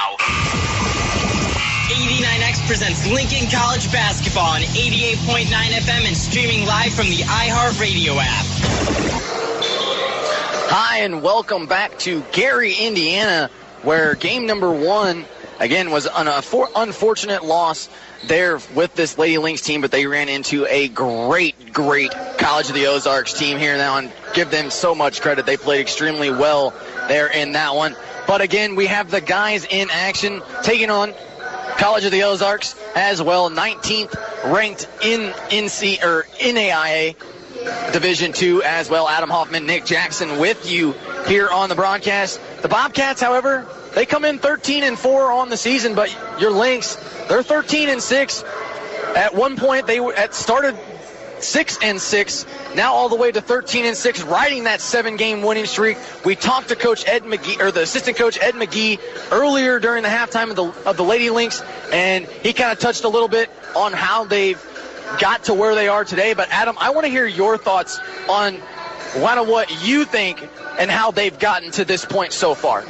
now. 89X presents Lincoln College basketball on 88.9 FM and streaming live from the iHeartRadio app. Hi, and welcome back to Gary, Indiana, where game number one, again, was an unfortunate loss there with this Lady Lynx team, but they ran into a great College of the Ozarks team here now, and give them so much credit. They played extremely well there in that one. But again, we have the guys in action taking on College of the Ozarks as well, 19th ranked in NAIA Division II as well. Adam Hoffman, Nick Jackson with you here on the broadcast. The Bobcats, however, they come in 13-4 on the season, but your Lynx, they're 13-6. At one point, they started 6-6, now all the way to 13-6, riding that 7-game winning streak. We talked to Coach Ed McGee, or the assistant coach Ed McGee, earlier during the halftime of the Lady Lynx, and he kind of touched a little bit on how they've got to where they are today. But Adam, I want to hear your thoughts on what you think and how they've gotten to this point so far.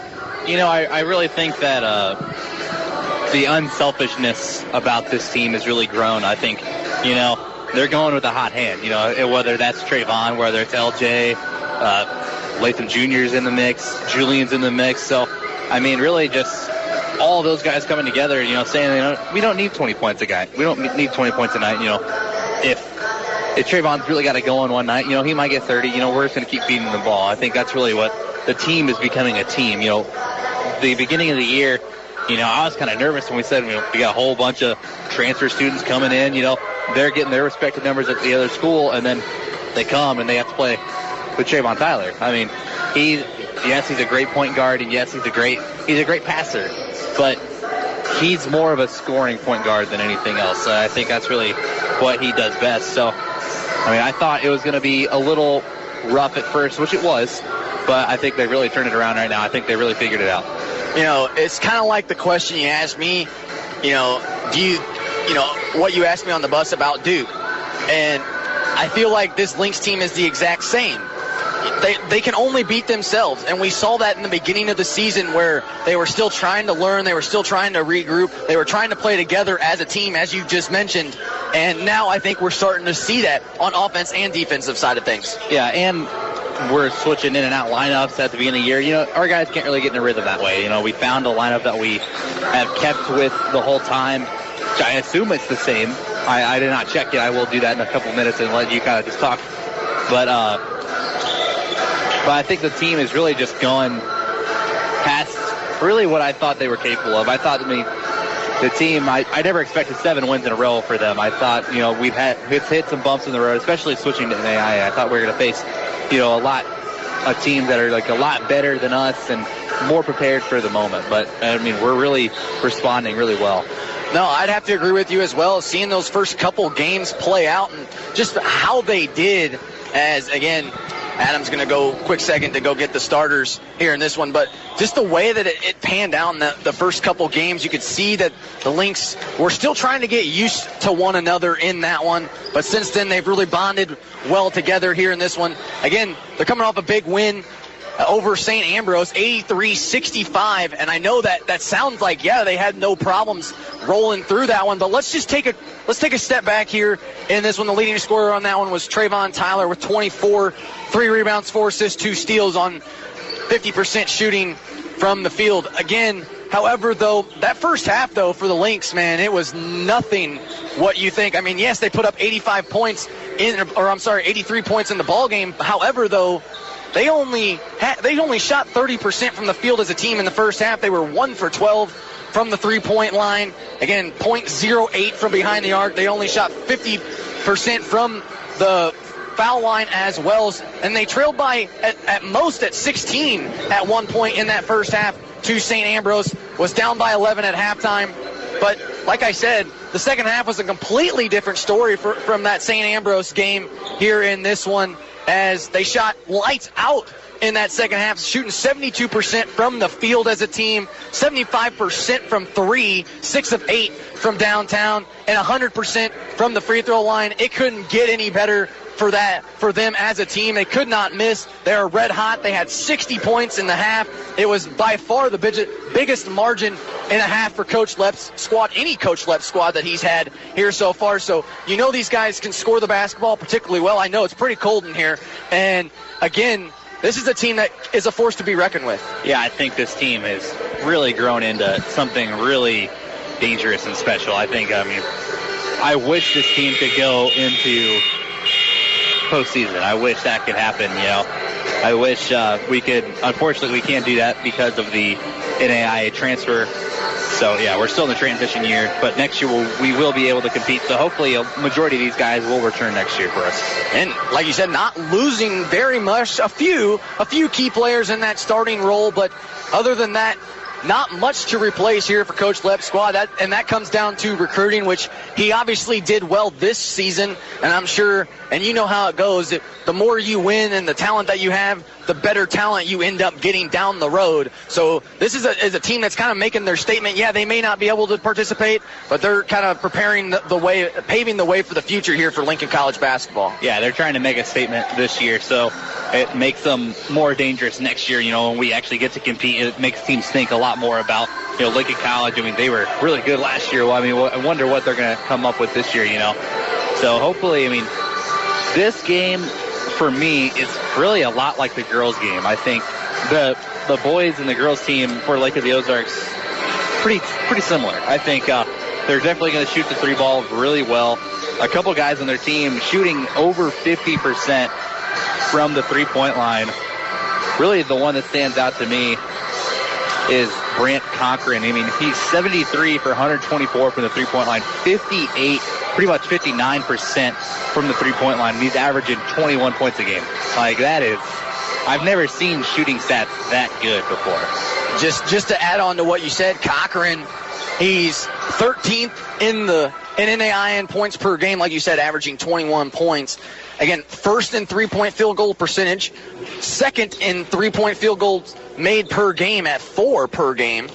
You know, I really think that the unselfishness about this team has really grown. I think, you know, they're going with a hot hand, you know, whether that's Trayvon, whether it's LJ, Latham Jr.'s in the mix, Julian's in the mix. So, I mean, really just all those guys coming together, you know, saying, you know, we don't need 20 points a guy. We don't need 20 points a night. You know, if Trayvon's really got to go on one night, you know, he might get 30. You know, we're just going to keep feeding the ball. I think that's really what the team is becoming a team. You know, the beginning of the year, you know, I was kind of nervous when we said, you know, we got a whole bunch of transfer students coming in, you know, they're getting their respective numbers at the other school, and then they come and they have to play with Trayvon Tyler. I mean, he's a great point guard, and yes, he's a great passer, but he's more of a scoring point guard than anything else. I think that's really what he does best. So, I mean, I thought it was going to be a little rough at first, which it was, but I think they really turned it around right now. I think they really figured it out. You know, it's kind of like the question you asked me, you know, what you asked me on the bus about Duke. And I feel like this Lynx team is the exact same. They can only beat themselves, and we saw that in the beginning of the season where they were still trying to learn, they were still trying to regroup, they were trying to play together as a team, as you just mentioned, and now I think we're starting to see that on offense and defensive side of things. Yeah, and we're switching in and out lineups at the beginning of the year. You know, our guys can't really get in a rhythm that way. You know, we found a lineup that we have kept with the whole time. I assume it's the same. I did not check it. I will do that in a couple minutes and let you kind of just talk. But I think the team is really just going past really what I thought they were capable of. I thought, the team, I never expected 7 wins in a row for them. I thought, you know, we've hit some bumps in the road, especially switching to NAIA. I thought we were going to face, you know, a lot of teams that are like a lot better than us and more prepared for the moment. But, I mean, we're really responding really well. No, I'd have to agree with you as well. Seeing those first couple games play out and just how they did, as, again, Adam's going to go quick second to go get the starters here in this one. But just the way that it panned out in the first couple games, you could see that the Lynx were still trying to get used to one another in that one. But since then, they've really bonded well together here in this one. Again, they're coming off a big win over St. Ambrose, 83-65, and I know that sounds like, yeah, they had no problems rolling through that one, but let's take a step back here in this one. The leading scorer on that one was Trayvon Tyler with 24, 3 rebounds, 4 assists, 2 steals on 50% shooting from the field. Again, however, though, that first half, though, for the Lynx, man, it was nothing what you think. I mean, yes, they put up 83 points in the ball game. However, though, They only shot 30% from the field as a team in the first half. They were 1 for 12 from the three-point line. Again, .08 from behind the arc. They only shot 50% from the foul line as well. And they trailed by at most at 16 at one point in that first half to St. Ambrose. Was down by 11 at halftime. But like I said, the second half was a completely different story from that St. Ambrose game here in this one, as they shot lights out in that second half, shooting 72% from the field as a team, 75% from 3, 6 of 8 from downtown, and 100% from the free throw line. It couldn't get any better for them as a team. They could not miss. They are red hot. They had 60 points in the half. It was by far the biggest margin in a half for Coach Lepp's squad, any Coach Lepp squad that he's had here so far. So you know these guys can score the basketball particularly well. I know it's pretty cold in here. And again, this is a team that is a force to be reckoned with. Yeah, I think this team has really grown into something really dangerous and special. I wish this team could go into postseason. I wish that could happen, I wish we could. Unfortunately, we can't do that because of the NAIA transfer. So, yeah, we're still in the transition year. But next year we will be able to compete. So hopefully a majority of these guys will return next year for us. And like you said, not losing very much. A few key players in that starting role. But other than that, not much to replace here for Coach Lepp's squad. And that comes down to recruiting, which he obviously did well this season. And I'm sure, and you know how it goes, the more you win and the talent that you have, the better talent you end up getting down the road. So this is a team that's kind of making their statement. Yeah, they may not be able to participate, but they're kind of preparing the way, paving the way for the future here for Lincoln College basketball. Yeah, they're trying to make a statement this year, so it makes them more dangerous next year. When we actually get to compete, it makes teams think a lot more about, Lincoln College. They were really good last year. Well, I wonder what they're going to come up with this year, So hopefully, this game for me is really a lot like the girls' game. I think the boys and the girls' team for Lake of the Ozarks pretty similar. I think they're definitely going to shoot the three ball really well. A couple guys on their team shooting over 50% from the three-point line. Really, the one that stands out to me is Brant Cochran. He's 73 for 124 from the three-point line, 58, pretty much 59% from the three-point line, and he's averaging 21 points a game. I've never seen shooting stats that good before. Just to add on to what you said, Cochran, he's 13th in NAIA points per game, like you said, averaging 21 points. Again, first in three-point field goal percentage, second in three-point field goals made per game at 4 per game,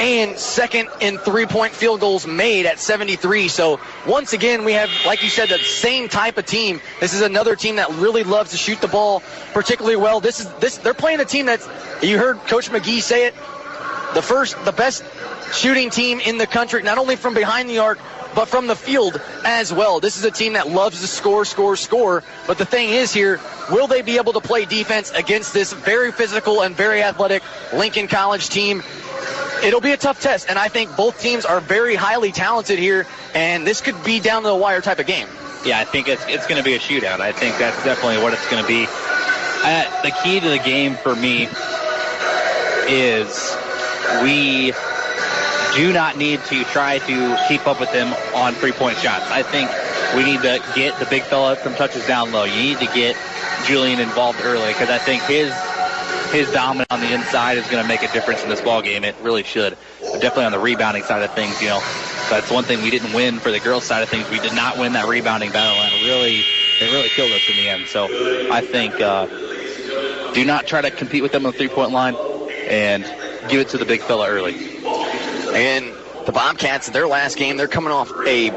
and second in three-point field goals made at 73. So once again, we have, like you said, the same type of team. This is another team that really loves to shoot the ball particularly well. They're playing a team that's, you heard Coach McGee say it, the best shooting team in the country, not only from behind the arc, but from the field as well. This is a team that loves to score. But the thing is here, will they be able to play defense against this very physical and very athletic Lincoln College team? It'll be a tough test, and I think both teams are very highly talented here, and this could be down to the wire type of game. Yeah, I think it's going to be a shootout. I think that's definitely what it's going to be. The key to the game for me is we do not need to try to keep up with them on three-point shots. I think we need to get the big fella some touches down low. You need to get Julian involved early, because I think his dominance on the inside is going to make a difference in this ball game. It really should. But definitely on the rebounding side of things, that's one thing we didn't win for the girls' side of things. We did not win that rebounding battle, and it really killed us in the end. So I think do not try to compete with them on the three-point line, and give it to the big fella early. And the Bobcats, their last game, they're coming off a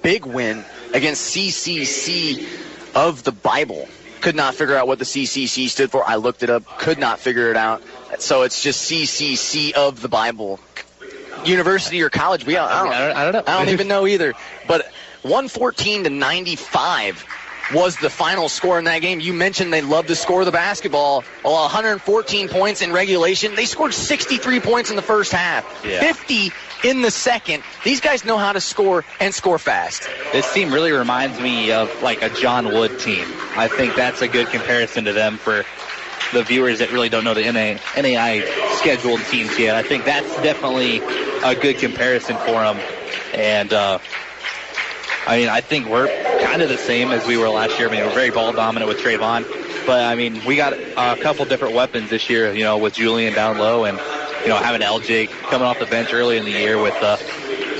big win against CCC of the Bible. Could not figure out what the CCC stood for. I looked it up, could not figure it out. So it's just CCC of the Bible. University or college? I don't know. I don't even know either. But 114-95 was the final score in that game. You mentioned they love to score the basketball. 114 points in regulation. They scored 63 points in the first half. Yeah. 50 in the second. These guys know how to score and score fast. This team really reminds me of like a John Wood team. I think that's a good comparison to them for the viewers that really don't know the NAI scheduled teams yet. I think that's definitely a good comparison for them. And, I think we're kind of the same as we were last year. We're very ball dominant with Trayvon. But, we got a couple different weapons this year, with Julian down low and, having LJ coming off the bench early in the year with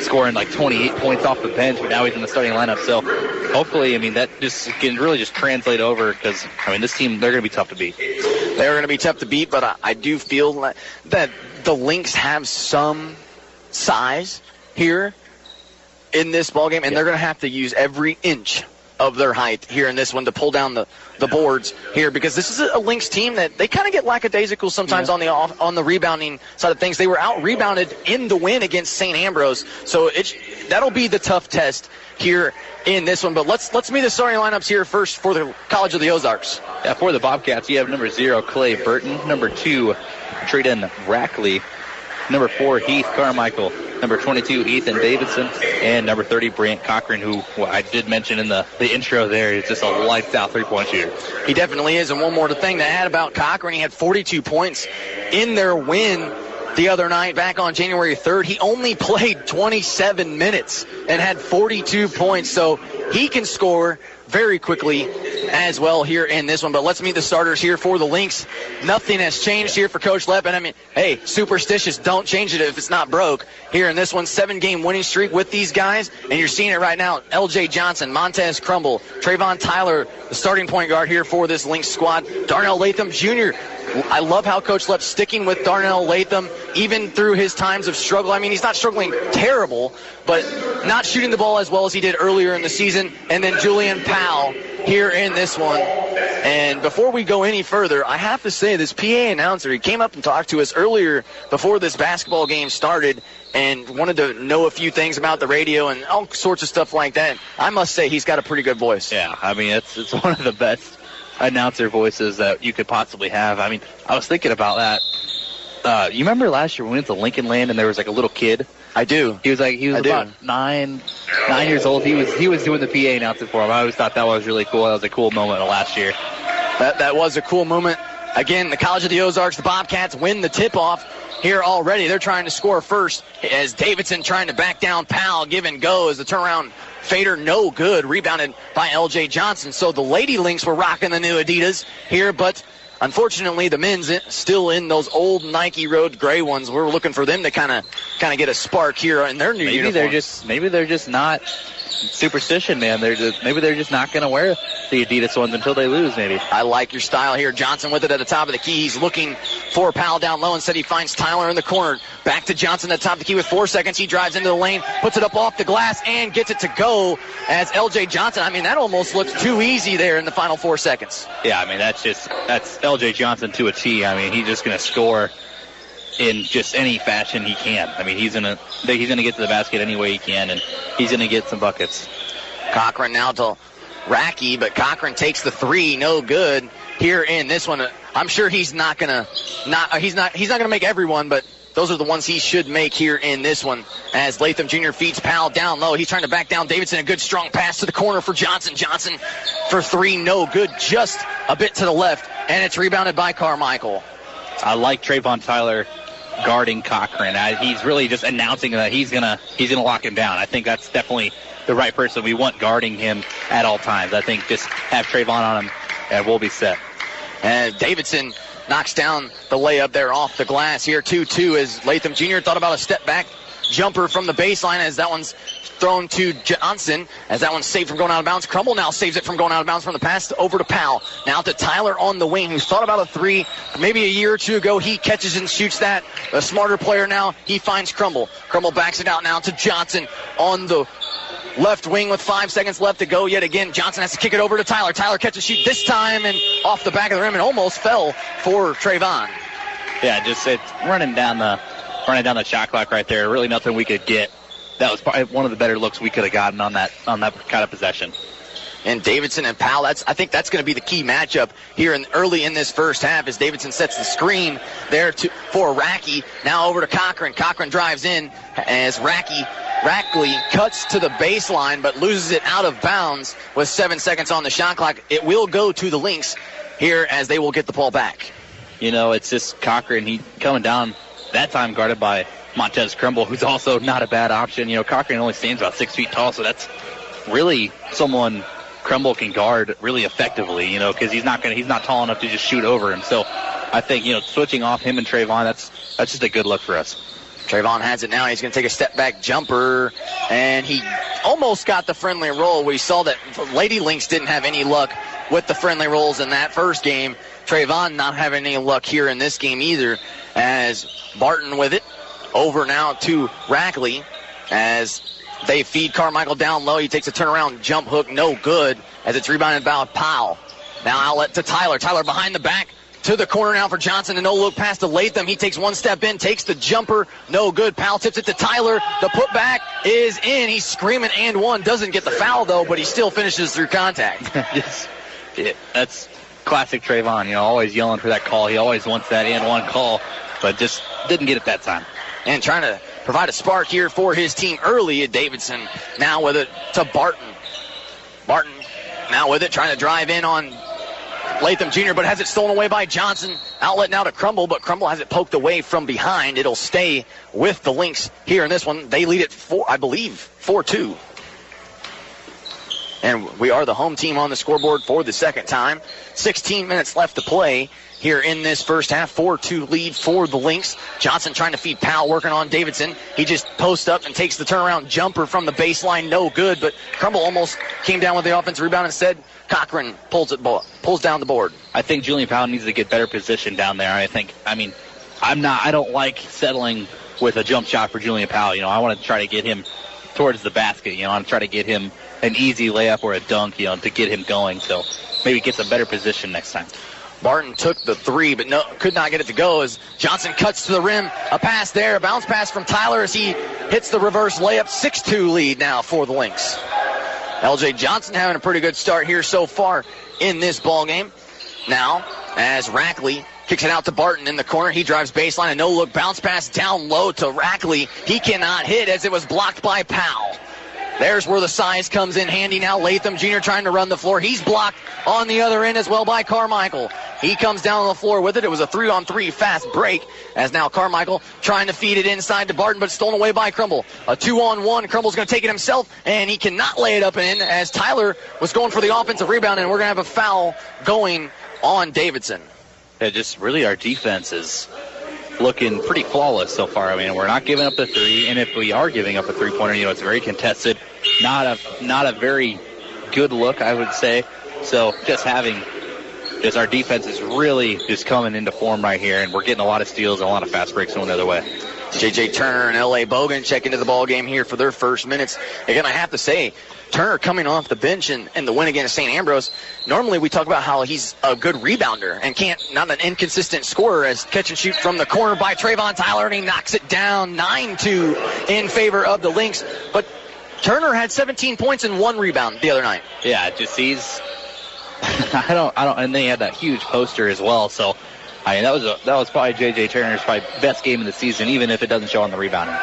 scoring like 28 points off the bench, but now he's in the starting lineup. So hopefully, that just can really just translate over because, this team, they're going to be tough to beat. They're going to be tough to beat, but I do feel that the Lynx have some size here in this ballgame, and they're going to have to use every inch of their height here in this one to pull down the boards here, because this is a Lynx team that they kind of get lackadaisical sometimes on the rebounding side of things. They were out-rebounded in the win against St. Ambrose, so that'll be the tough test here in this one. But let's meet the starting lineups here first for the College of the Ozarks. Yeah, for the Bobcats, you have number 0, Clay Burton, number 2, Trayden Rackley, number 4, Heath Carmichael, number 22, Ethan Davidson, and number 30, Brant Cochran, who I did mention in the intro there is just a lights-out three-point shooter. He definitely is. And one more thing to add about Cochran, he had 42 points in their win the other night back on January 3rd. He only played 27 minutes and had 42 points, so he can score very quickly as well here in this one. But let's meet the starters here for the Lynx. Nothing has changed here for Coach Leppin. I mean, hey, superstitious, don't change it if it's not broke. Here in this one, 7-game winning streak with these guys, and you're seeing it right now. L.J. Johnson, Montez Crumble, Trayvon Tyler, the starting point guard here for this Lynx squad. Darnell Latham Jr., I love how Coach Lepp's sticking with Darnell Latham even through his times of struggle. I mean, he's not struggling terrible, but not shooting the ball as well as he did earlier in the season. And then Julian Powell here in this one. And before we go any further, I have to say this PA announcer, he came up and talked to us earlier before this basketball game started and wanted to know a few things about the radio and all sorts of stuff like that. I must say he's got a pretty good voice. Yeah, I mean, it's one of the best announcer voices that you could possibly have. I mean, I was thinking about that. You remember last year when we went to Lincoln Land and there was like a little kid? I do. He was about 9 years old. He was doing the PA announcing for him. I always thought that was really cool. That was a cool moment of last year. That was a cool moment. Again, the College of the Ozarks, the Bobcats win the tip-off here already. They're trying to score first as Davidson trying to back down Powell, give and go as the turnaround fader, no good, rebounded by L.J. Johnson. So the Lady Lynx were rocking the new Adidas here, but unfortunately the men's still in those old Nike Road gray ones. We're looking for them to kind of get a spark here in their new uniforms. Maybe they're just not superstition, man. Maybe they're just not going to wear the Adidas ones until they lose, maybe. I like your style here. Johnson with it at the top of the key. He's looking for Powell down low. Instead, he finds Tyler in the corner. Back to Johnson at the top of the key with 4 seconds. He drives into the lane, puts it up off the glass, and gets it to go as L.J. Johnson. I mean, that almost looks too easy there in the final 4 seconds. Yeah, I mean, that's L.J. Johnson to a T. I mean, he's just going to score in just any fashion he can. I mean, he's gonna get to the basket any way he can, and he's gonna get some buckets. Cochran now to Racky, but Cochran takes the three, no good here in this one. I'm sure he's not gonna make everyone, but those are the ones he should make here in this one. As Latham Jr. feeds Powell down low, he's trying to back down Davidson. A good strong pass to the corner for Johnson. Johnson for three, no good, just a bit to the left, and it's rebounded by Carmichael. I like Trayvon Tyler guarding Cochran. He's really just announcing that he's gonna lock him down. I think that's definitely the right person we want guarding him at all times. I think just have Trayvon on him and we'll be set. And Davidson knocks down the layup there off the glass here. 2-2 as Latham Jr. thought about a step back jumper from the baseline as that one's thrown to Johnson as that one's saved from going out of bounds. Crumble now saves it from going out of bounds from the pass over to Powell. Now to Tyler on the wing, who thought about a three maybe a year or two ago. He catches and shoots that. A smarter player now. He finds Crumble. Crumble backs it out now to Johnson on the left wing with 5 seconds left to go yet again. Johnson has to kick it over to Tyler. Tyler catches shoot this time and off the back of the rim and almost fell for Trayvon. Yeah, just it's running down the shot clock right there. Really nothing we could get. That was probably one of the better looks we could have gotten on that kind of possession. And Davidson and Powell, I think that's going to be the key matchup here early in this first half as Davidson sets the screen there for Racky. Now over to Cochran. Cochran drives in as Rackley cuts to the baseline but loses it out of bounds with 7 seconds on the shot clock. It will go to the Lynx here as they will get the ball back. You know, it's just Cochran. He coming down that time guarded by Montez Crumble, who's also not a bad option. You know, Cochran only stands about 6 feet tall, so that's really someone Crumble can guard really effectively, you know, because he's not tall enough to just shoot over him. So I think, you know, switching off him and Trayvon, that's just a good look for us. Trayvon has it now. He's going to take a step back jumper, and he almost got the friendly roll. We saw that Lady Lynx didn't have any luck with the friendly rolls in that first game. Trayvon not having any luck here in this game either, as Barton with it. Over now to Rackley as They feed Carmichael down low. He takes a turnaround jump hook, no good, as it's rebounded by Powell. Now outlet to Tyler. Tyler behind the back to the corner now for Johnson. A no-look pass to Latham. He takes one step in, takes the jumper, no good. Powell tips it to Tyler. The putback is in. He's screaming and one. Doesn't get the foul, though, but he still finishes through contact. That's classic Trayvon, always yelling for that call. He always wants that and one call, but just didn't get it that time. And trying to provide a spark here for his team early. Davidson now with it to Barton. Barton now with it, trying to drive in on Latham Jr., but has it stolen away by Johnson. Outlet now to Crumble, but Crumble has it poked away from behind. It'll stay with the Lynx here in this one. They lead it, 4-2. And we are the home team on the scoreboard for the second time. 16 minutes left to play here in this first half. 4-2 lead for the Lynx. Johnson trying to feed Powell, working on Davidson. He just posts up and takes the turnaround jumper from the baseline. No good, but Crumble almost came down with the offensive rebound. Instead, Cochran pulls down the board. I think Julian Powell needs to get better position down there. I don't like settling with a jump shot for Julian Powell. I want to try to get him towards the basket. I want to try to get him an easy layup or a dunk, to get him going. So maybe get some better position next time. Barton took the three, but could not get it to go as Johnson cuts to the rim. A pass there, a bounce pass from Tyler as he hits the reverse layup. 6-2 lead now for the Lynx. LJ Johnson having a pretty good start here so far in this ball game. Now, as Rackley kicks it out to Barton in the corner, he drives baseline, a no-look bounce pass down low to Rackley. He cannot hit as it was blocked by Powell. There's where the size comes in handy now. Latham Jr. trying to run the floor. He's blocked on the other end as well by Carmichael. He comes down on the floor with it. It was a 3-on-3 fast break as now Carmichael trying to feed it inside to Barton, but stolen away by Crumble. A 2-on-1. Crumble's going to take it himself, and he cannot lay it up and in as Tyler was going for the offensive rebound, and we're going to have a foul going on Davidson. Yeah, just really our defense is looking pretty flawless so far. We're not giving up the three, and if we are giving up a three-pointer, it's very contested. Not a very good look, I would say. So just our defense is really just coming into form right here, and we're getting a lot of steals and a lot of fast breaks going the other way. J.J. Turner and L.A. Bogan check into the ball game here for their first minutes. Again, I have to say, Turner coming off the bench in the win against St. Ambrose. Normally we talk about how he's a good rebounder and not an inconsistent scorer, as catch and shoot from the corner by Trayvon Tyler, and he knocks it down 9-2 in favor of the Lynx. But Turner had 17 points and 1 rebound the other night. Yeah, he's and they had that huge poster as well. So that was probably J.J. Turner's best game of the season, even if it doesn't show on the rebounding.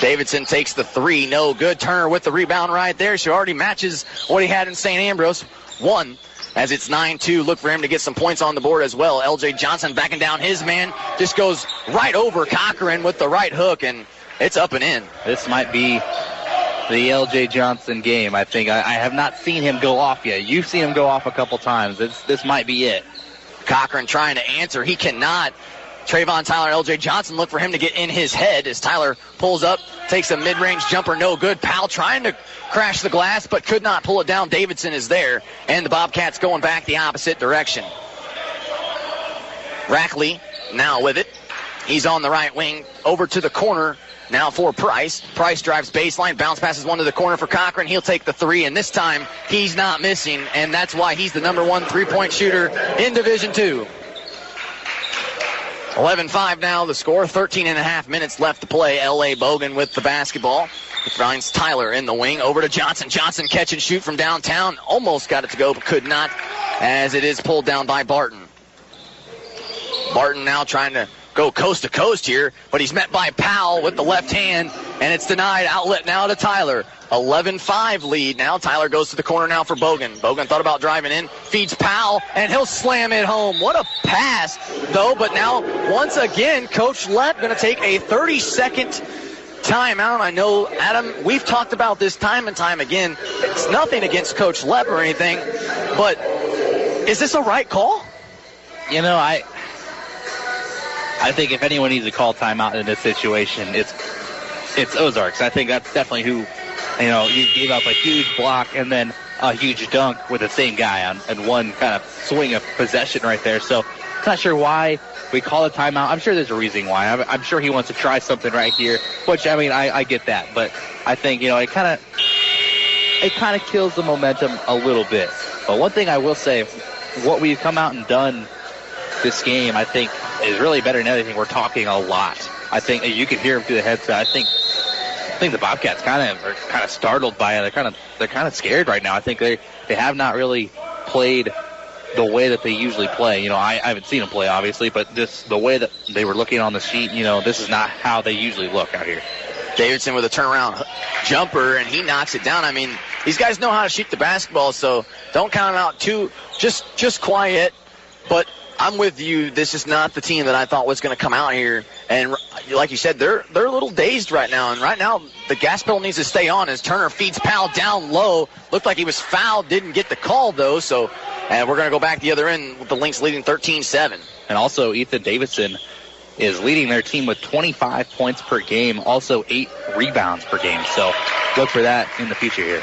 Davidson takes the three, no good. Turner with the rebound right there. She already matches what he had in St. Ambrose. 1, as it's 9-2. Look for him to get some points on the board as well. L.J. Johnson backing down his man. Just goes right over Cochran with the right hook, and it's up and in. This might be the L.J. Johnson game. I think I have not seen him go off yet. You've seen him go off a couple times. This might be it. Cochran trying to answer. He cannot. Trayvon Tyler, L.J. Johnson look for him to get in his head as Tyler pulls up, takes a mid-range jumper, no good. Powell trying to crash the glass, but could not pull it down. Davidson is there, and the Bobcats going back the opposite direction. Rackley now with it. He's on the right wing, over to the corner. Now for Price. Price drives baseline, bounce passes one to the corner for Cochran. He'll take the three, and this time he's not missing, and that's why he's the number 1 three-point shooter in Division II. 11-5 now the score. 13.5 minutes left to play. L.A. Bogan with the basketball. It finds Tyler in the wing. Over to Johnson. Johnson catch and shoot from downtown. Almost got it to go, but could not, as it is pulled down by Barton. Barton now trying to go coast to coast here, but he's met by Powell with the left hand, and it's denied. Outlet now to Tyler. 11-5 lead now. Tyler goes to the corner now for Bogan. Bogan thought about driving in, feeds Powell, and he'll slam it home. What a pass, though, but now, once again, Coach Lepp going to take a 30-second timeout. I know, Adam, we've talked about this time and time again. It's nothing against Coach Lepp or anything, but is this a right call? I think if anyone needs to call timeout in this situation, it's Ozarks. I think that's definitely who, you gave up a huge block and then a huge dunk with the same guy on one kind of swing of possession right there. So Not sure why we call a timeout. I'm sure there's a reason why. I'm sure he wants to try something right here, which, I mean, I get that. But I think, it kind of kills the momentum a little bit. But one thing I will say, what we've come out and done this game, I think, is really better than anything. We're talking a lot. I think you can hear him through the headset. I think the Bobcats are kind of startled by it. They're kind of scared right now. I think they have not really played the way that they usually play. I haven't seen them play, obviously, but just the way that they were looking on the sheet, this is not how they usually look out here. Davidson with a turnaround jumper, and he knocks it down. I mean, these guys know how to shoot the basketball, so don't count them out too. Just quiet. But I'm with you. This is not the team that I thought was going to come out here. And like you said, they're a little dazed right now. And right now, the gas pedal needs to stay on as Turner feeds Powell down low. Looked like he was fouled. Didn't get the call, though. So, and we're going to go back the other end with the Lynx leading 13-7. And also, Ethan Davidson is leading their team with 25 points per game, also 8 rebounds per game. So look for that in the future here.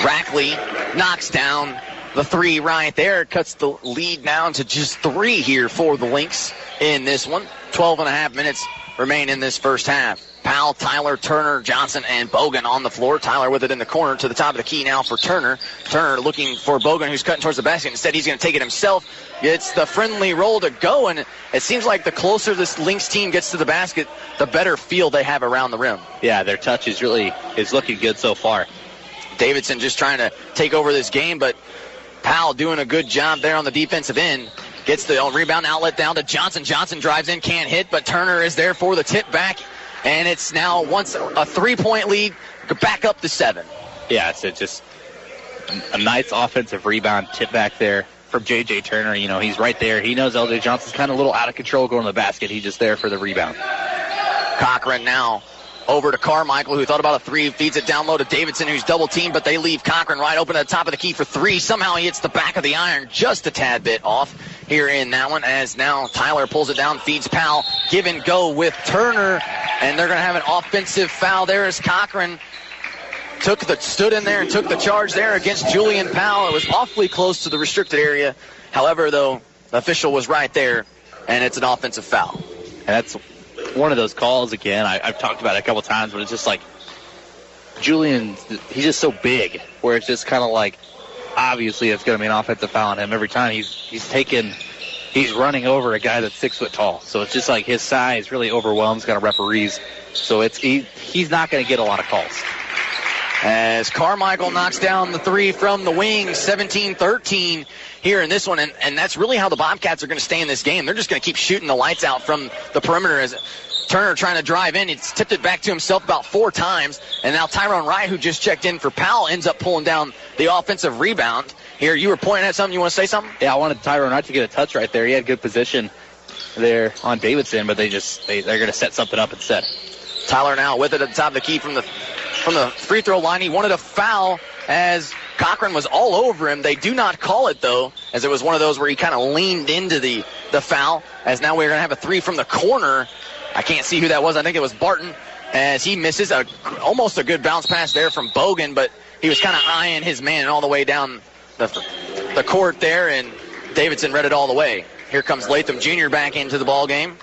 Rackley knocks down the 3 right there. Cuts the lead down to just 3 here for the Lynx in this one. 12.5 minutes remain in this first half. Powell, Tyler, Turner, Johnson, and Bogan on the floor. Tyler with it in the corner to the top of the key now for Turner. Turner looking for Bogan, who's cutting towards the basket. Instead, he's going to take it himself. It's the friendly roll to go, and it seems like the closer this Lynx team gets to the basket, the better feel they have around the rim. Yeah, their touch is looking good so far. Davidson just trying to take over this game, but Powell doing a good job there on the defensive end. Gets the rebound outlet down to Johnson. Johnson drives in, can't hit, but Turner is there for the tip back. And it's now once a 3-point lead, back up to 7. Yeah, it's just a nice offensive rebound tip back there from J.J. Turner. He's right there. He knows L.J. Johnson's kind of a little out of control going to the basket. He's just there for the rebound. Cochran now over to Carmichael, who thought about a 3, feeds it down low to Davidson, who's double-teamed, but they leave Cochran right open at the top of the key for 3. Somehow he hits the back of the iron just a tad bit off here in that one, as now Tyler pulls it down, feeds Powell, give and go with Turner, and they're going to have an offensive foul there as Cochran stood in there and took the charge there against Julian Powell. It was awfully close to the restricted area. However, though, the official was right there, and it's an offensive foul. And that's one of those calls, again, I've talked about it a couple times, but it's just like Julian, he's just so big, where it's just kind of like, obviously it's going to be an offensive foul on him every time. He's running over a guy that's 6 foot tall. So it's just like his size really overwhelms kind of referees. So he's not going to get a lot of calls. As Carmichael knocks down the 3 from the wing, 17-13 here in this one. And that's really how the Bobcats are going to stay in this game. They're just going to keep shooting the lights out from the perimeter as Turner trying to drive in. He's tipped it back to himself about 4 times. And now Tyrone Wright, who just checked in for Powell, ends up pulling down the offensive rebound. Here, you were pointing at something. You want to say something? Yeah, I wanted Tyrone Wright to get a touch right there. He had good position there on Davidson, but they're going to set something up instead. Tyler now with it at the top of the key from the free throw line. He wanted a foul as Cochran was all over him. They do not call it, though, as it was one of those where he kind of leaned into the foul, as now we're going to have a 3 from the corner. I can't see who that was. I think it was Barton, as he misses almost a good bounce pass there from Bogan, but he was kind of eyeing his man all the way down the court there, and Davidson read it all the way. Here comes Latham Jr. back into the ball game.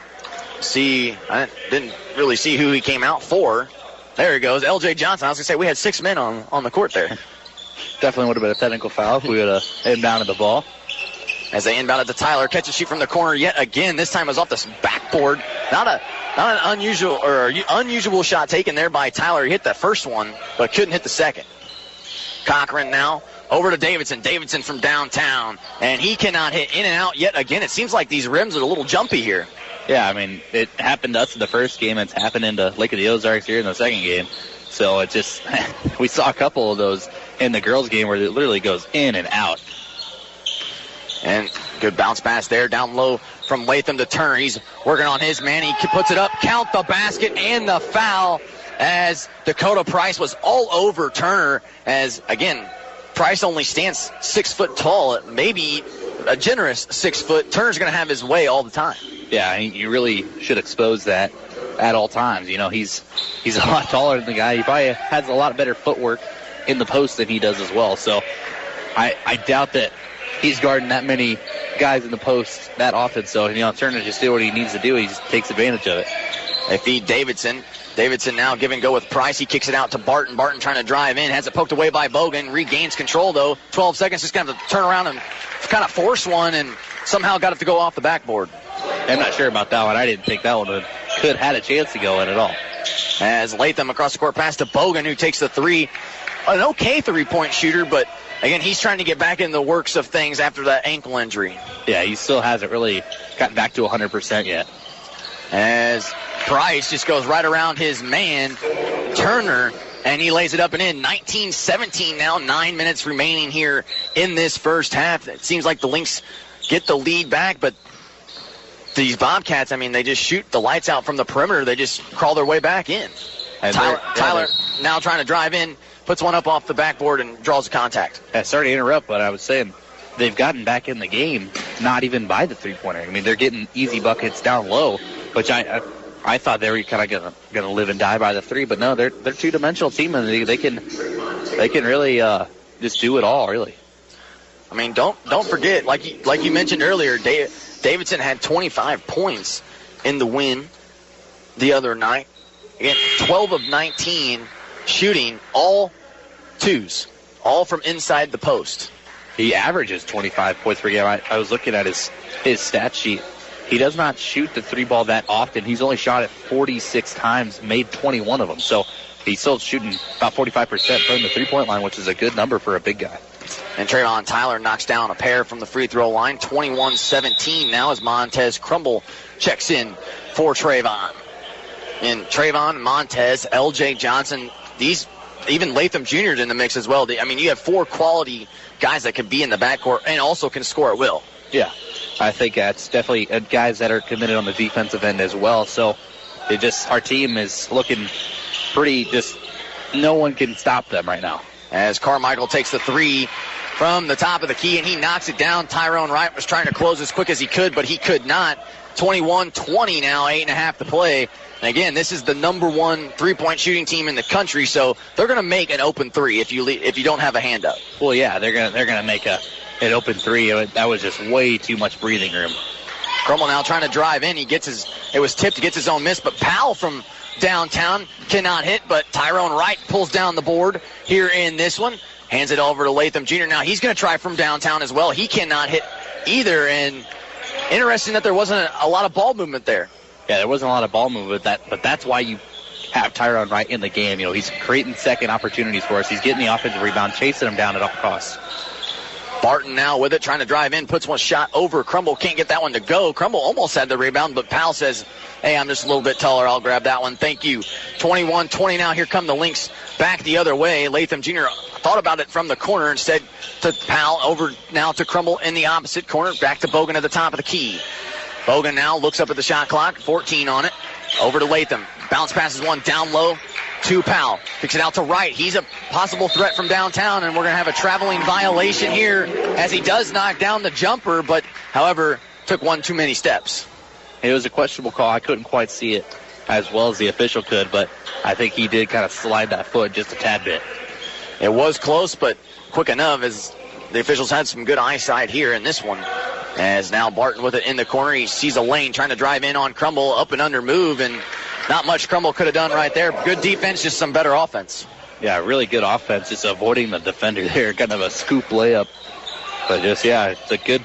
I didn't really see who he came out for. There he goes, L.J. Johnson. I was going to say, we had 6 men on the court there. Definitely would have been a technical foul if we would have inbounded the ball. As they inbound it to Tyler, catch a shoot from the corner yet again. This time it was off this backboard. Not an unusual shot taken there by Tyler. He hit that first one, but couldn't hit the second. Cochran now over to Davidson. Davidson from downtown, and he cannot hit in and out yet again. It seems like these rims are a little jumpy here. Yeah, I mean, it happened to us in the first game. It's happening to Lake of the Ozarks here in the second game. So it just, we saw a couple of those in the girls' game where it literally goes in and out. And good bounce pass there down low from Latham to Turner. He's working on his man. He puts it up, count the basket and the foul, as Dakota Price was all over Turner, as, again, Price only stands 6 foot tall, maybe a generous 6 foot. Turner's going to have his way all the time. Yeah, you really should expose that at all times. He's a lot taller than the guy. He probably has a lot better footwork in the post than he does as well. So I doubt that he's guarding that many guys in the post that often. So, Turner just did what he needs to do. He just takes advantage of it. They feed Davidson. Davidson now give and go with Price. He kicks it out to Barton. Barton trying to drive in. Has it poked away by Bogan. Regains control, though. 12 seconds. Just going to have to turn around and kind of force one, and somehow got it to go off the backboard. I'm not sure about that one. I didn't think that one could had a chance to go in at all. As Latham across the court pass to Bogan, who takes the three. An okay three-point shooter, but again, he's trying to get back in the works of things after that ankle injury. Yeah, he still hasn't really gotten back to 100% yet. As Price just goes right around his man, Turner, and he lays it up and in. 19-17 now, 9 minutes remaining here in this first half. It seems like the Lynx get the lead back, but these Bobcats, they just shoot the lights out from the perimeter. They just crawl their way back in. And Tyler now trying to drive in, puts one up off the backboard and draws the contact. Sorry to interrupt, but I was saying they've gotten back in the game, not even by the three-pointer. They're getting easy buckets down low, which I thought they were kind of gonna live and die by the three, but no, they're two-dimensional team, and they can really just do it all, really. Don't forget, like you mentioned earlier, Davidson had 25 points in the win the other night. Again, 12 of 19 shooting, all twos, all from inside the post. He averages 25 points per game. I was looking at his stat sheet. He does not shoot the three ball that often. He's only shot it 46 times, made 21 of them. So he's still shooting about 45% from the three-point line, which is a good number for a big guy. And Trayvon Tyler knocks down a pair from the free throw line. 21-17 now as Montez Crumble checks in for Trayvon. And Trayvon, Montez, L.J. Johnson, even Latham Jr. is in the mix as well. You have four quality guys that can be in the backcourt and also can score at will. Yeah, I think that's definitely guys that are committed on the defensive end as well. So our team is looking pretty, just no one can stop them right now. As Carmichael takes the three from the top of the key and he knocks it down. Tyrone Wright was trying to close as quick as he could, but he could not. 21-20 now, 8.5 to play. And again, this is the number one three-point shooting team in the country, so they're going to make an open three if you don't have a hand up. Well, yeah, they're gonna make an open three. That was just way too much breathing room. Crumble now trying to drive in. It was tipped, gets his own miss, but Powell from downtown cannot hit, but Tyrone Wright pulls down the board here in this one. Hands it over to Latham Jr. Now he's going to try from downtown as well. He cannot hit either, and interesting that there wasn't a lot of ball movement there. Yeah, there wasn't a lot of ball movement, but that's why you have Tyrone Wright in the game. He's creating second opportunities for us. He's getting the offensive rebound, chasing him down at all costs. Barton now with it, trying to drive in, puts one shot over. Crumble can't get that one to go. Crumble almost had the rebound, but Powell says, hey, I'm just a little bit taller. I'll grab that one. Thank you. 21-20 now. Here come the Lynx back the other way. Latham Jr. thought about it from the corner instead to Powell. Over now to Crumble in the opposite corner. Back to Bogan at the top of the key. Bogan now looks up at the shot clock. 14 on it. Over to Latham. Bounce passes one down low to Powell. Kicks it out to Wright. He's a possible threat from downtown, and we're going to have a traveling violation here as he does knock down the jumper, but, however, took one too many steps. It was a questionable call. I couldn't quite see it as well as the official could, but I think he did kind of slide that foot just a tad bit. It was close, but quick enough as the officials had some good eyesight here in this one. As now Barton with it in the corner. He sees a lane trying to drive in on Crumble. Up and under move, and not much Crumble could have done right there. Good defense, just some better offense. Yeah, really good offense, just avoiding the defender there. Kind of a scoop layup. But just, yeah, it's a good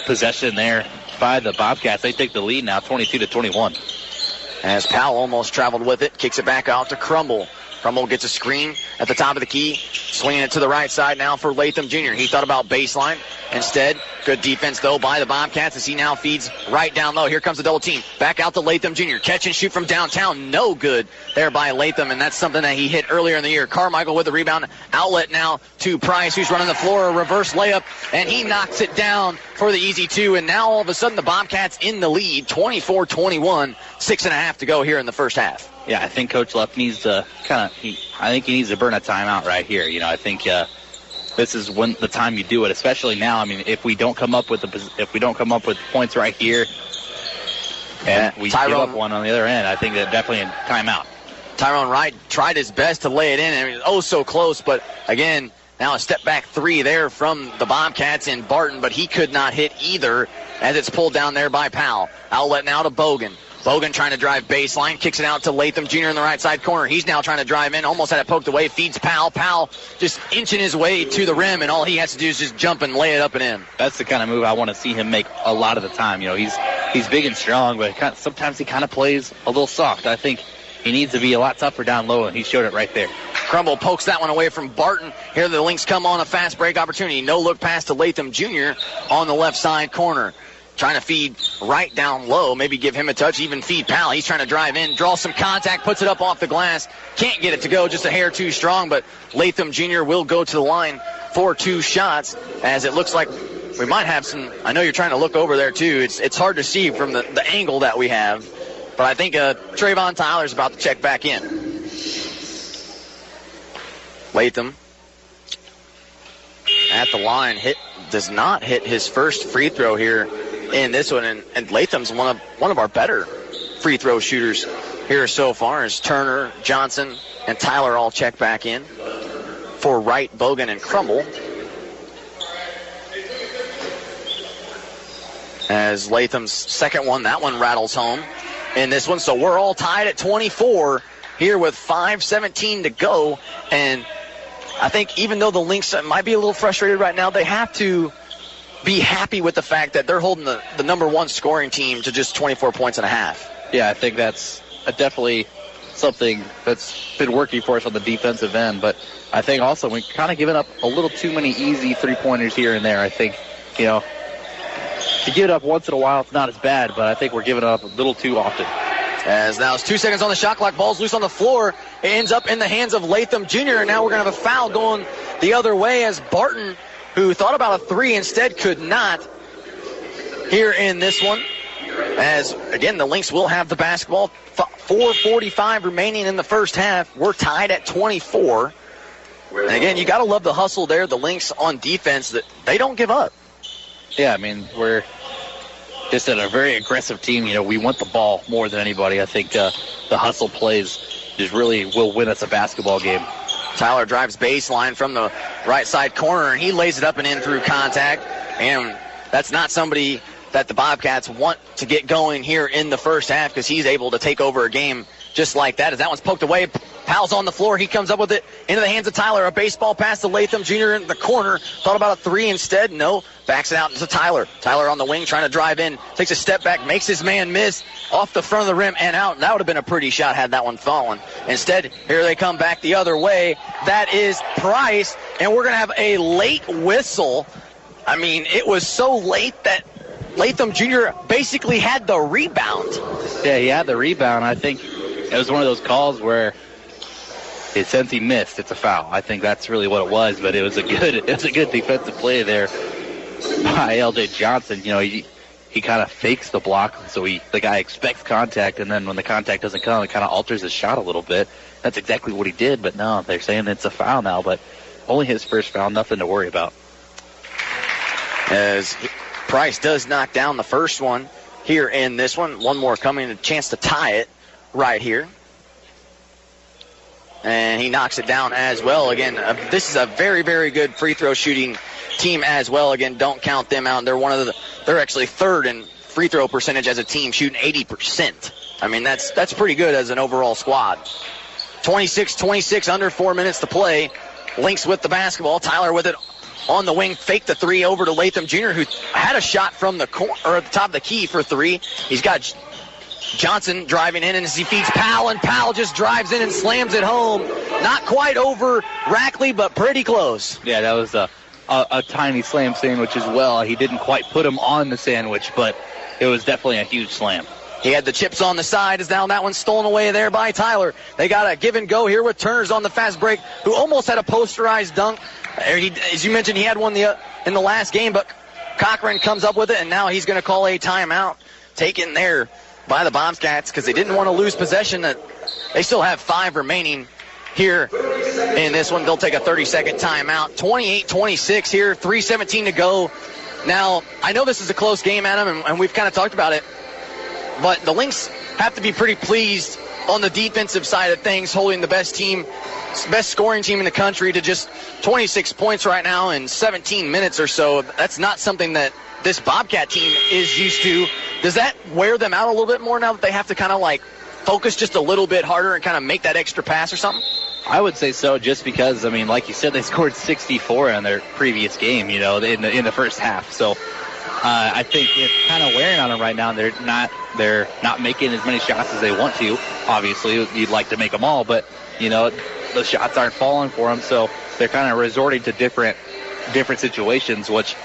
possession there by the Bobcats. They take the lead now, 22-21. As Powell almost traveled with it, kicks it back out to Crumble. Crumble gets a screen at the top of the key, swinging it to the right side now for Latham Jr. He thought about baseline. Instead, good defense, though, by the Bobcats as he now feeds right down low. Here comes the double team. Back out to Latham Jr. Catch and shoot from downtown. No good there by Latham, and that's something that he hit earlier in the year. Carmichael with the rebound. Outlet now to Price, who's running the floor. A reverse layup, and he knocks it down for the easy two. And now all of a sudden the Bobcats in the lead, 24-21. 6.5 to go here in the first half. Yeah, I think Coach Luff needs to I think he needs to burn a timeout right here. I think this is when the time you do it, especially now. If we don't come up with points right here, and we give up one on the other end, I think that definitely a timeout. Tyrone Wright tried his best to lay it in. So close, but again, Now a step back three there from the Bobcats in Barton, but he could not hit either as it's pulled down there by Powell. Outlet now to Bogan. Bogan trying to drive baseline, kicks it out to Latham Jr. in the right side corner. He's now trying to drive in, almost had it poked away, feeds Powell. Powell just inching his way to the rim, and all he has to do is just jump and lay it up and in. That's the kind of move I want to see him make a lot of the time. You know, he's big and strong, but sometimes he kind of plays a little soft. I think he needs to be a lot tougher down low, and he showed it right there. Crumble pokes that one away from Barton. Here the Lynx come on a fast break opportunity. No look pass to Latham Jr. on the left side corner. Trying to feed right down low, maybe give him a touch, even feed Powell. He's trying to drive in, draw some contact, puts it up off the glass. Can't get it to go, just a hair too strong, but Latham Jr. will go to the line for 2 shots, as it looks like we might have some. I know you're trying to look over there too. It's hard to see from the angle that we have, but I think Trayvon Tyler's about to check back in. Latham at the line, does not hit his first free throw here in this one, and Latham's one of our better free throw shooters here so far, as Turner, Johnson, and Tyler all check back in for Wright, Bogan, and Crumble. As Latham's second one, that one rattles home in this one. So we're all tied at 24 here with 5:17 to go, and I think even though the Lynx might be a little frustrated right now, they have to be happy with the fact that they're holding the number 1 scoring team to just 24 points and a half. Yeah, I think that's definitely something that's been working for us on the defensive end. But I think also we've kind of given up a little too many easy three-pointers here and there. I think, you know, to give it up once in a while, it's not as bad, but I think we're giving it up a little too often. As now it's 2 seconds on the shot clock, ball's loose on the floor. It ends up in the hands of Latham Jr., and now we're going to have a foul going the other way, as Barton, who thought about a 3, instead could not here in this one. As, again, the Lynx will have the basketball. 4:45 remaining in the first half. We're tied at 24. And, again, you got to love the hustle there. The Lynx on defense, that they don't give up. Yeah, I mean, we're just a very aggressive team. You know, we want the ball more than anybody. I think the hustle plays just really will win us a basketball game. Tyler drives baseline from the right side corner, and he lays it up and in through contact. And that's not somebody that the Bobcats want to get going here in the first half, because he's able to take over a game just like that. As that one's poked away, Powell's on the floor. He comes up with it into the hands of Tyler. A baseball pass to Latham Jr. in the corner. Thought about a 3 instead. No. Backs it out to Tyler. Tyler on the wing trying to drive in. Takes a step back. Makes his man miss off the front of the rim and out. That would have been a pretty shot had that one fallen. Instead, here they come back the other way. That is Price. And we're going to have a late whistle. I mean, it was so late that Latham Jr. basically had the rebound. Yeah, he had the rebound. I think it was one of those calls where since he missed, it's a foul. I think that's really what it was, but it was a good defensive play there by L.J. Johnson. You know, he kind of fakes the block, so the guy expects contact, and then when the contact doesn't come, it kind of alters his shot a little bit. That's exactly what he did, but no, they're saying it's a foul now, but only his first foul, nothing to worry about. As Price does knock down the first one here in this one. One more coming, a chance to tie it right here. And he knocks it down as well. Again, this is a very, very good free throw shooting team as well. Again, don't count them out. They're actually third in free throw percentage as a team, shooting 80%. I mean, that's pretty good as an overall squad. 26-26, under 4 minutes to play. Lynx with the basketball. Tyler with it on the wing, faked the 3 over to Latham Jr., who had a shot from the corner, or at the top of the key for 3. He's got Johnson driving in, and as he feeds Powell, and Powell just drives in and slams it home. Not quite over Rackley, but pretty close. Yeah, that was a tiny slam sandwich as well. He didn't quite put him on the sandwich, but it was definitely a huge slam. He had the chips on the side, as now that one's stolen away there by Tyler. They got a give and go here with Turner's on the fast break, who almost had a posterized dunk. As you mentioned, he had one in the last game, but Cochran comes up with it, and now he's going to call a timeout taken there by the Bobcats, because they didn't want to lose possession. They still have 5 remaining here in this one. They'll take a 30-second timeout. 28-26 here, 3:17 to go. Now, I know this is a close game, Adam, and we've kind of talked about it, but the Lynx have to be pretty pleased on the defensive side of things, holding the best scoring team in the country to just 26 points right now in 17 minutes or so. That's not something that this Bobcat team is used to. Does that wear them out a little bit more now that they have to kind of like focus just a little bit harder and kind of make that extra pass or something? I would say so, just because, I mean, like you said, they scored 64 in their previous game, you know, in the first half. So I think it's kind of wearing on them right now. They're not making as many shots as they want to. Obviously, you'd like to make them all, but, you know, the shots aren't falling for them. So they're kind of resorting to different situations, which,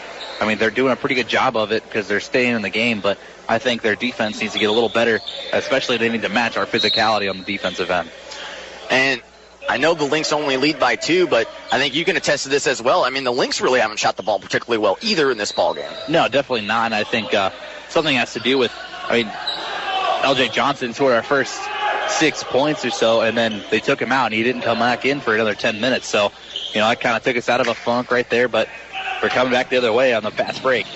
I mean, they're doing a pretty good job of it because they're staying in the game. But I think their defense needs to get a little better, especially they need to match our physicality on the defensive end. And I know the Lynx only lead by 2, but I think you can attest to this as well. I mean, the Lynx really haven't shot the ball particularly well either in this ball game. No, definitely not. And I think something has to do with, I mean, LJ Johnson scored our first 6 points or so, and then they took him out, and he didn't come back in for another 10 minutes. So, you know, that kind of took us out of a funk right there, but we're coming back the other way on the fast break.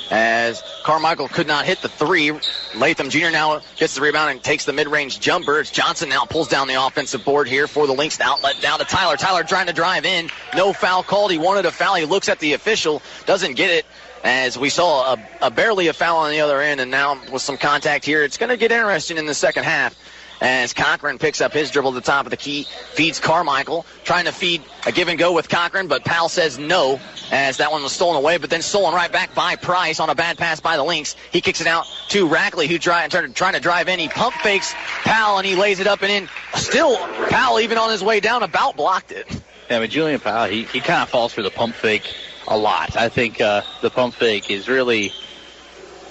As Carmichael could not hit the 3. Latham Jr. now gets the rebound and takes the mid-range jumper. It's Johnson now pulls down the offensive board here for the Lynx. Outlet down to Tyler. Tyler trying to drive in. No foul called. He wanted a foul. He looks at the official. Doesn't get it. As we saw a barely a foul on the other end, and now with some contact here, it's going to get interesting in the second half. As Cochran picks up his dribble at the top of the key, feeds Carmichael, trying to feed a give and go with Cochran, but Powell says no, as that one was stolen away, but then stolen right back by Price on a bad pass by the Lynx. He kicks it out to Rackley, who trying to drive in. He pump fakes Powell, and he lays it up and in. Still, Powell, even on his way down, about blocked it. Yeah, but Julian Powell, he kind of falls for the pump fake a lot. I think the pump fake is really,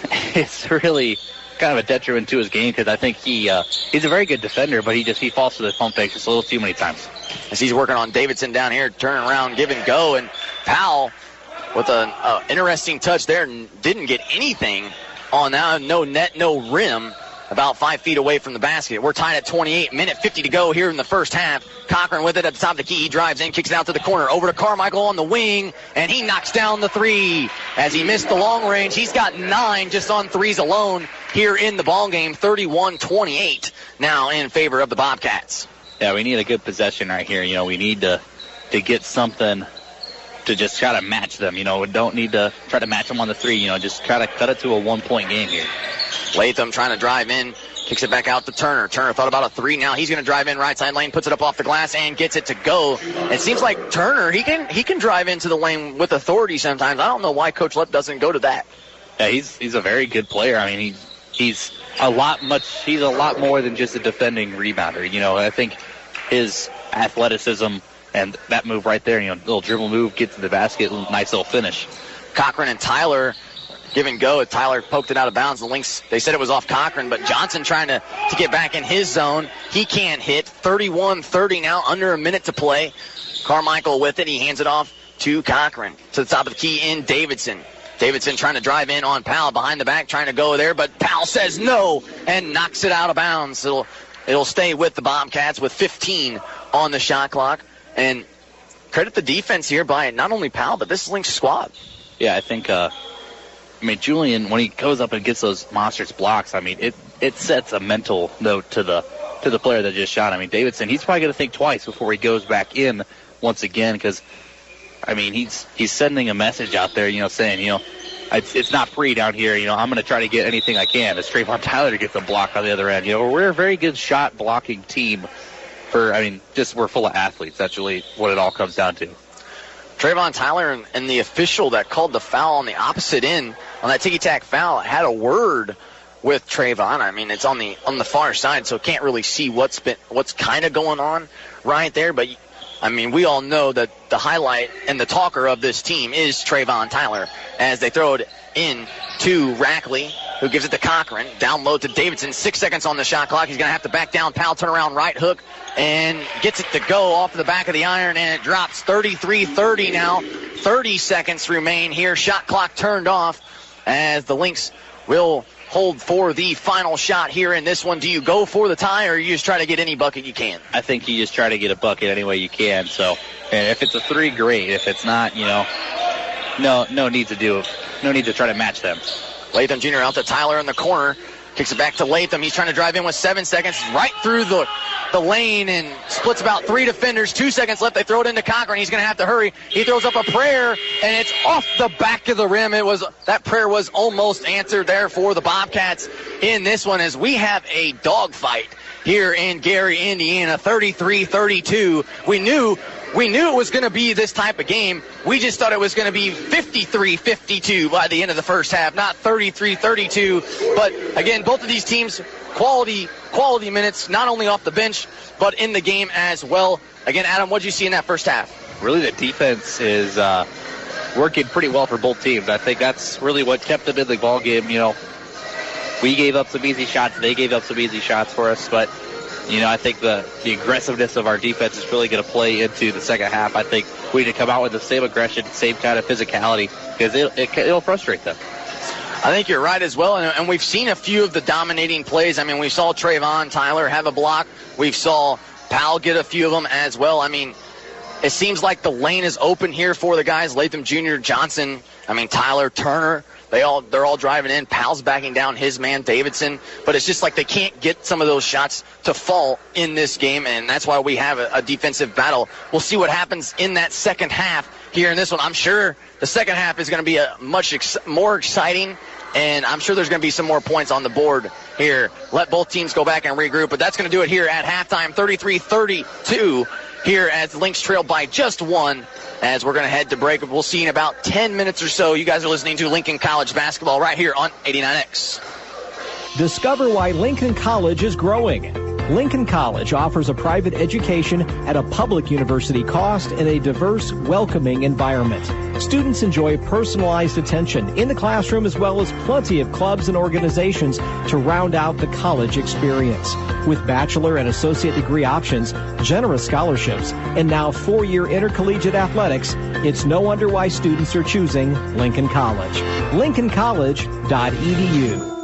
it's really kind of a detriment to his game, because I think he's a very good defender, but he falls for the pump fake just a little too many times. As he's working on Davidson down here, turning around, give and go, and Powell with an interesting touch there, didn't get anything on that. No net, no rim, about 5 feet away from the basket. We're tied at 28, minute 50 to go here in the first half. Cochran with it at the top of the key. He drives in, kicks it out to the corner, over to Carmichael on the wing, and he knocks down the 3. As he missed the long range, he's got 9 just on 3s alone here in the ball game. 31-28 now in favor of the Bobcats. Yeah, we need a good possession right here. You know, we need to get something to just try to match them. You know, we don't need to try to match them on the 3. You know, just try to cut it to a 1-point game here. Latham trying to drive in, kicks it back out to Turner. Turner thought about a 3. Now he's going to drive in right side lane, puts it up off the glass, and gets it to go. It seems like Turner, he can drive into the lane with authority sometimes. I don't know why Coach Lepp doesn't go to that. Yeah, he's a very good player. I mean, he's a lot more than just a defending rebounder. You know, I think his athleticism and that move right there, you know, little dribble move, get to the basket, nice little finish. Cochran and Tyler give and go. Tyler poked it out of bounds. The Lynx, they said it was off Cochran, but Johnson trying to get back in his zone. He can't hit. 31-30 now, under a minute to play. Carmichael with it. He hands it off to Cochran. To the top of the key in Davidson. Davidson trying to drive in on Powell behind the back, trying to go there, but Powell says no and knocks it out of bounds. It'll stay with the Bobcats with 15 on the shot clock. And credit the defense here by not only Powell, but this Lynx squad. Yeah, I think Julian, when he goes up and gets those monstrous blocks, I mean, it sets a mental note to the player that just shot. I mean, Davidson, he's probably going to think twice before he goes back in once again, because, I mean, he's sending a message out there, you know, saying, you know, it's not free down here. You know, I'm going to try to get anything I can. As Trayvon Tyler gets a block on the other end. You know, we're a very good shot blocking team. We're full of athletes. That's really what it all comes down to. Trayvon Tyler and the official that called the foul on the opposite end on that ticky-tack foul had a word with Trayvon. I mean, it's on the far side, so can't really see what's kind of going on right there. But I mean, we all know that the highlight and the talker of this team is Trayvon Tyler, as they throw it in to Rackley, who gives it to Cochran. Down low to Davidson. 6 seconds on the shot clock. He's going to have to back down. Powell turn around right hook and gets it to go off the back of the iron, and it drops. 33-30 now. 30 seconds remain here. Shot clock turned off as the Lynx will hold for the final shot here in this one. Do you go for the tie, or you just try to get any bucket you can? I think you just try to get a bucket any way you can. So, and if it's a 3, great. If it's not, you know, no need to try to match them. Latham Jr. out to Tyler in the corner. Kicks it back to Latham. He's trying to drive in with 7 seconds right through the lane and splits about 3 defenders. 2 seconds left. They throw it into Cochran. He's going to have to hurry. He throws up a prayer, and it's off the back of the rim. That prayer was almost answered there for the Bobcats in this one, as we have a dogfight here in Gary, Indiana, 33-32. We knew it was going to be this type of game. We just thought it was going to be 53-52 by the end of the first half, not 33-32. But again, both of these teams, quality minutes, not only off the bench, but in the game as well. Again, Adam, what did you see in that first half? Really, the defense is working pretty well for both teams. I think that's really what kept them in the ball game. We gave up some easy shots. They gave up some easy shots for us. But, I think the aggressiveness of our defense is really going to play into the second half. I think we need to come out with the same aggression, same kind of physicality, because it'll frustrate them. I think you're right as well, and we've seen a few of the dominating plays. I mean, we saw Trayvon Tyler have a block. We saw Powell get a few of them as well. I mean, it seems like the lane is open here for the guys. Latham Jr., Johnson, Tyler, Turner. They're all driving in. Powell's backing down his man, Davidson. But it's just like they can't get some of those shots to fall in this game, and that's why we have a defensive battle. We'll see what happens in that second half here in this one. I'm sure the second half is going to be a much more exciting, and I'm sure there's going to be some more points on the board here. Let both teams go back and regroup, but that's going to do it here at halftime, 33-32 here as the Lynx trail by just 1. As we're going to head to break, we'll see in about 10 minutes or so. You guys are listening to Lincoln College basketball right here on 89X. Discover why Lincoln College is growing. Lincoln College offers a private education at a public university cost in a diverse, welcoming environment. Students enjoy personalized attention in the classroom, as well as plenty of clubs and organizations to round out the college experience. With bachelor and associate degree options, generous scholarships, and now 4-year intercollegiate athletics, it's no wonder why students are choosing Lincoln College. LincolnCollege.edu.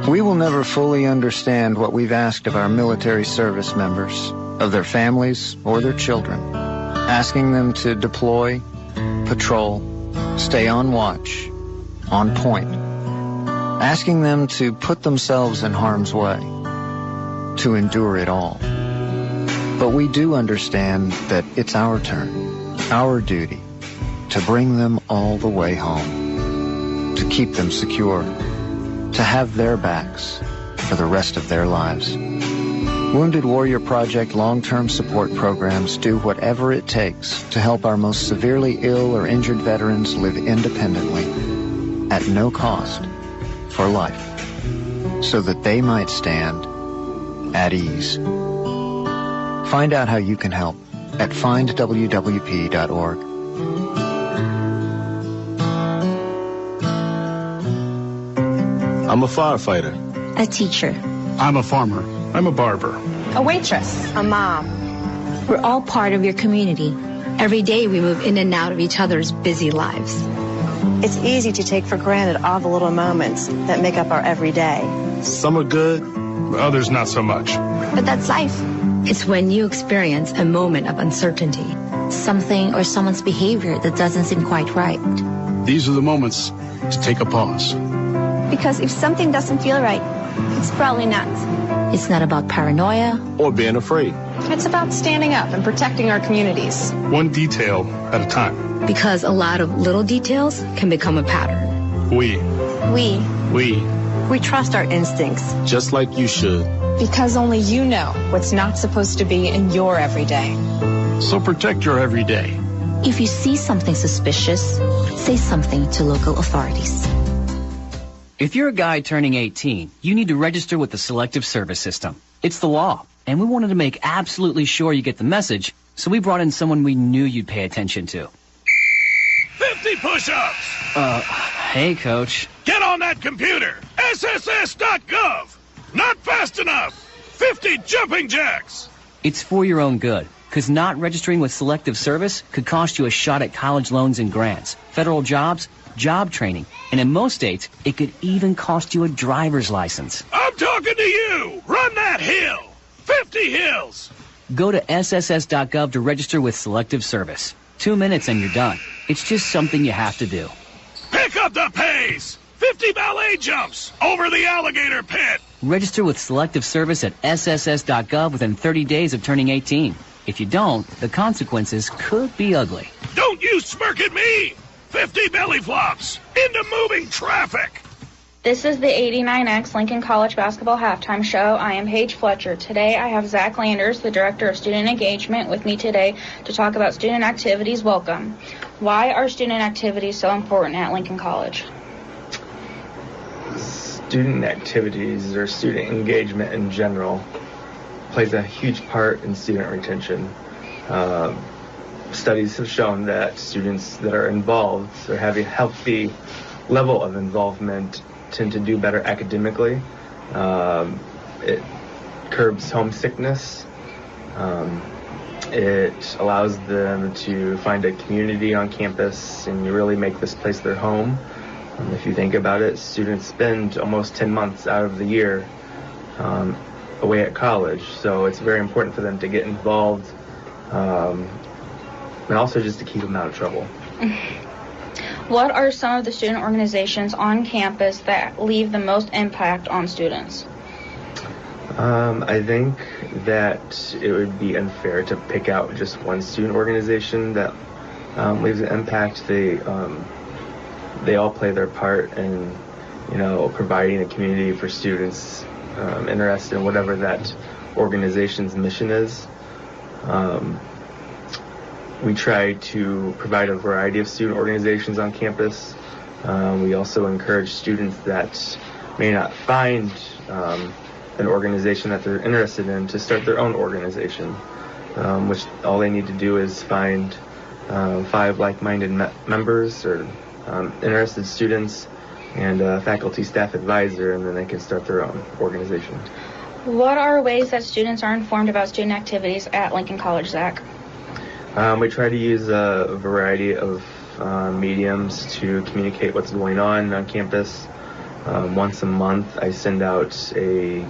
We will never fully understand what we've asked of our military service members, of their families or their children, asking them to deploy, patrol, stay on watch, on point, asking them to put themselves in harm's way, to endure it all. But we do understand that it's our turn, our duty, to bring them all the way home, to keep them secure, to have their backs for the rest of their lives. Wounded Warrior Project long-term support programs do whatever it takes to help our most severely ill or injured veterans live independently, at no cost, for life, so that they might stand at ease. Find out how you can help at findwwp.org. I'm a firefighter. A teacher. I'm a farmer. I'm a barber. A waitress. A mom. We're all part of your community. Every day we move in and out of each other's busy lives. It's easy to take for granted all the little moments that make up our everyday. Some are good, others not so much. But that's life. It's when you experience a moment of uncertainty, something or someone's behavior that doesn't seem quite right. These are the moments to take a pause. Because if something doesn't feel right, it's probably not. It's not about paranoia or being afraid. It's about standing up and protecting our communities. One detail at a time. Because a lot of little details can become a pattern. We trust our instincts. Just like you should. Because only you know what's not supposed to be in your everyday. So protect your everyday. If you see something suspicious, say something to local authorities. If you're a guy turning 18, you need to register with the Selective Service System. It's the law, and we wanted to make absolutely sure you get the message, so we brought in someone we knew you'd pay attention to. 50 push-ups! Hey, Coach. Get on that computer! SSS.gov! Not fast enough! 50 jumping jacks! It's for your own good, because not registering with Selective Service could cost you a shot at college loans and grants, federal jobs, job training, and in most states, it could even cost you a driver's license. I'm talking to you! Run that hill! 50 hills! Go to SSS.gov to register with Selective Service. 2 minutes and you're done. It's just something you have to do. Pick up the pace! 50 ballet jumps over the alligator pit. Register with Selective Service at sss.gov within 30 days of turning 18. If you don't, the consequences could be ugly. Don't you smirk at me! 50 belly flops into moving traffic. This is the 89X Lincoln College Basketball Halftime Show. I am Paige Fletcher. Today I have Zach Landers, the Director of Student Engagement, with me today to talk about student activities. Welcome. Why are student activities so important at Lincoln College? Student activities or student engagement in general plays a huge part in student retention. Studies have shown that students that are involved or have a healthy level of involvement tend to do better academically. It curbs homesickness. It allows them to find a community on campus and you really make this place their home. If you think about it, students spend almost 10 months out of the year away at college, so it's very important for them to get involved and also just to keep them out of trouble. What are some of the student organizations on campus that leave the most impact on students? I think that it would be unfair to pick out just one student organization that leaves an impact. They all play their part in, providing a community for students interested in whatever that organization's mission is. We try to provide a variety of student organizations on campus. We also encourage students that may not find an organization that they're interested in to start their own organization, which all they need to do is find 5 like-minded members or interested students and a faculty staff advisor, and then they can start their own organization. What are ways that students are informed about student activities at Lincoln College, Zach? We try to use a variety of mediums to communicate what's going on campus. Once a month, I send out a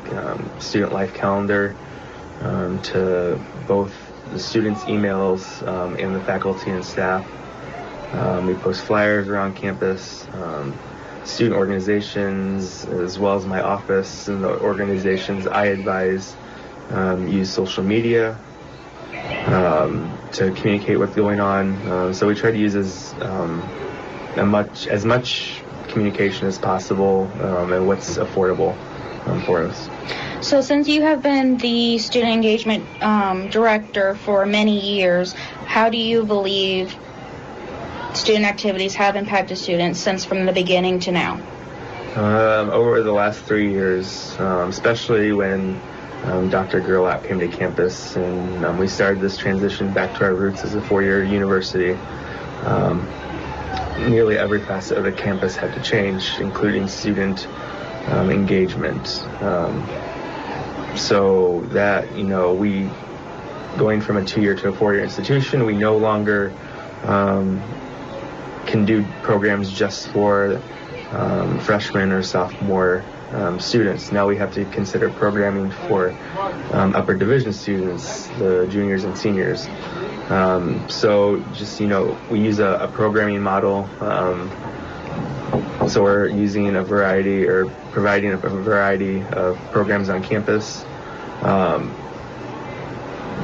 student life calendar to both the students' emails and the faculty and staff. We post flyers around campus. Student organizations, as well as my office and the organizations I advise, use social media to communicate what's going on. So we try to use as much communication as possible and what's affordable for us. So since you have been the student engagement director for many years, how do you believe student activities have impacted students since from the beginning to now? Over the last 3 years, especially when Dr. Gerlach came to campus and we started this transition back to our roots as a 4-year university. Nearly every facet of the campus had to change, including student engagement. So that, we, going from a 2-year to a 4-year institution, we no longer can do programs just for freshman or sophomore students. Now we have to consider programming for upper division students, the juniors and seniors. So just, we use a programming model. So we're using a variety or providing a variety of programs on campus,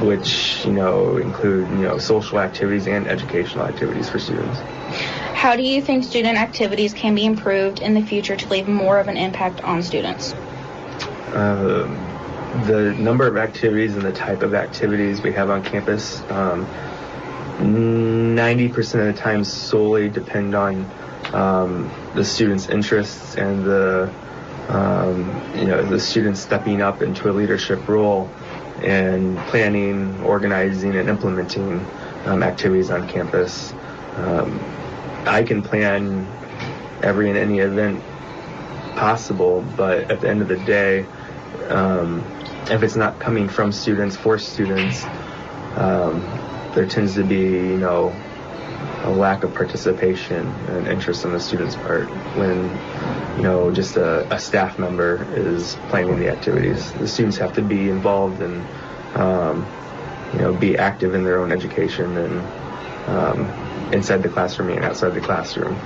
which, include, social activities and educational activities for students. How do you think student activities can be improved in the future to leave more of an impact on students? The number of activities and the type of activities we have on campus, 90% of the time solely depend on the students' interests and the students stepping up into a leadership role and planning, organizing, and implementing activities on campus. I can plan every and any event possible, but at the end of the day, if it's not coming from students for students, there tends to be, a lack of participation and interest on the students' part when, just a staff member is planning the activities. The students have to be involved and, be active in their own education and inside the classroom and outside the classroom.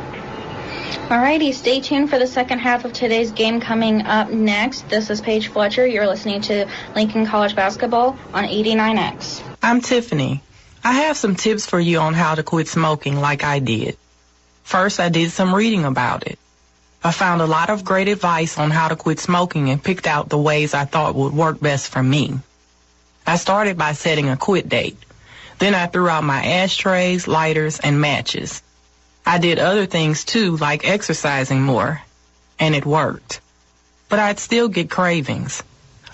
Alrighty, stay tuned for the second half of today's game coming up next. This is Paige Fletcher. You're listening to Lincoln College Basketball on 89X. I'm Tiffany. I have some tips for you on how to quit smoking like I did. First, I did some reading about it. I found a lot of great advice on how to quit smoking and picked out the ways I thought would work best for me. I started by setting a quit date. Then I threw out my ashtrays, lighters, and matches. I did other things too, like exercising more, and it worked. But I'd still get cravings,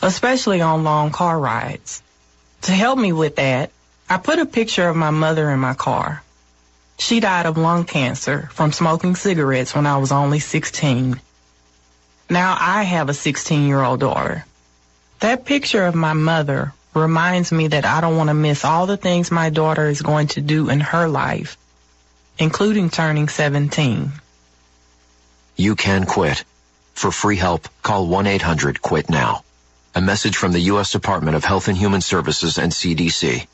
especially on long car rides. To help me with that, I put a picture of my mother in my car. She died of lung cancer from smoking cigarettes when I was only 16. Now I have a 16-year-old daughter. That picture of my mother reminds me that I don't want to miss all the things my daughter is going to do in her life, including turning 17. You can quit. For free help, call 1-800-QUIT-NOW. A message from the U.S. Department of Health and Human Services and CDC.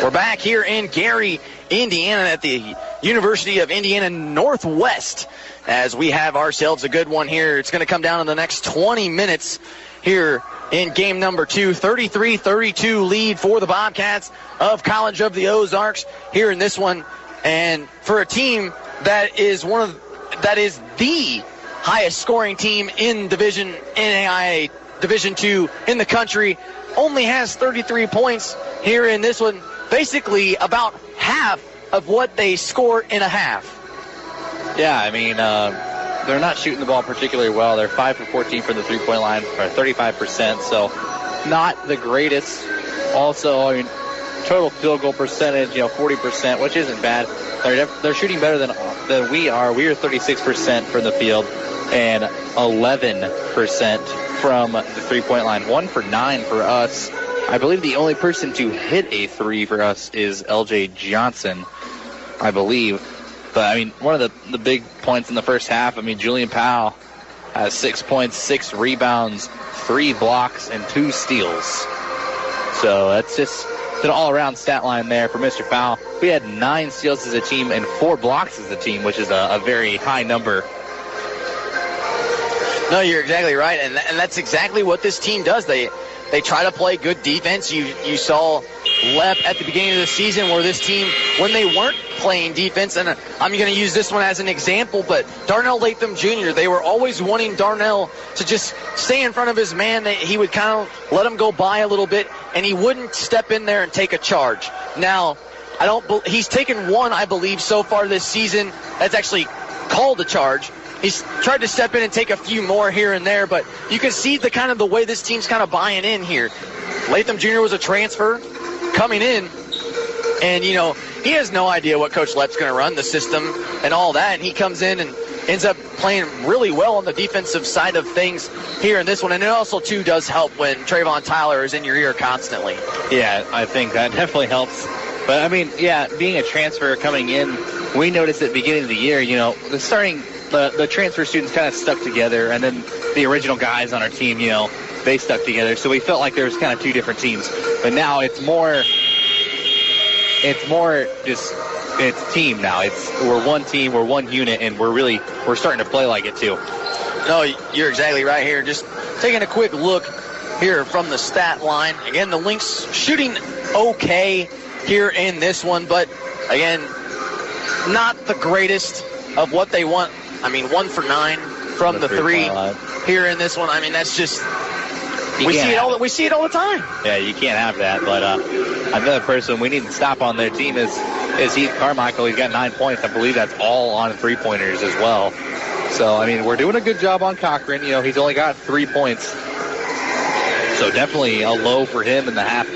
We're back here in Gary, Indiana at the University of Indiana Northwest as we have ourselves a good one here. It's going to come down in the next 20 minutes here in game number 2. 33-32 lead for the Bobcats of College of the Ozarks here in this one. And for a team that is the highest scoring team in NAIA Division II in the country, only has 33 points here in this one. Basically about half of what they score in a half. Yeah, I mean, they're not shooting the ball particularly well. They're 5 for 14 from the three-point line, or 35%, so not the greatest. Also, I mean, total field goal percentage, 40%, which isn't bad. They're shooting better than we are. We are 36% from the field and 11% from the three-point line. 1 for 9 for us. I believe the only person to hit a three for us is L.J. Johnson, I believe. But, I mean, one of the big points in the first half, I mean, Julian Powell has 6 points, 6 rebounds, 3 blocks, and 2 steals. So that's just an all-around stat line there for Mr. Powell. We had 9 steals as a team and 4 blocks as a team, which is a very high number. No, you're exactly right, and that's exactly what this team does. They try to play good defense. You saw Lep at the beginning of the season where this team, when they weren't playing defense, and I'm going to use this one as an example, but Darnell Latham Jr., they were always wanting Darnell to just stay in front of his man. He would kind of let him go by a little bit, and he wouldn't step in there and take a charge. Now, he's taken one, I believe, so far this season that's actually called a charge. He's tried to step in and take a few more here and there, but you can see the way this team's kind of buying in here. Latham Jr. was a transfer coming in, and, he has no idea what Coach Lep's going to run, the system and all that, and he comes in and ends up playing really well on the defensive side of things here in this one. And it also, too, does help when Trayvon Tyler is in your ear constantly. Yeah, I think that definitely helps. But, I mean, yeah, being a transfer coming in, we noticed at the beginning of the year, the transfer students kind of stuck together, and then the original guys on our team, they stuck together. So we felt like there was kind of 2 different teams. But now it's more just, it's team now. We're one team, we're one unit, and we're starting to play like it too. No, you're exactly right here. Just taking a quick look here from the stat line. Again, the Lynx shooting okay here in this one, but again, not the greatest of what they want. I mean, 1 for 9 from the 3 here in this one. I mean, that's just, we see it all the time. Yeah, you can't have that. But another person we need to stop on their team is Heath Carmichael. He's got 9 points. I believe that's all on 3-pointers as well. So, I mean, we're doing a good job on Cochran. He's only got 3 points. So definitely a low for him in the half.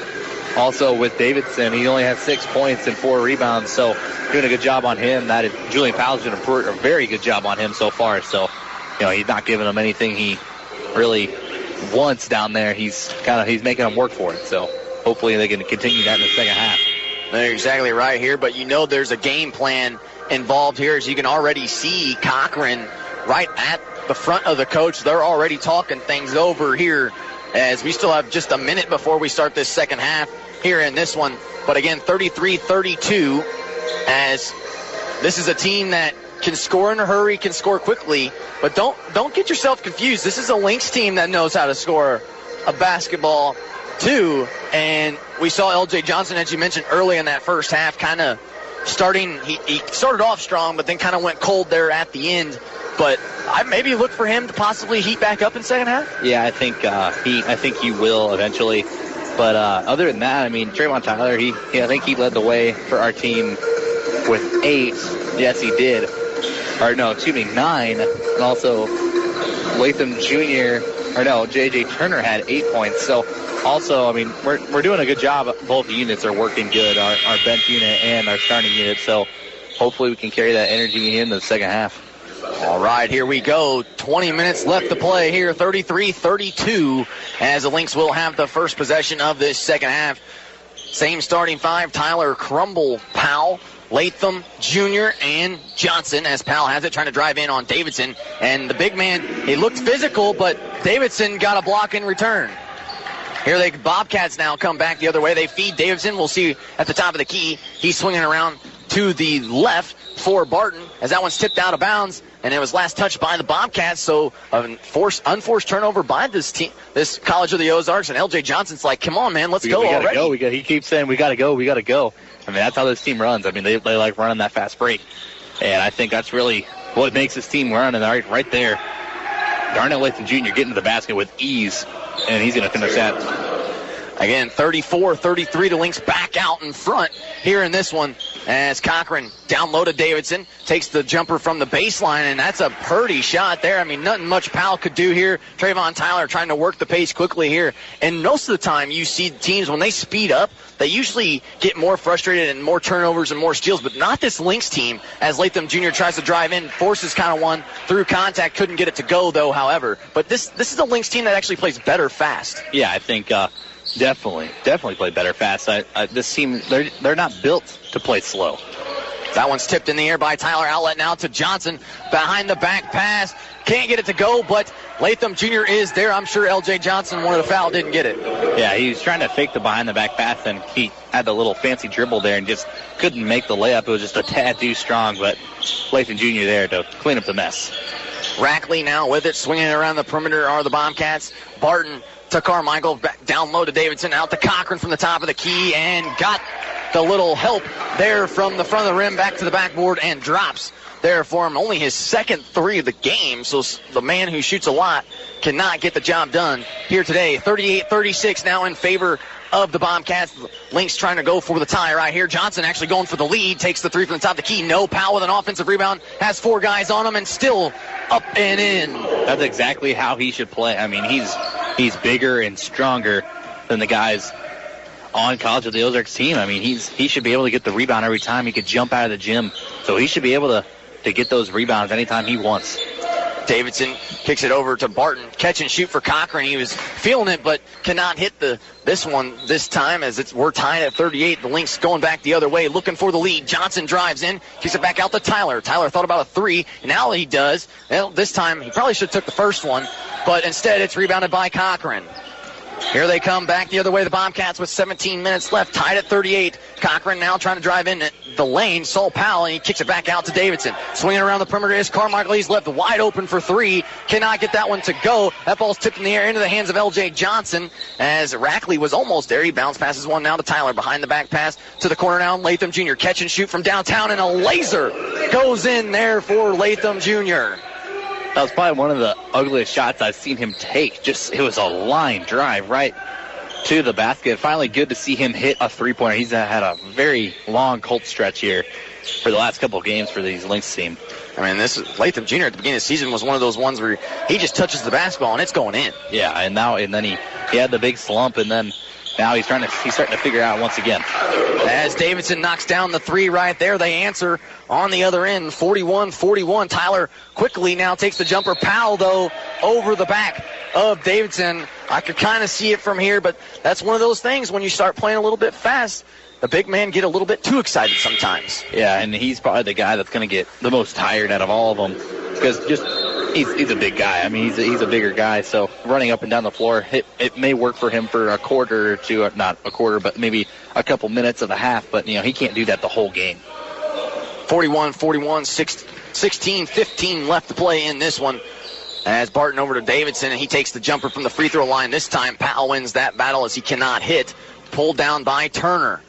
Also with Davidson, he only has 6 points and 4 rebounds. So doing a good job on him. Julian Powell's doing a very good job on him so far. So, he's not giving him anything he really wants down there. He's making him work for it. So hopefully they can continue that in the second half. They're exactly right here, but there's a game plan involved here, as you can already see Cochran right at the front of the coach. They're already talking things over here as we still have just a minute before we start this second half here in this one. But again, 33-32, as this is a team that can score in a hurry, can score quickly, but don't get yourself confused. This is a Lynx team that knows how to score a basketball too, and we saw L.J. Johnson, as you mentioned early in that first half, kind of starting. He started off strong, but then kind of went cold there at the end. But I maybe look for him to possibly heat back up in second half. Yeah, I think he will eventually. But other than that, I mean, Trayvon Tyler, I think he led the way for our team with 8. Yes, he did. 9. And also Latham Jr. J.J. Turner had 8 points. So also, I mean, we're doing a good job. Both units are working good, our bench unit and our starting unit. So hopefully we can carry that energy into the second half. All right, here we go. 20 minutes left to play here, 33-32, as the Lynx will have the first possession of this second half. Same starting 5, Tyler, Crumble, Powell, Latham, Jr., and Johnson, as Powell has it, trying to drive in on Davidson. And the big man, he looked physical, but Davidson got a block in return. Here the Bobcats now come back the other way. They feed Davidson. We'll see at the top of the key. He's swinging around to the left for Barton, as that one's tipped out of bounds, and it was last touched by the Bobcats. So unforced turnover by this team, this College of the Ozarks, and L.J. Johnson's like, come on, man, let's go already. He keeps saying, we got to go. I mean, that's how this team runs. I mean, they like running that fast break, and I think that's really what makes this team run. And right there, Darnell Latham Jr. getting to the basket with ease, and he's going to finish that. Again, 34-33 to Lynx back out in front here in this one, as Cochran down low to Davidson, takes the jumper from the baseline, and that's a pretty shot there. I mean, nothing much Powell could do here. Trayvon Tyler trying to work the pace quickly here. And most of the time you see teams, when they speed up, they usually get more frustrated and more turnovers and more steals, but not this Lynx team, as Latham Jr. tries to drive in, forces kind of one through contact, couldn't get it to go, though, however. But this is a Lynx team that actually plays better fast. Yeah, I think definitely play better fast. This team, they're not built to play slow. That one's tipped in the air by Tyler. Outlet now to Johnson. Behind the back pass. Can't get it to go, but Latham Jr. is there. I'm sure L.J. Johnson wanted a foul, didn't get it. Yeah, he was trying to fake the behind the back pass, and he had the little fancy dribble there and just couldn't make the layup. It was just a tad too strong, but Latham Jr. there to clean up the mess. Rackley now with it, swinging it around the perimeter are the Bobcats. Barton to Carmichael, back down low to Davidson, out to Cochran from the top of the key, and got the little help there from the front of the rim, back to the backboard, and drops there for him. Only his second 3 of the game, so the man who shoots a lot cannot get the job done here today. 38-36 now in favor of the Bobcats. Lynx trying to go for the tie right here. Johnson actually going for the lead, takes the 3 from the top of the key. No, Powell with an offensive rebound, has 4 guys on him, and still up and in. That's exactly how he should play. I mean, he's bigger and stronger than the guys on College of the Ozarks team. I mean, he should be able to get the rebound every time. He could jump out of the gym, so he should be able to get those rebounds anytime he wants. Davidson kicks it over to Barton. Catch and shoot for Cochran. He was feeling it, but cannot hit this one this time, as we're tied at 38. The Lynx going back the other way, looking for the lead. Johnson drives in, kicks it back out to Tyler. Tyler thought about a 3, and now he does. Well, this time he probably should have took the first one, but instead it's rebounded by Cochran. Here they come back the other way, the Bobcats, with 17 minutes left, tied at 38. Cochran now trying to drive in the lane. Saul Powell, and he kicks it back out to Davidson. Swinging around the perimeter is Carmichael. He's left wide open for 3. Cannot get that one to go. That ball's tipped in the air into the hands of L.J. Johnson, as Rackley was almost there. He bounce passes one now to Tyler. Behind the back pass to the corner now. Latham Jr. catch and shoot from downtown, and a laser goes in there for Latham Jr. That was probably one of the ugliest shots I've seen him take. It was a line drive right to the basket. Finally good to see him hit a 3-pointer. He's had a very long cold stretch here for the last couple of games for these Lynx team. I mean, this Latham Jr. at the beginning of the season was one of those ones where he just touches the basketball and it's going in. Yeah, and then he had the big slump, and then now he's starting to figure out once again. As Davidson knocks down the 3 right there, they answer on the other end, 41-41. Tyler quickly now takes the jumper. Powell, though, over the back of Davidson. I could kind of see it from here, but that's one of those things when you start playing a little bit fast, the big man get a little bit too excited sometimes. Yeah, and he's probably the guy that's going to get the most tired out of all of them, because he's a big guy. I mean, he's a bigger guy, so running up and down the floor, it may work for him for a quarter or two, not a quarter, but maybe a couple minutes of a half, but, he can't do that the whole game. 41-41, 16-15 left to play in this one. As Barton over to Davidson, and he takes the jumper from the free throw line. This time, Powell wins that battle as he cannot hit. Pulled down by Turner.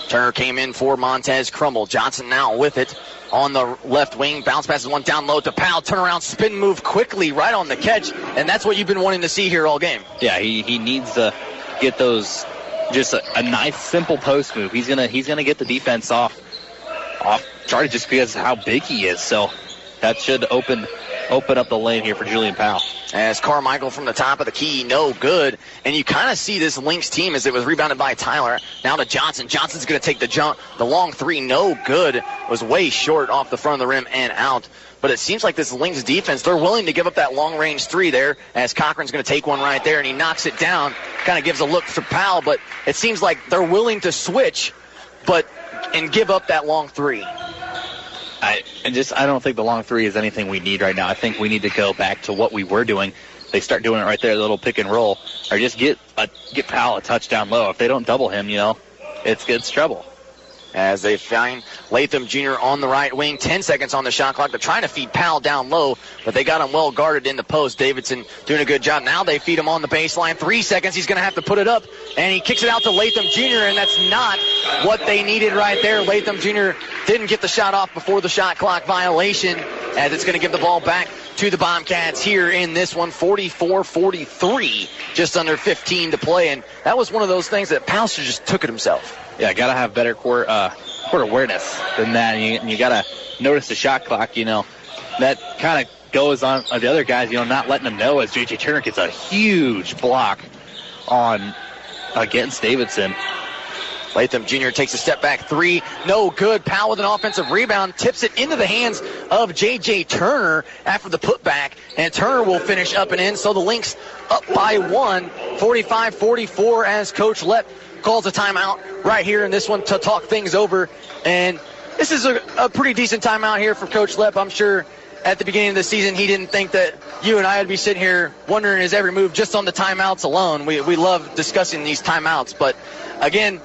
Turner came in for Montez Crumble. Johnson now with it on the left wing. Bounce passes one down low to Powell. Turn around, spin move quickly right on the catch, and that's what you've been wanting to see here all game. Yeah, he needs to get those, just a nice, simple post move. He's gonna get the defense off target just because of how big he is. So that should open up the lane here for Julian Powell. As Carmichael from the top of the key, no good. And you kind of see this Lynx team as it was rebounded by Tyler. Now to Johnson. Johnson's going to take the jump. The long three, no good. Was way short off the front of the rim and out. But it seems like this Lynx defense, they're willing to give up that long-range three there, as Cochran's going to take one right there, and he knocks it down. Kind of gives a look to Powell, but it seems like they're willing to switch and give up that long three. I don't think the long three is anything we need right now. I think we need to go back to what we were doing. They start doing it right there, a little pick and roll, or just get Powell a touchdown low. If they don't double him, it's trouble. As they find Latham Jr. on the right wing, 10 seconds on the shot clock. They're trying to feed Powell down low, but they got him well guarded in the post. Davidson doing a good job. Now they feed him on the baseline. 3 seconds. He's going to have to put it up, and he kicks it out to Latham Jr., and that's not what they needed right there. Latham Jr. didn't get the shot off before the shot clock violation, as it's going to give the ball back to the Bobcats here in this one. 44-43, just under 15 to play, and that was one of those things that Powell just took it himself. Yeah, got to have better court awareness than that. And you got to notice the shot clock, That kind of goes on the other guys, not letting them know, as J.J. Turner gets a huge block against Davidson. Latham Jr. takes a step back three. No good. Powell with an offensive rebound. Tips it into the hands of J.J. Turner after the putback. And Turner will finish up and in. So the Lynx up by 1, 45-44, as Coach Lepp calls a timeout right here in this one to talk things over. And this is a pretty decent timeout here for Coach Lepp. I'm sure at the beginning of the season he didn't think that you and I would be sitting here wondering his every move just on the timeouts alone. We love discussing these timeouts. But, again,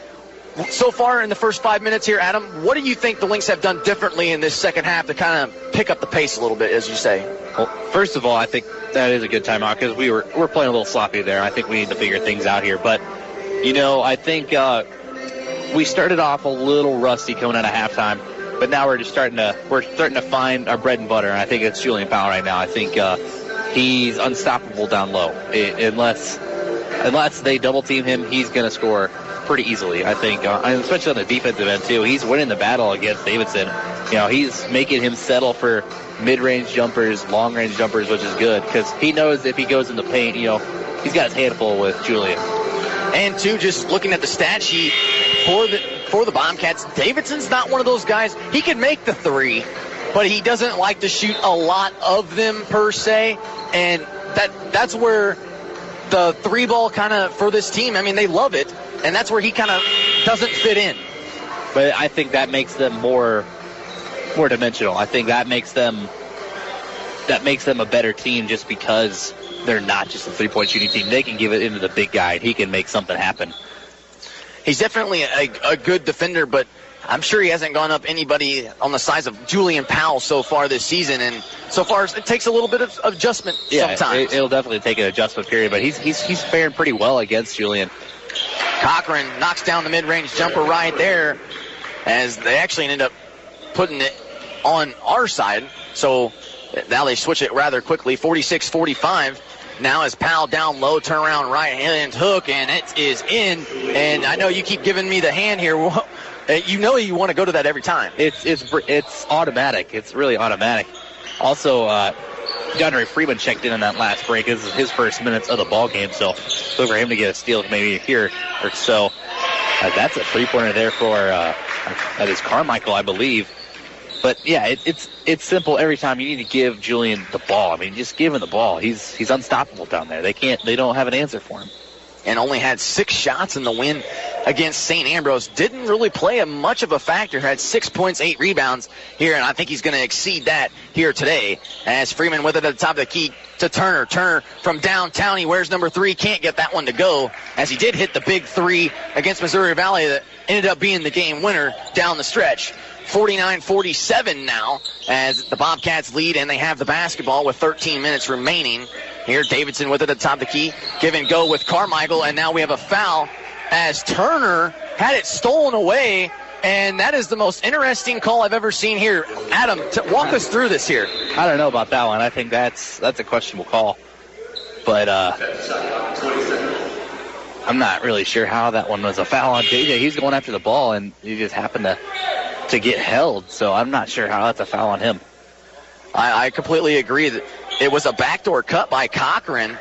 so far in the first 5 minutes here, Adam, what do you think the Lynx have done differently in this second half to kind of pick up the pace a little bit, as you say? Well, first of all, I think that is a good timeout because we're playing a little sloppy there. I think we need to figure things out here. But, I think we started off a little rusty coming out of halftime, but now we're starting to find our bread and butter, and I think it's Julian Powell right now. I think he's unstoppable down low. Unless they double team him, he's going to score pretty easily, I think, especially on the defensive end too. He's winning the battle against Davidson. He's making him settle for mid-range jumpers, long-range jumpers, which is good because he knows if he goes in the paint, he's got his hand full with Julian. And, two, just looking at the stat sheet for the Bobcats, Davidson's not one of those guys. He can make the three, but he doesn't like to shoot a lot of them per se, and that's where the three ball kind of for this team, they love it, and that's where he kind of doesn't fit in. But I think that makes them more dimensional. I think that makes them a better team just because they're not just a three-point shooting team. They can give it into the big guy, and he can make something happen. He's definitely a good defender, but I'm sure he hasn't gone up anybody on the size of Julian Powell so far this season, and so far it takes a little bit of adjustment sometimes. It'll definitely take an adjustment period, but he's faring pretty well against Julian. Cochran knocks down the mid-range jumper right there, as they actually ended up putting it on our side, so now they switch it rather quickly. 46-45. Now is Powell down low, turn around right-hand hook, and it is in. And I know you keep giving me the hand here. You want to go to that every time. It's automatic. It's really automatic. Also, DeAndre Freeman checked in on that last break. This is his first minutes of the ball game, so look for him to get a steal maybe here or so. That's a three-pointer there for that is Carmichael, I believe. But yeah, it's simple every time. You need to give Julian the ball. Just give him the ball. He's unstoppable down there. They don't have an answer for him. And only had 6 shots in the win against St. Ambrose. Didn't really play much of a factor. Had 6 points, 8 rebounds here, and I think he's going to exceed that here today. As Freeman with it at the top of the key to Turner. Turner from downtown. He wears number 3. Can't get that one to go, as he did hit the big 3 against Missouri Valley that ended up being the game winner down the stretch. 49-47 now as the Bobcats lead, and they have the basketball with 13 minutes remaining. Here, Davidson with it at the top of the key. Give and go with Carmichael, and now we have a foul as Turner had it stolen away, and that is the most interesting call I've ever seen here. Adam, walk us through this here. I don't know about that one. I think that's a questionable call. But I'm not really sure how that one was a foul on JJ. He's going after the ball, and he just happened to get held. So I'm not sure how that's a foul on him. I completely agree that it was a backdoor cut by Cochran,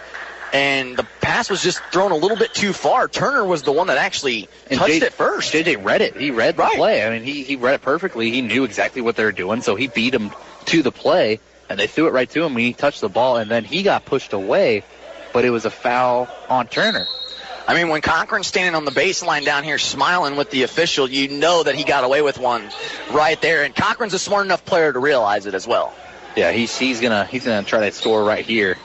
and the pass was just thrown a little bit too far. Turner was the one that actually touched it first. JJ read it. He read the play. I mean, he read it perfectly. He knew exactly what they were doing, so he beat him to the play, and they threw it right to him, and he touched the ball, and then he got pushed away, but it was a foul on Turner. I mean, when Cochran's standing on the baseline down here smiling with the official, you know that he got away with one right there, and Cochran's a smart enough player to realize it as well. Yeah, he's gonna try to score right here.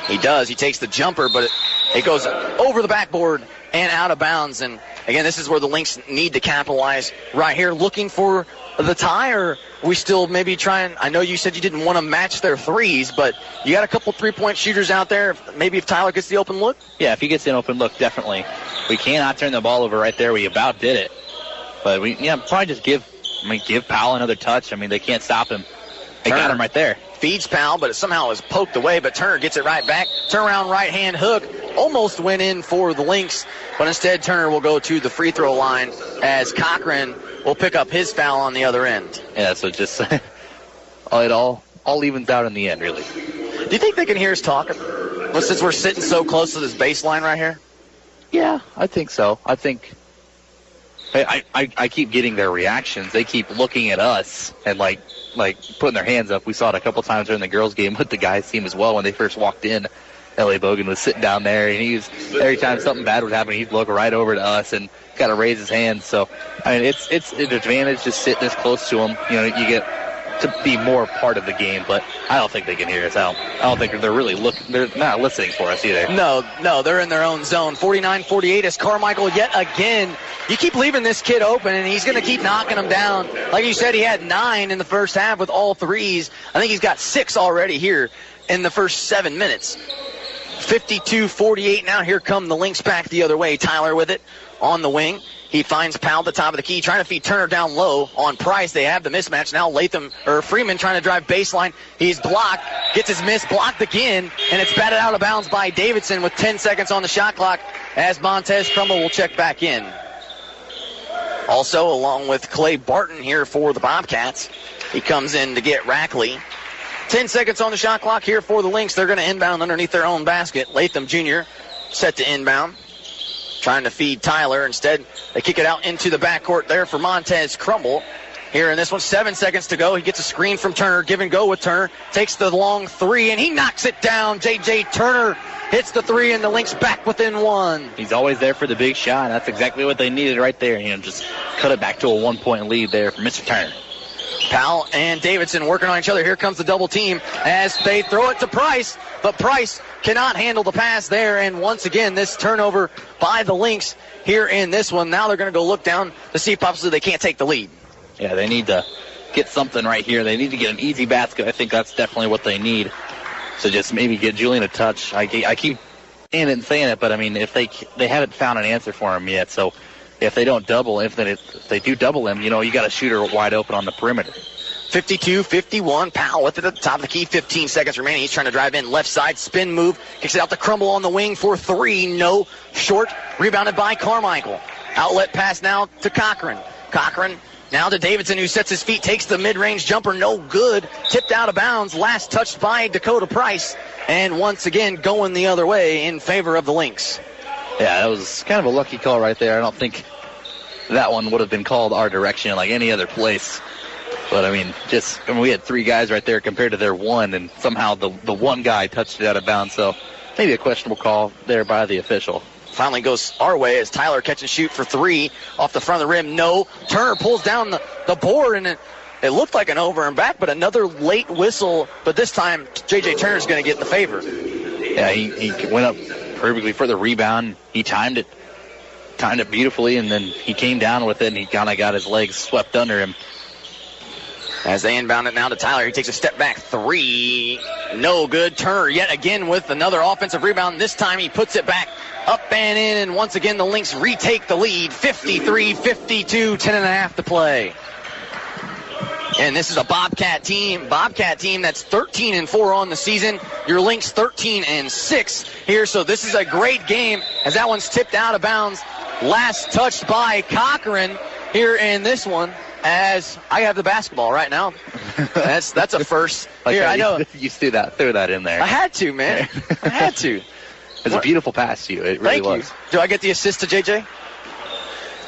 He does. He takes the jumper, but it goes over the backboard and out of bounds. And again, this is where the Lynx need to capitalize right here, looking for the tie, or we still maybe trying. I know you said you didn't want to match their threes, but you got a couple 3-point shooters out there. Maybe if Tyler gets the open look. Yeah, if he gets an open look, definitely. We cannot turn the ball over right there. We about did it, but probably just give Powell another touch. I mean, they can't stop him. They got him right there. Feeds Powell, but it somehow is poked away, but Turner gets it right back. Turnaround right-hand hook almost went in for the Lynx, but instead Turner will go to the free throw line as Cochran will pick up his foul on the other end. Yeah, so just it all evens out in the end, really. Do you think they can hear us talking? Well, since we're sitting so close to this baseline right here? Yeah, I think so. I think I keep getting their reactions. They keep looking at us and like putting their hands up. We saw it a couple times during the girls' game with the guys' team as well when they first walked in. L.A. Bogan was sitting down there, and every time something bad would happen, he'd look right over to us and got to raise his hands. So, I mean, it's an advantage to sit this close to them. You know, you get to be more part of the game, but I don't think they can hear us out. I don't think they're really they're not listening for us either. No, they're in their own zone. 49-48 as Carmichael yet again. You keep leaving this kid open, and he's going to keep knocking them down. Like you said, he had 9 in the first half with all threes. I think he's got 6 already here in the first 7 minutes. 52-48 now. Here come the Lynx back the other way. Tyler with it on the wing. He finds Powell at the top of the key, trying to feed Turner down low on Price. They have the mismatch. Now Freeman trying to drive baseline. He's blocked, gets his miss, blocked again, and it's batted out of bounds by Davidson with 10 seconds on the shot clock as Montez Crumble will check back in. Also, along with Clay Barton here for the Bobcats. He comes in to get Rackley. 10 seconds on the shot clock here for the Lynx. They're going to inbound underneath their own basket. Latham Jr. set to inbound. Trying to feed Tyler. Instead, they kick it out into the backcourt there for Montez Crumble. Here in this one, 7 seconds to go. He gets a screen from Turner. Give and go with Turner. Takes the long 3, and he knocks it down. J.J. Turner hits the 3, and the Lynx back within 1. He's always there for the big shot. That's exactly what they needed right there. Just cut it back to a 1-point lead there for Mr. Turner. Powell and Davidson working on each other. Here comes the double team as they throw it to Price, but Price cannot handle the pass there, and once again, this turnover by the Lynx here in this one. Now they're going to go look down to see if possibly they can't take the lead. Yeah, they need to get something right here. They need to get an easy basket. I think that's definitely what they need. So just maybe get Julian a touch. I keep saying it and saying it, but I mean, if they haven't found an answer for him yet, so if they don't double, if they do double him, you got a shooter wide open on the perimeter. 52-51. Powell with it at the top of the key. 15 seconds remaining. He's trying to drive in left side. Spin move. Kicks it out to Crumble on the wing for 3. No. Short. Rebounded by Carmichael. Outlet pass now to Cochran. Cochran now to Davidson, who sets his feet. Takes the mid-range jumper. No good. Tipped out of bounds. Last touched by Dakota Price. And once again going the other way in favor of the Lynx. Yeah, that was kind of a lucky call right there. I don't think that one would have been called our direction like any other place. But, we had 3 guys right there compared to their 1, and somehow the one guy touched it out of bounds. So maybe a questionable call there by the official. finally goes our way as Tyler catch and shoot for 3 off the front of the rim. No. Turner pulls down the board, and it looked like an over and back, but another late whistle. But this time, J.J. Turner's going to get the favor. Yeah, he went up perfectly for the rebound. He timed it beautifully, and then he came down with it, and he kind of got his legs swept under him. As they inbound it now to Tyler, he takes a step back 3. No good. Turner yet again with another offensive rebound. This time he puts it back up and in, and once again the Lynx retake the lead. 53-52, 10.5 to play. And this is a Bobcat team that's 13-4 on the season. Your Lynx 13-6 here, so this is a great game as that one's tipped out of bounds. Last touched by Cochran here in this one. As I have the basketball right now. That's a first. Here, I know. You threw that in there. I had to, man. I had to. It's a beautiful pass to you. It really was. Thank you. Do I get the assist to JJ?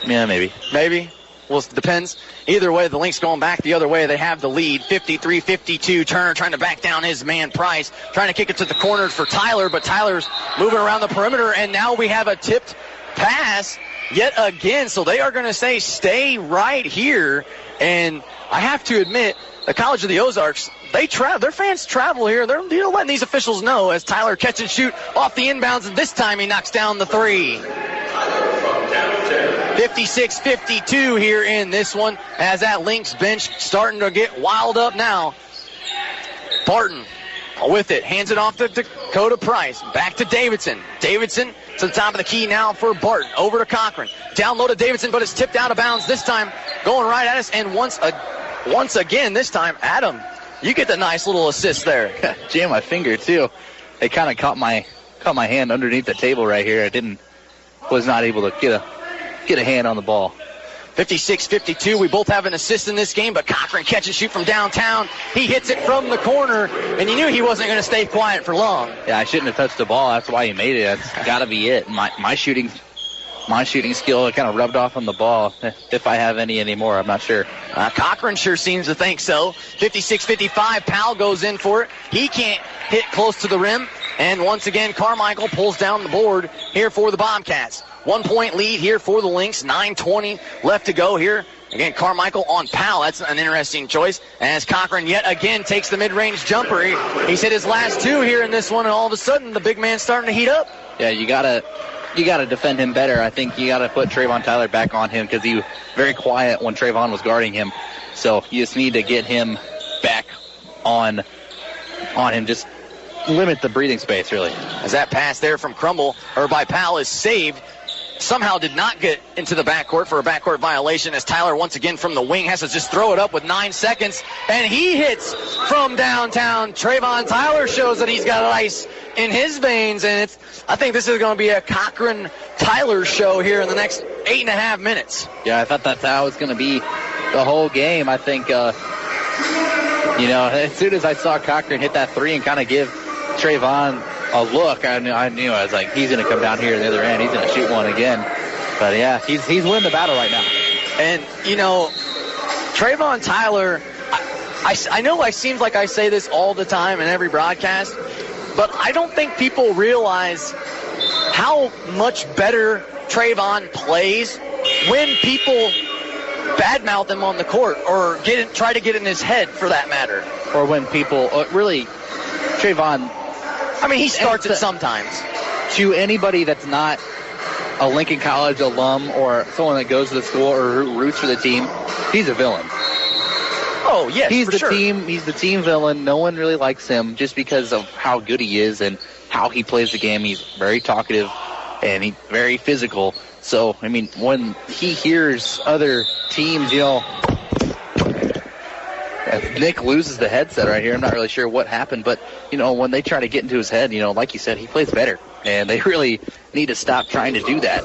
Yeah, maybe. Maybe. Well, it depends. Either way, the Lynx going back the other way. They have the lead, 53-52. Turner trying to back down his man Price, trying to kick it to the corner for Tyler, but Tyler's moving around the perimeter, and now we have a tipped pass yet again. So they are going to say stay right here. And I have to admit, the College of the Ozarks, their fans travel here. They're letting these officials know as Tyler catch and shoot off the inbounds, and this time he knocks down the 3. 56-52 here in this one as that Lynx bench starting to get wild up now. Barton with it, hands it off to Dakota Price. Back to Davidson. Davidson to the top of the key now for Barton. Over to Cochran. Down low to Davidson, but it's tipped out of bounds this time. Going right at us, and once again, this time, Adam, you get the nice little assist there. Jam my finger, too. It kind of caught my hand underneath the table right here. I was not able to get a hand on the ball. 56-52. We both have an assist in this game, but Cochran catch and shoot from downtown. He hits it from the corner, and you knew he wasn't going to stay quiet for long. Yeah, I shouldn't have touched the ball. That's why he made it. That's got to be it. My shooting skill kind of rubbed off on the ball. If I have any anymore, I'm not sure. Cochran sure seems to think so. 56-55. Powell goes in for it. He can't hit close to the rim. And once again, Carmichael pulls down the board here for the Bobcats. 1 point lead here for the Lynx. 9:20 left to go here. Again, Carmichael on Powell. That's an interesting choice. As Cochran yet again takes the mid-range jumper. He's hit his last 2 here in this one, and all of a sudden the big man's starting to heat up. Yeah, you gotta defend him better. I think you gotta put Trayvon Tyler back on him because he was very quiet when Trayvon was guarding him. So you just need to get him back on him. Just limit the breathing space, really. As that pass there from by Powell is saved. Somehow did not get into the backcourt for a backcourt violation as Tyler once again from the wing has to just throw it up with 9 seconds. And he hits from downtown. Trayvon Tyler shows that he's got ice in his veins. And I think this is going to be a Cochran-Tyler show here in the next 8.5 minutes. Yeah, I thought that's how it's going to be the whole game. I think, as soon as I saw Cochran hit that 3 and kind of give Trayvon a look, I knew I was like, he's going to come down here at the other end. He's going to shoot one again. But, yeah, he's winning the battle right now. And, Trayvon Tyler, I know it seems like I say this all the time in every broadcast, but I don't think people realize how much better Trayvon plays when people badmouth him on the court or try to get in his head, for that matter. Or when people really, Trayvon, he starts it sometimes. To anybody that's not a Lincoln College alum or someone that goes to the school or roots for the team, he's a villain. Oh, yes, he's the team villain. No one really likes him just because of how good he is and how he plays the game. He's very talkative and he's very physical. So, when he hears other teams, Nick loses the headset right here. I'm not really sure what happened, but, when they try to get into his head, like you said, he plays better. And they really need to stop trying to do that.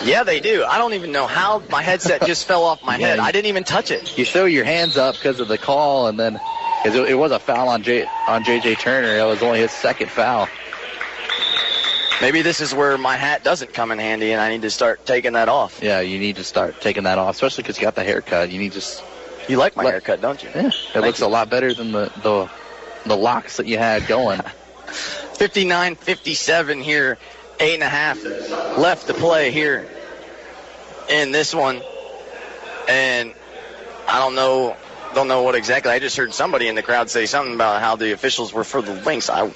Yeah, they do. I don't even know how my headset just fell off my head. I didn't even touch it. You throw your hands up because of the call, and then it was a foul on J.J. Turner. It was only his second foul. Maybe this is where my hat doesn't come in handy, and I need to start taking that off. Yeah, you need to start taking that off, especially because you got the haircut. You like my haircut, don't you? Yeah, it looks a lot better than the locks that you had going. 59-57 here 8.5 left to play here in this one. And I don't know what exactly. I just heard somebody in the crowd say something about how the officials were for the Lynx. I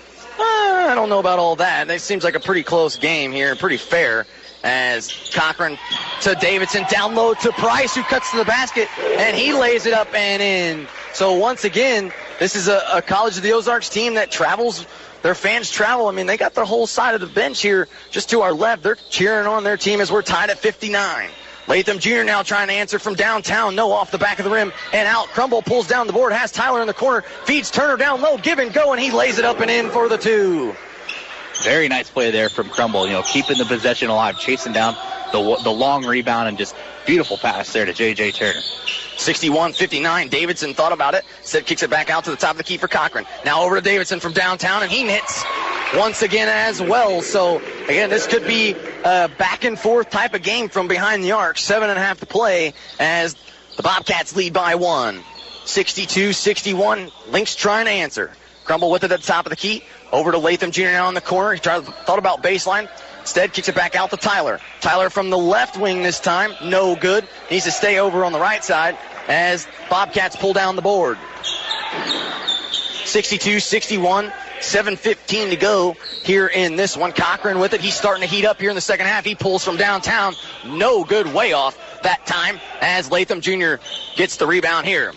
don't know about all that. It seems like a pretty close game here, pretty fair, as Cochran to Davidson, down low to Price, who cuts to the basket, and he lays it up and in. So once again, this is a College of the Ozarks team that travels. Their fans travel. I mean, they got the whole side of the bench here just to our left. They're cheering on their team as we're tied at 59. Latham Jr. now trying to answer from downtown. No, off the back of the rim and out. Crumble pulls down the board, has Tyler in the corner, feeds Turner down low, give and go, and he lays it up and in for the 2. Very nice play there from Crumble, keeping the possession alive, chasing down the long rebound, and just beautiful pass there to J.J. Turner. 61-59. Davidson thought about it. Instead kicks it back out to the top of the key for Cochran. Now over to Davidson from downtown, and he hits once again as well. So, again, this could be a back-and-forth type of game from behind the arc. 7.5 to play as the Bobcats lead by 1. 62-61. Lynx trying to answer. Crumble with it at the top of the key. Over to Latham Jr. now in the corner. He thought about baseline. Instead, kicks it back out to Tyler. Tyler from the left wing this time. No good. Needs to stay over on the right side as Bobcats pull down the board. 62-61. 7:15 to go here in this one. Cochran with it. He's starting to heat up here in the second half. He pulls from downtown. No good. Way off that time as Latham Jr. gets the rebound here.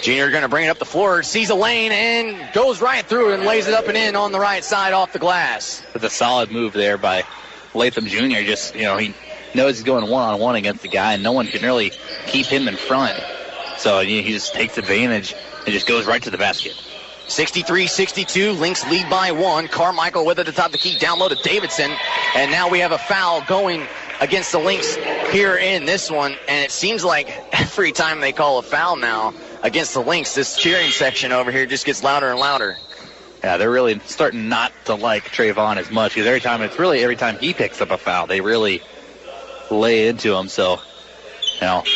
Junior going to bring it up the floor, sees a lane, and goes right through it and lays it up and in on the right side off the glass. It's a solid move there by Latham Jr. Just, he knows he's going one-on-one against the guy, and no one can really keep him in front. So he just takes advantage and just goes right to the basket. 63-62, Lynx lead by 1. Carmichael with it at the top of the key, down low to Davidson. And now we have a foul going against the Lynx here in this one. And it seems like every time they call a foul now against the Lynx, this cheering section over here just gets louder and louder. Yeah, they're really starting not to like Trayvon as much, because every time he picks up a foul, they really lay into him. So, kind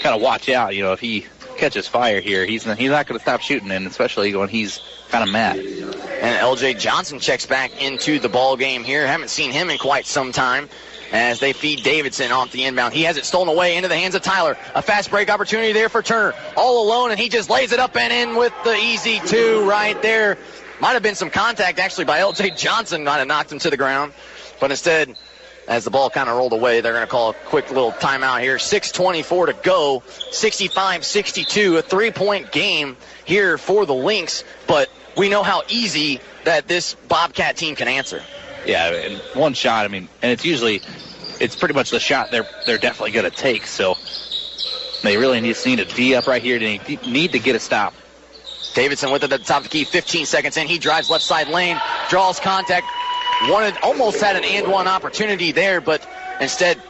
of watch out. If he catches fire here, he's not going to stop shooting, and especially when he's kind of mad. And L.J. Johnson checks back into the ball game here. Haven't seen him in quite some time as they feed Davidson off the inbound. He has it stolen away into the hands of Tyler. A fast break opportunity there for Turner. All alone, and he just lays it up and in with the easy 2 right there. Might have been some contact, actually, by L.J. Johnson. Might have knocked him to the ground. But instead, as the ball kind of rolled away, they're going to call a quick little timeout here. 6:24 to go. 65-62, a 3-point game here for the Lynx. But we know how easy that this Bobcat team can answer. Yeah, and one shot, and it's pretty much the shot they're definitely going to take. So they really need to D up right here. They need to get a stop. Davidson with it at the top of the key, 15 seconds in. He drives left side lane, draws contact. Almost had an and-one opportunity there, but instead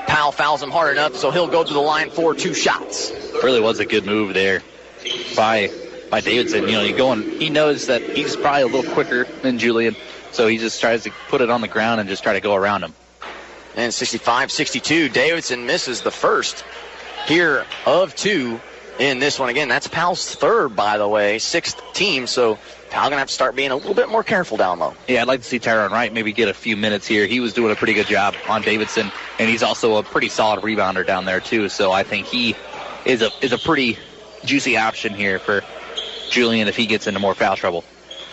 Powell fouls him hard enough, so he'll go to the line for 2 shots. Really was a good move there by Davidson. He knows that he's probably a little quicker than Julian, so he just tries to put it on the ground and just try to go around him. And 65-62, Davidson misses the first here of 2 in this one. Again, that's Powell's 3rd, by the way, 6th team, so Powell going to have to start being a little bit more careful down low. Yeah, I'd like to see Tyron Wright maybe get a few minutes here. He was doing a pretty good job on Davidson, and he's also a pretty solid rebounder down there, too, so I think he is a pretty juicy option here for Julian if he gets into more foul trouble.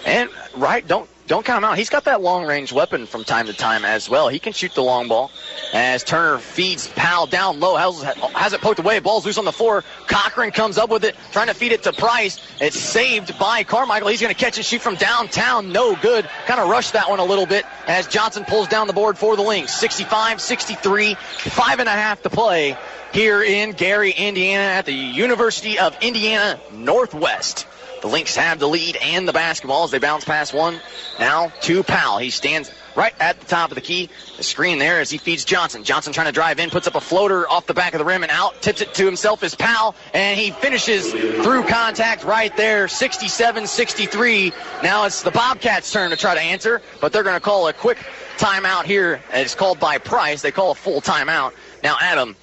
And Wright, don't count him out. He's got that long-range weapon from time to time as well. He can shoot the long ball. As Turner feeds Powell down low, has it poked away. Ball's loose on the floor. Cochran comes up with it, trying to feed it to Price. It's saved by Carmichael. He's going to catch and shoot from downtown. No good. Kind of rushed that one a little bit as Johnson pulls down the board for the Lynx. 65-63, 5.5 to play here in Gary, Indiana at the University of Indiana Northwest. The Lynx have the lead and the basketball as they bounce past 1. Now to Powell. He stands right at the top of the key. The screen there as he feeds Johnson. Johnson trying to drive in, puts up a floater off the back of the rim and out. Tips it to himself is Powell, and he finishes through contact right there. 67-63. Now it's the Bobcats' turn to try to answer, but they're going to call a quick timeout here. It's called by Price. They call a full timeout. Now, Adam,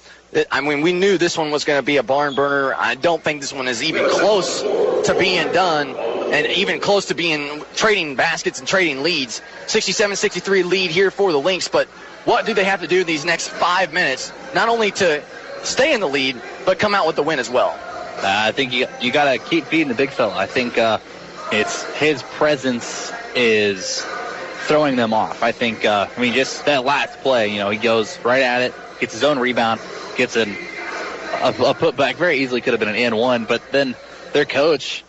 we knew this one was going to be a barn burner. I don't think this one is even close to being done. and even close to being trading baskets and trading leads. 67-63 lead here for the Lynx, but what do they have to do these next 5 minutes, not only to stay in the lead, but come out with the win as well? I think you got to keep feeding the big fella. I think it's his presence is throwing them off. I think, just that last play, he goes right at it, gets his own rebound, gets a putback, very easily could have been an and one, but then their coach,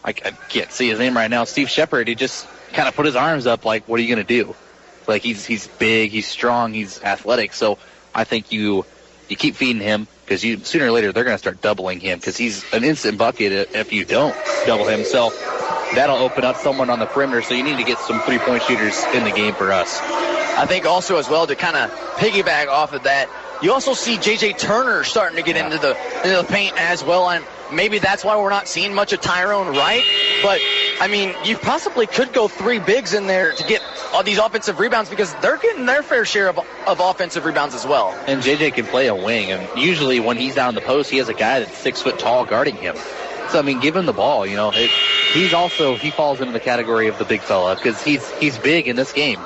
I can't see his name right now, Steve Shepard, he just kind of put his arms up like, what are you going to do? Like, he's big, he's strong, he's athletic, so I think you keep feeding him, because sooner or later they're going to start doubling him, because he's an instant bucket if you don't double him. So that'll open up someone on the perimeter, so you need to get some three-point shooters in the game for us. I think also as well, to kind of piggyback off of that, you also see J.J. Turner starting to get into the paint as well, and maybe that's why we're not seeing much of Tyrone Wright. But, you possibly could go three bigs in there to get all these offensive rebounds, because they're getting their fair share of offensive rebounds as well. And J.J. can play a wing, and usually when he's down in the post, he has a guy that's 6 foot tall guarding him. So, give him the ball, he falls into the category of the big fella, because he's big in this game.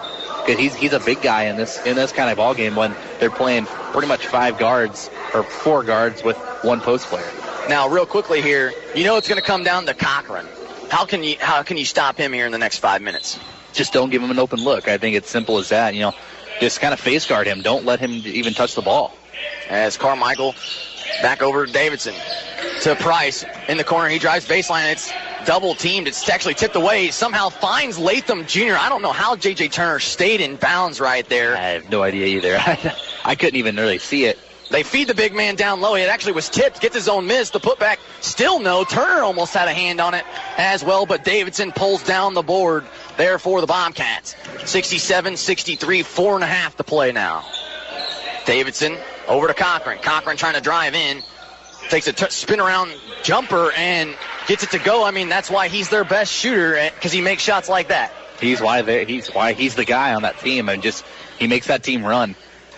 Because he's a big guy in this kind of ball game when they're playing pretty much 5 guards or 4 guards with 1 post player. Now, real quickly here, it's going to come down to Cochran. How can you stop him here in the next 5 minutes? Just don't give him an open look. I think it's simple as that. Just kind of face guard him. Don't let him even touch the ball. As Carmichael back over to Davidson to Price in the corner. He drives baseline. It's double teamed. It's actually tipped away. Somehow finds Latham Jr. I don't know how J.J. Turner stayed in bounds right there. I have no idea either. I couldn't even really see it. They feed the big man down low. It actually was tipped. Gets his own miss. The putback, still no. Turner almost had a hand on it as well, but Davidson pulls down the board there for the Bobcats. 67-63, 4.5 to play now. Davidson over to Cochran. Cochran trying to drive in. Takes a spin around jumper and gets it to go. That's why he's their best shooter, because he makes shots like that. He's why he's the guy on that team, and he makes that team run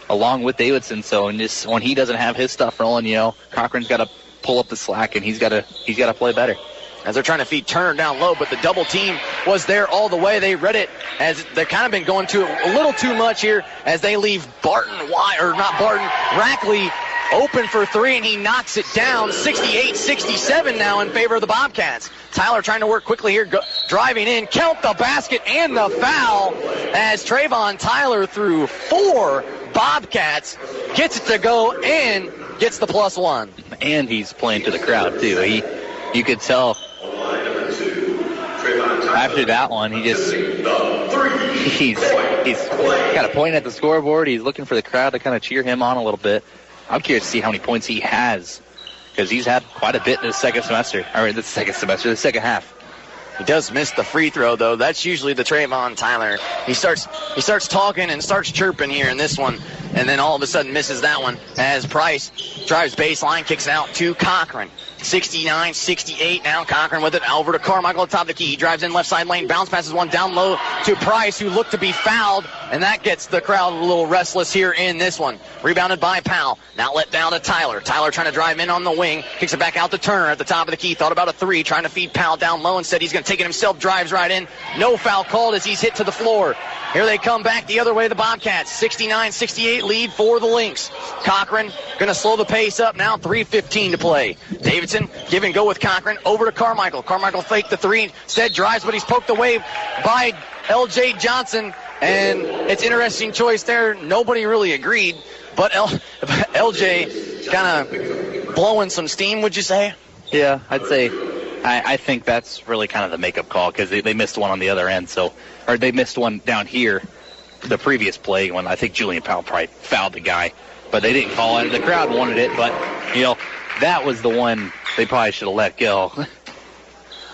along with Davidson. So when he doesn't have his stuff rolling, Cochran's got to pull up the slack, and he's got to play better. As they're trying to feed Turner down low, but the double team was there all the way. They read it as they've kind of been going to it a little too much here, as they leave Rackley open for three, and he knocks it down. 68-67 now in favor of the Bobcats. Tyler trying to work quickly here, driving in, count the basket and the foul, as Trayvon Tyler threw 4 Bobcats, gets it to go and gets the +1. And he's playing to the crowd too. You could tell after that one, he's kind of pointing at the scoreboard. He's looking for the crowd to kind of cheer him on a little bit. I'm curious to see how many points he has, because he's had quite a bit this second half. He does miss the free throw, though. That's usually the Trayvon Tyler. He starts talking and starts chirping here in this one, and then all of a sudden misses that one as Price drives baseline, kicks it out to Cochran. 69-68 now. Cochran with it over to Carmichael at the top of the key. He drives in left side lane, bounce passes one down low to Price, who looked to be fouled, and that gets the crowd a little restless here in this one. Rebounded by Powell. Now let down to Tyler. Tyler trying to drive in on the wing, kicks it back out to Turner at the top of the key. Thought about a 3, trying to feed Powell down low. Instead, he's going to take it himself, drives right in. No foul called as he's hit to the floor. Here they come back the other way, the Bobcats. 69-68 lead for the Lynx. Cochran going to slow the pace up now, 3:15 to play. Davidson give and go with Cochran over to Carmichael. Carmichael faked the 3, instead drives, but he's poked away by L.J. Johnson. And it's interesting choice there. Nobody really agreed, but L.J. kind of blowing some steam, would you say? Yeah, I'd say. I think that's really kind of the makeup call, because they missed one on the other end. Or they missed one down here, the previous play, when I think Julian Powell probably fouled the guy. But they didn't call it. The crowd wanted it, but, that was the one they probably should have let go.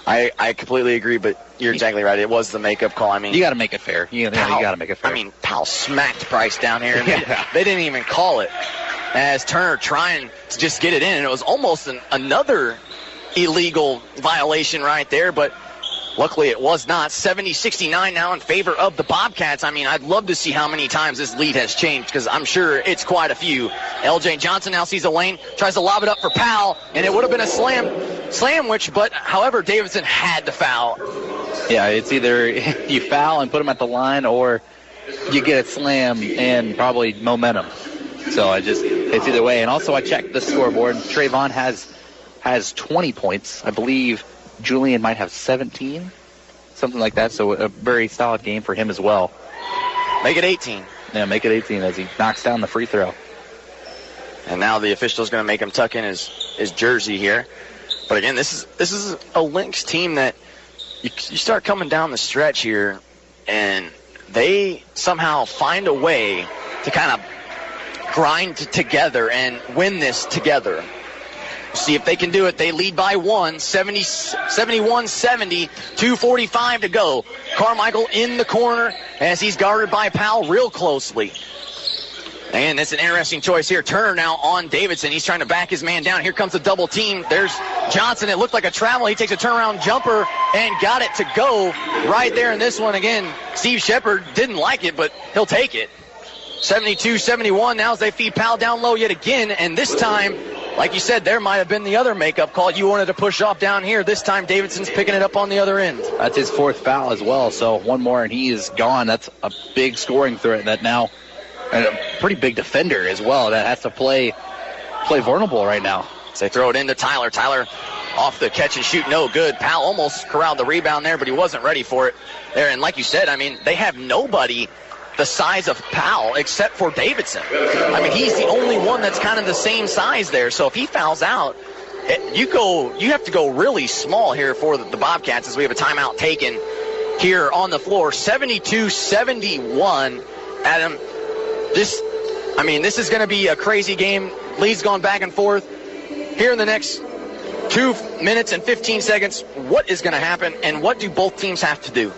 I completely agree, but you're exactly right. It was the makeup call. You got to make it fair. You got to make it fair. Powell smacked Price down here, and they didn't even call it. As Turner trying to just get it in, and it was almost another illegal violation right there, but luckily it was not. 70-69 now in favor of the Bobcats. I'd love to see how many times this lead has changed, because I'm sure it's quite a few. L.J. Johnson now sees a lane, tries to lob it up for Powell, and it would have been a slam sandwich, but however, Davidson had to foul. Yeah, it's either you foul and put him at the line, or you get a slam and probably momentum. So it's either way. And also I checked the scoreboard. Trayvon has 20 points. I believe Julian might have 17, something like that. So a very solid game for him as well. Make it 18. Yeah, make it 18 as he knocks down the free throw. And now the official's going to make him tuck in his jersey here. But again, this is a Lynx team that you start coming down the stretch here, and they somehow find a way to kind of grind together and win this together. See if they can do it. They lead by 71-70, 2:45 to go. Carmichael in the corner as he's guarded by Powell real closely. And that's an interesting choice here. Turner now on Davidson. He's trying to back his man down. Here comes the double team. There's Johnson. It looked like a travel. He takes a turnaround jumper and got it to go right there in this one. Again, Steve Shepard didn't like it, but he'll take it. 72-71 now as they feed Powell down low yet again. And this time, like you said, there might have been the other makeup call. You wanted to push off down here. This time, Davidson's picking it up on the other end. That's his fourth foul as well. So one more and he is gone. That's a big scoring threat that now, and a pretty big defender as well that has to play vulnerable right now. So they throw it into Tyler. Tyler off the catch and shoot, no good. Powell almost corralled the rebound there, but he wasn't ready for it there. And like you said, I mean, they have nobody the size of Powell except for Davidson. I mean, he's the only one that's kind of the same size there. So if he fouls out, you have to go really small here for the Bobcats as we have a timeout taken here on the floor. 72-71. Adam, this is going to be a crazy game. Lead's gone back and forth. Here in the next 2 minutes and 15 seconds, what is going to happen, and what do both teams have to do?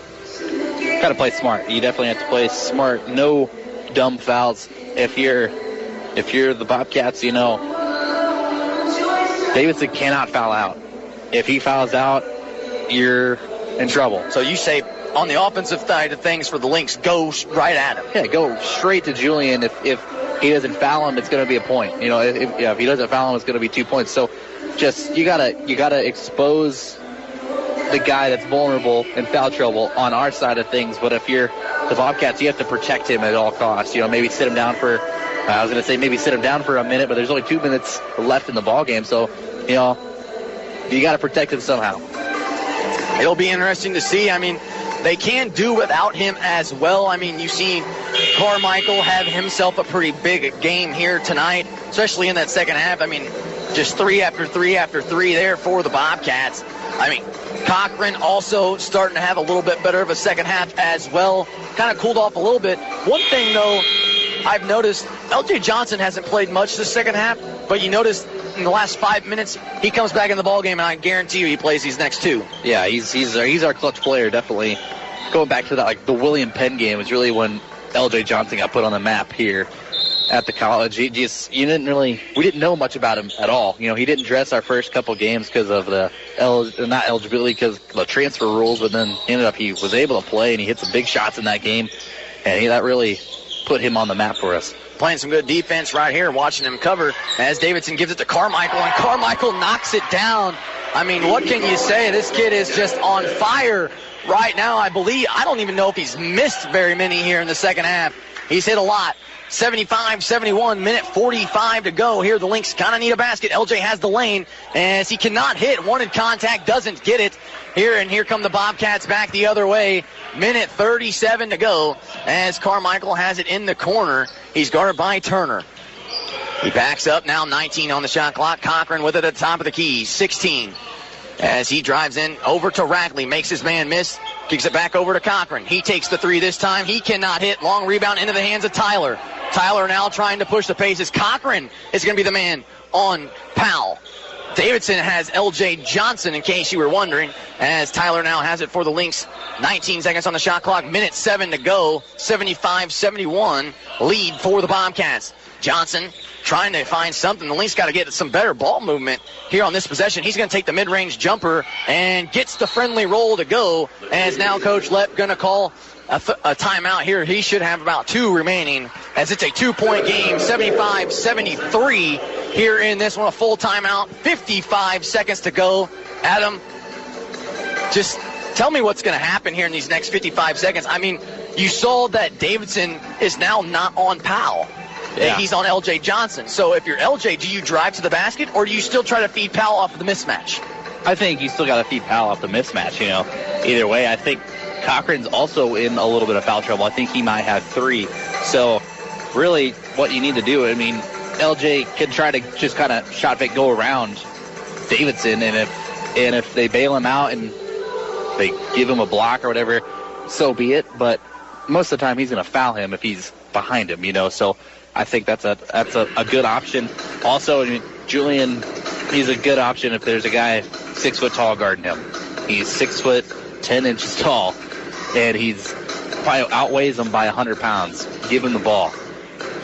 Got to play smart. You definitely have to play smart. No dumb fouls. If you're the Bobcats, you know, Davidson cannot foul out. If he fouls out, you're in trouble. So you say on the offensive side of things for the Lynx, go right at him. Yeah, go straight to Julian. If he doesn't foul him, it's going to be a point. You know, if he doesn't foul him, it's going to be 2 points. So just you gotta expose the guy that's vulnerable and foul trouble on our side of things. But if you're the Bobcats, you have to protect him at all costs. You know, maybe sit him down for a minute, but there's only 2 minutes left in the ball game. So, you know, you got to protect him somehow. It'll be interesting to see. I mean, they can do without him as well. I mean, you see Carmichael have himself a pretty big game here tonight, especially in that second half. I mean, just 3 after 3 after 3 there for the Bobcats. I mean, Cochran also starting to have a little bit better of a second half as well. Kind of cooled off a little bit. One thing, though, I've noticed, L.J. Johnson hasn't played much this second half, but you notice in the last 5 minutes, he comes back in the ballgame, and I guarantee you he plays these next 2. Yeah, he's our clutch player, definitely. Going back to that, like the William Penn game is really when L.J. Johnson got put on the map here at the college. We didn't know much about him at all. You know, he didn't dress our first couple games because of not eligibility, because of the transfer rules, but then he was able to play, and he hit some big shots in that game, and that really put him on the map for us. Playing some good defense right here, watching him cover as Davidson gives it to Carmichael, and Carmichael knocks it down. I mean, what can you say? This kid is just on fire right now. I don't even know if he's missed very many here in the second half. He's hit a lot. 75-71, minute 45 to go here. The Lynx kind of need a basket. LJ has the lane as he cannot hit. Wanted contact, doesn't get it here. And here come the Bobcats back the other way. Minute 37 to go as Carmichael has it in the corner. He's guarded by Turner. He backs up now, 19 on the shot clock. Cochran with it at the top of the key, 16. As he drives in over to Rackley, makes his man miss, kicks it back over to Cochran. He takes the 3 this time. He cannot hit. Long rebound into the hands of Tyler. Tyler now trying to push the paces. Cochran is going to be the man on Powell. Davidson has L.J. Johnson, in case you were wondering, as Tyler now has it for the Lynx. 19 seconds on the shot clock, minute 7 to go. 75-71 lead for the Bobcats. Johnson trying to find something. The Lynx got to get some better ball movement here on this possession. He's going to take the mid-range jumper and gets the friendly roll to go, as now Coach Lepp going to call a timeout here. He should have about 2 remaining, as it's a 2-point game, 75-73 here in this one. A full timeout, 55 seconds to go. Adam, just tell me what's going to happen here in these next 55 seconds. I mean, you saw that Davidson is now not on Powell. Yeah. He's on L.J. Johnson. So if you're L.J., do you drive to the basket, or do you still try to feed Powell off of the mismatch? I think you still got to feed Powell off the mismatch, you know. Either way, I think Cochran's also in a little bit of foul trouble. I think he might have 3. So really what you need to do, I mean, L.J. can try to just kind of shot fake go around Davidson, and if they bail him out and they give him a block or whatever, so be it. But most of the time he's going to foul him if he's behind him, you know. So I think that's a good option. Also, I mean, Julian, he's a good option if there's a guy 6 foot tall guarding him. He's 6 foot 10 inches tall, and he's probably outweighs him by 100 pounds. Give him the ball.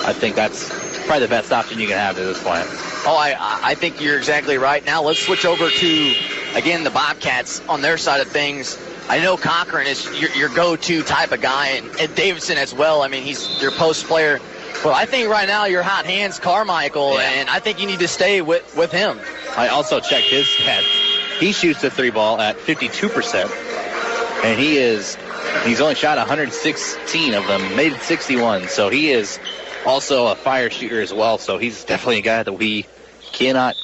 I think that's probably the best option you can have at this point. Oh, I think you're exactly right. Now let's switch over to, again, the Bobcats on their side of things. I know Cochran is your go-to type of guy, and Davidson as well. I mean, he's your post player. Well, I think right now your hot hand's Carmichael, and I think you need to stay with him. I also checked his stats. He shoots the 3 ball at 52%, and he's only shot 116 of them, made 61. So he is also a fire shooter as well. So he's definitely a guy that we cannot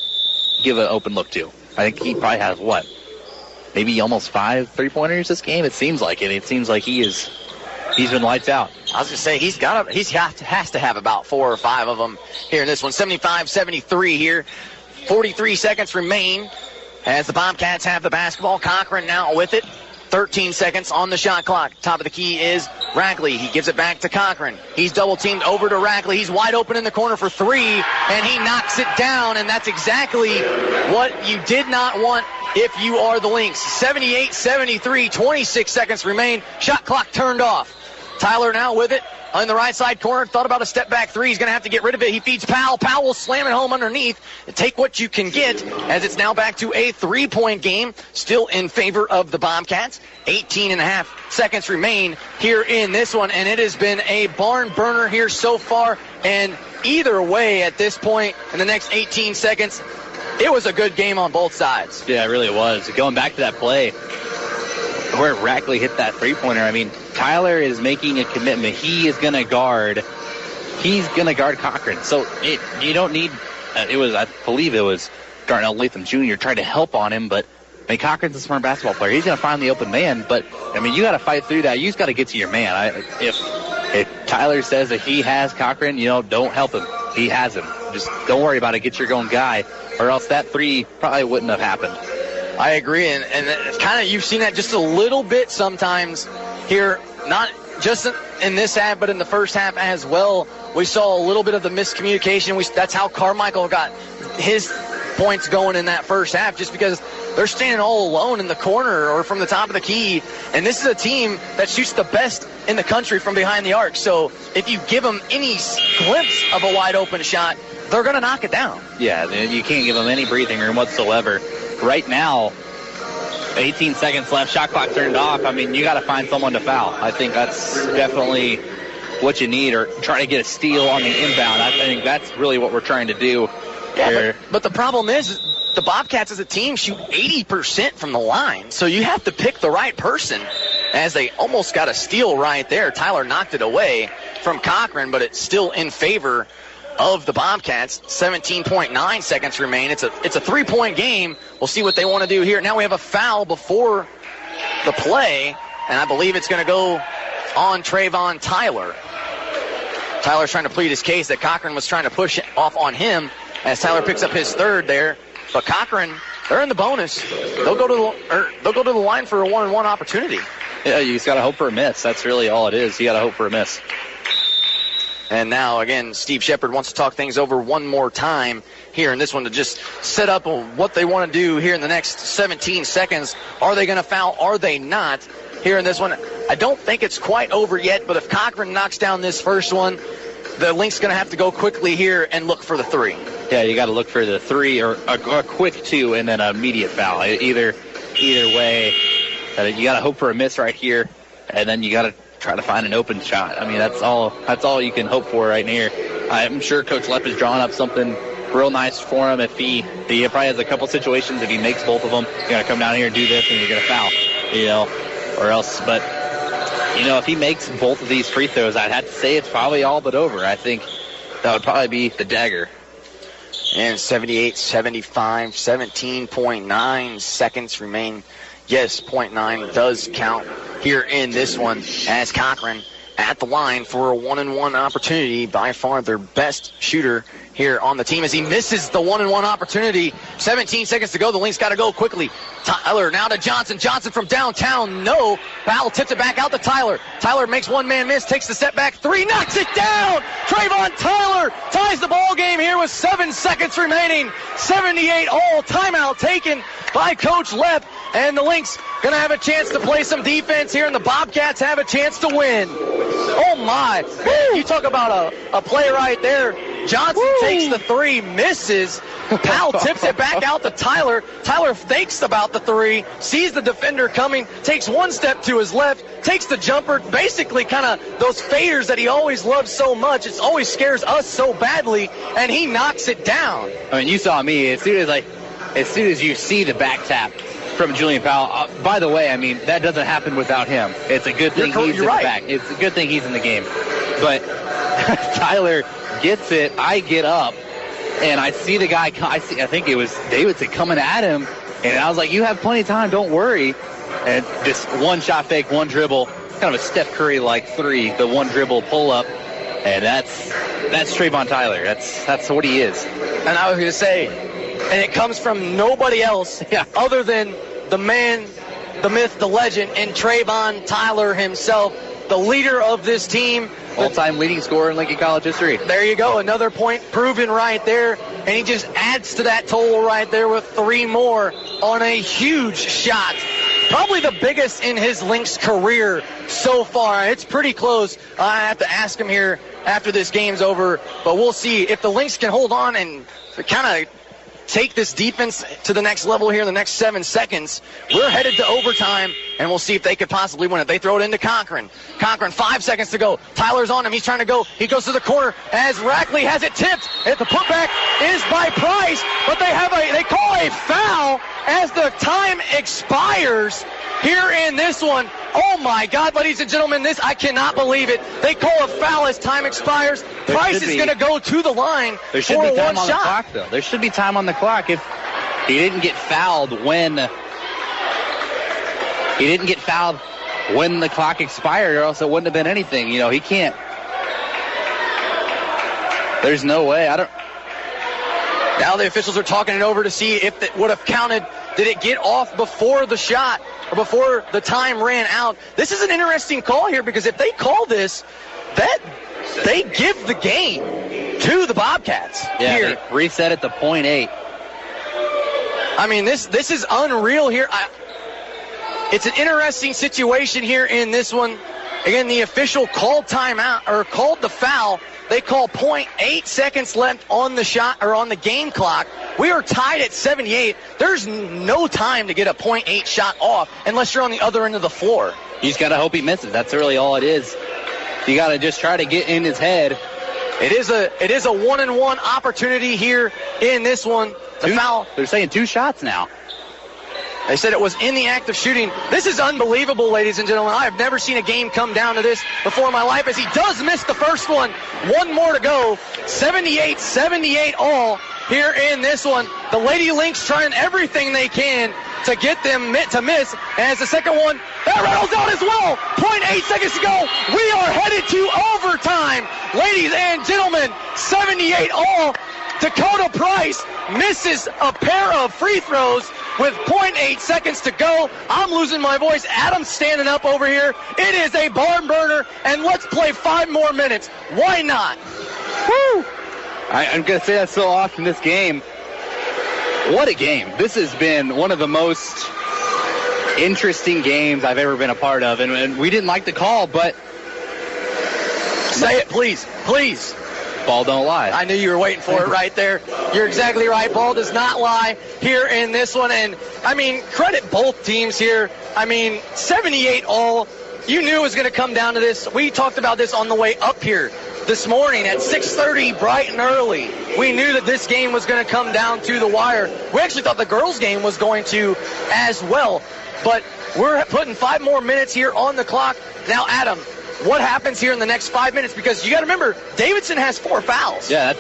give an open look to. I think he probably has maybe almost 5 3-pointers this game. It seems like it. It seems like he's been lights out. I was going to say, he has to have about 4 or 5 of them here in this one. 75-73 here. 43 seconds remain as the Bobcats have the basketball. Cochran now with it. 13 seconds on the shot clock. Top of the key is Rackley. He gives it back to Cochran. He's double-teamed over to Rackley. He's wide open in the corner for 3, and he knocks it down, and that's exactly what you did not want if you are the Lynx. 78-73, 26 seconds remain. Shot clock turned off. Tyler now with it on the right side corner. Thought about a step-back 3. He's going to have to get rid of it. He feeds Powell. Powell will slam it home underneath and take what you can get, as it's now back to a 3-point game, still in favor of the Bobcats. 18.5 seconds remain here in this one, and it has been a barn burner here so far. And either way, at this point, in the next 18 seconds, it was a good game on both sides. Yeah, it really was. Going back to that play where Rackley hit that 3-pointer, I mean, Tyler is making a commitment. He's going to guard Cochran. So you don't need, I believe it was Darnell Latham Jr. trying to help on him, but I mean, Cochran's a smart basketball player. He's going to find the open man, but I mean, you got to fight through that. You just got to get to your man. If Tyler says that he has Cochran, you know, don't help him. He has him. Just don't worry about it. Get your own guy, or else that 3 probably wouldn't have happened. I agree, and it's kind of, you've seen that just a little bit sometimes here, not just in this half, but in the first half as well. We saw a little bit of the miscommunication. That's how Carmichael got his points going in that first half, just because they're standing all alone in the corner or from the top of the key, and this is a team that shoots the best in the country from behind the arc. So if you give them any glimpse of a wide open shot, they're going to knock it down. Yeah, you can't give them any breathing room whatsoever. Right now, 18 seconds left, shot clock turned off. I mean, you got to find someone to foul. I think that's definitely what you need, or try to get a steal on the inbound. I think that's really what we're trying to do here. But the problem is the Bobcats as a team shoot 80% from the line, so you have to pick the right person, as they almost got a steal right there. Tyler knocked it away from Cochran, but it's still in favor of the Bobcats. 17.9 seconds remain. It's a 3-point game. We'll see what they want to do here. Now we have a foul before the play, and I believe it's going to go on Trayvon Tyler. Tyler's trying to plead his case that Cochran was trying to push it off on him, as Tyler picks up his 3rd there. But Cochran, they're in the bonus. They'll go to the line for a 1-on-1 opportunity. Yeah, you just got to hope for a miss. That's really all it is. You got to hope for a miss. And now, again, Steve Shepard wants to talk things over one more time here in this one to just set up what they want to do here in the next 17 seconds. Are they going to foul? Are they not? Here in this one, I don't think it's quite over yet, but if Cochran knocks down this first one, the Lynx going to have to go quickly here and look for the 3. Yeah, you got to look for the 3 or a quick 2 and then an immediate foul. Either way, you got to hope for a miss right here, and then you got to try to find an open shot. I mean, that's all you can hope for right here. I'm sure Coach Lepp is drawing up something real nice for him if he probably has a couple situations. If he makes both of them, you're going to come down here and do this, and you're going to foul, or else. But, if he makes both of these free throws, I'd have to say it's probably all but over. I think that would probably be the dagger. And 78-75, 17.9 seconds remain. Yes, 0.9 does count here in this one as Cochran at the line for a 1-and-1 opportunity. By far their best shooter here on the team as he misses the 1-and-1 opportunity. 17 seconds to go. The Lynx got to go quickly. Tyler now to Johnson. Johnson from downtown. No. Foul tips it back out to Tyler. Tyler makes one-man miss, takes the step back three, knocks it down. Trayvon Tyler ties the ball game here with 7 seconds remaining. 78 all. Timeout taken by Coach Lepp. And the Lynx going to have a chance to play some defense here, and the Bobcats have a chance to win. Oh, my. Man, you talk about a play right there. Johnson takes the three, misses. Powell tips it back out to Tyler. Tyler thinks about the three, sees the defender coming, takes one step to his left, takes the jumper, basically kind of those faders that he always loves so much. It always scares us so badly, and he knocks it down. I mean, you saw me. As soon as you see the back tap from Julian Powell, by the way, I mean, that doesn't happen without him. It's a good thing he's in the back. It's a good thing he's in the game. But Tyler gets it. I get up, and I see the guy. I think it was Davidson coming at him, and I was like, "You have plenty of time. Don't worry." And just one shot fake, one dribble, kind of a Steph Curry-like three, the one dribble pull up, and that's Trayvon Tyler. That's what he is. And I was going to say, and it comes from nobody else other than the man, the myth, the legend, and Trayvon Tyler himself, the leader of this team. All-time leading scorer in Lincoln College history. There you go. Another point proven right there. And he just adds to that total right there with three more on a huge shot. Probably the biggest in his Lynx career so far. It's pretty close. I have to ask him here after this game's over. But we'll see if the Lynx can hold on and kind of take this defense to the next level here in the next 7 seconds. We're headed to overtime, and we'll see if they could possibly win it. They throw it into Cochran. Cochran, 5 seconds to go. Tyler's on him. He's trying to go. He goes to the corner as Rackley has it tipped. And the putback is by Price, but they call a foul as the time expires here in this one. Oh, my God, ladies and gentlemen, I cannot believe it. They call a foul as time expires. Price is going to go to the line for a one shot. The clock, though. There should be time on the clock. If he didn't get fouled when the clock expired, or else it wouldn't have been anything. He can't. There's no way. Now the officials are talking it over to see if it would have counted. Did it get off before the shot or before the time ran out? This is an interesting call here, because if they call this, they give the game to the Bobcats. Yeah, here. They reset it to 0.8. I mean, this is unreal here. It's an interesting situation here in this one. Again, the official called timeout, or called the foul. They call 0.8 seconds left on the shot, or on the game clock. We are tied at 78. There's no time to get a 0.8 shot off unless you're on the other end of the floor. You just got to hope he misses. That's really all it is. You got to just try to get in his head. It is a 1-and-1 opportunity here in this one. The foul. They're saying 2 shots now. They said it was in the act of shooting. This is unbelievable, ladies and gentlemen. I have never seen a game come down to this before in my life, as he does miss the first one. One more to go. 78 all here in this one. The Lady Lynx trying everything they can to get them to miss. And as the second one, that rattles out as well. 0.8 seconds to go. We are headed to overtime. Ladies and gentlemen, 78 all. Dakota Price misses a pair of free throws with 0.8 seconds to go. I'm losing my voice. Adam's standing up over here. It is a barn burner, and let's play 5 more minutes. Why not? Woo! I'm going to say that so often this game. What a game. This has been one of the most interesting games I've ever been a part of, and we didn't like the call, but... Say it, please. Please. Ball don't lie. I knew you were waiting for it right there. You're exactly right. Ball does not lie here in this one. And, I mean, credit both teams here. I mean, 78 all. You knew it was going to come down to this. We talked about this on the way up here. this morning at 6:30, bright and early. We knew that this game was going to come down to the wire. We actually thought the girls' game was going to as well. But we're putting 5 more minutes here on the clock. Now, Adam, what happens here in the next 5 minutes? Because you got to remember, Davidson has 4 fouls. Yeah,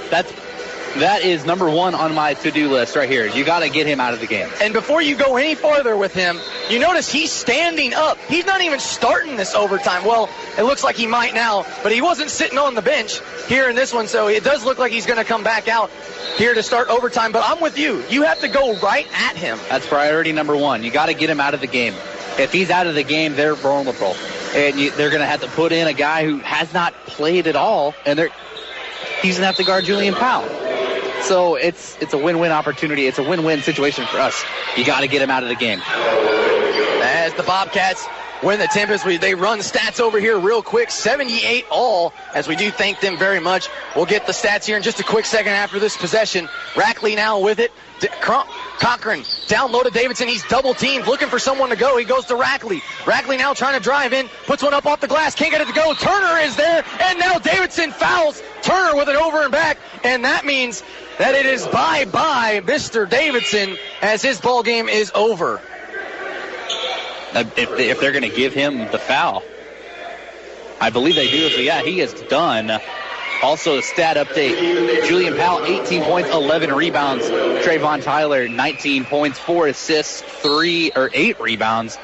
that is number 1 on my to-do list right here. You got to get him out of the game. And before you go any farther with him, you notice he's standing up. He's not even starting this overtime. Well, it looks like he might now, but he wasn't sitting on the bench here in this one, so it does look like he's going to come back out here to start overtime. But I'm with you. You have to go right at him. That's priority number 1. You got to get him out of the game. If he's out of the game, they're vulnerable. And they're going to have to put in a guy who has not played at all, and he's going to have to guard Julian Powell. So it's a win-win opportunity. It's a win-win situation for us. You got to get him out of the game. As the Bobcats win the Tempest, they run stats over here real quick. 78 all, as we do thank them very much. We'll get the stats here in just a quick second after this possession. Rackley now with it. Cochran down low to Davidson. He's double teamed, looking for someone to go. He goes to Rackley. Rackley now trying to drive in, puts one up off the glass, can't get it to go. Turner is there, and now Davidson fouls Turner with an over and back, and that means that it is bye-bye Mr. Davidson, as his ball game is over. If they're going to give him the foul, I believe they do. So, yeah, he is done. Also, a stat update. Julian Powell, 18 points, 11 rebounds. Trayvon Tyler, 19 points, 4 assists, 8 rebounds.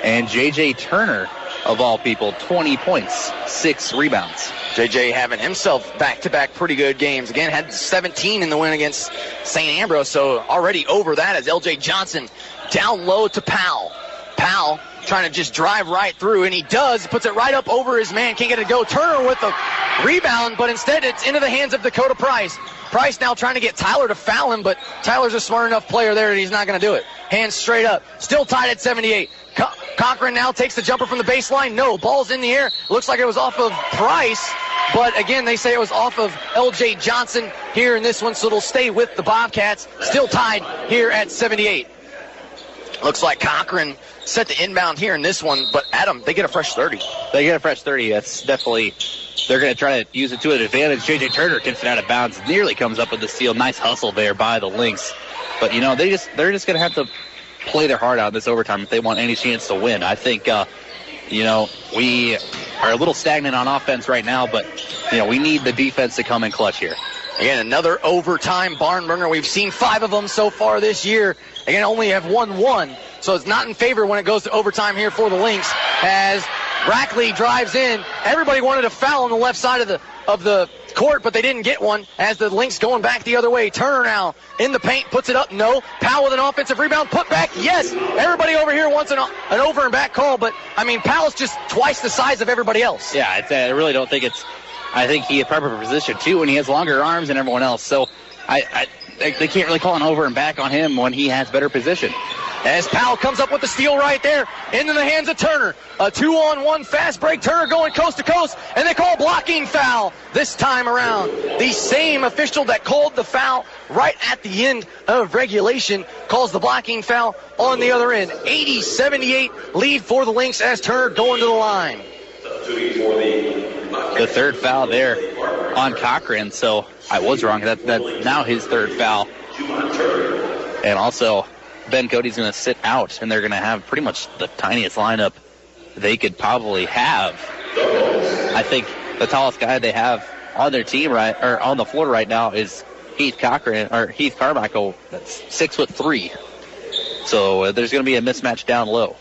And J.J. Turner, of all people, 20 points, 6 rebounds. J.J. having himself back-to-back pretty good games. Again, had 17 in the win against St. Ambrose, so already over that as L.J. Johnson down low to Powell. Powell trying to just drive right through, and he does. Puts it right up over his man. Can't get it to go. Turner with the rebound, but instead it's into the hands of Dakota Price. Price now trying to get Tyler to foul him, but Tyler's a smart enough player there that he's not going to do it. Hands straight up. Still tied at 78. Cochran now takes the jumper from the baseline. No, ball's in the air. Looks like it was off of Price, but again, they say it was off of L.J. Johnson here in this one, so it'll stay with the Bobcats. Still tied here at 78. Looks like Cochran set the inbound here in this one, but Adam, they get a fresh 30. They get a fresh 30. That's definitely, they're going to try to use it to an advantage. J.J. Turner gets it out of bounds, nearly comes up with the steal. Nice hustle there by the Lynx. But, you know, they're just going to have to play their heart out in this overtime if they want any chance to win. I think, you know, we are a little stagnant on offense right now, but, you know, we need the defense to come in clutch here. Again, another overtime barn burner. We've seen 5 of them so far this year. Again, only have won 1, so it's not in favor when it goes to overtime here for the Lynx. As Rackley drives in, everybody wanted a foul on the left side of the court, but they didn't get one. As the Lynx going back the other way. Turner now in the paint, puts it up. No. Powell with an offensive rebound, put back. Yes. Everybody over here wants an over and back call, but I mean, Powell's just twice the size of everybody else. Yeah, I really don't think it's. I think he had proper position too, and he has longer arms than everyone else. So they can't really call an over and back on him when he has better position. As Powell comes up with the steal right there into the hands of Turner. A 2-on-1 fast break. Turner going coast to coast, and they call blocking foul this time around. The same official that called the foul right at the end of regulation calls the blocking foul on the other end. 80-78 lead for the Lynx as Turner going to the line. The third foul there on Cochran, so I was wrong. That's now his third foul. And also, Ben Cody's going to sit out, and they're going to have pretty much the tiniest lineup they could probably have. I think the tallest guy they have on their team or on the floor right now is Heath Carmichael. That's 6'3". So there's going to be a mismatch down low.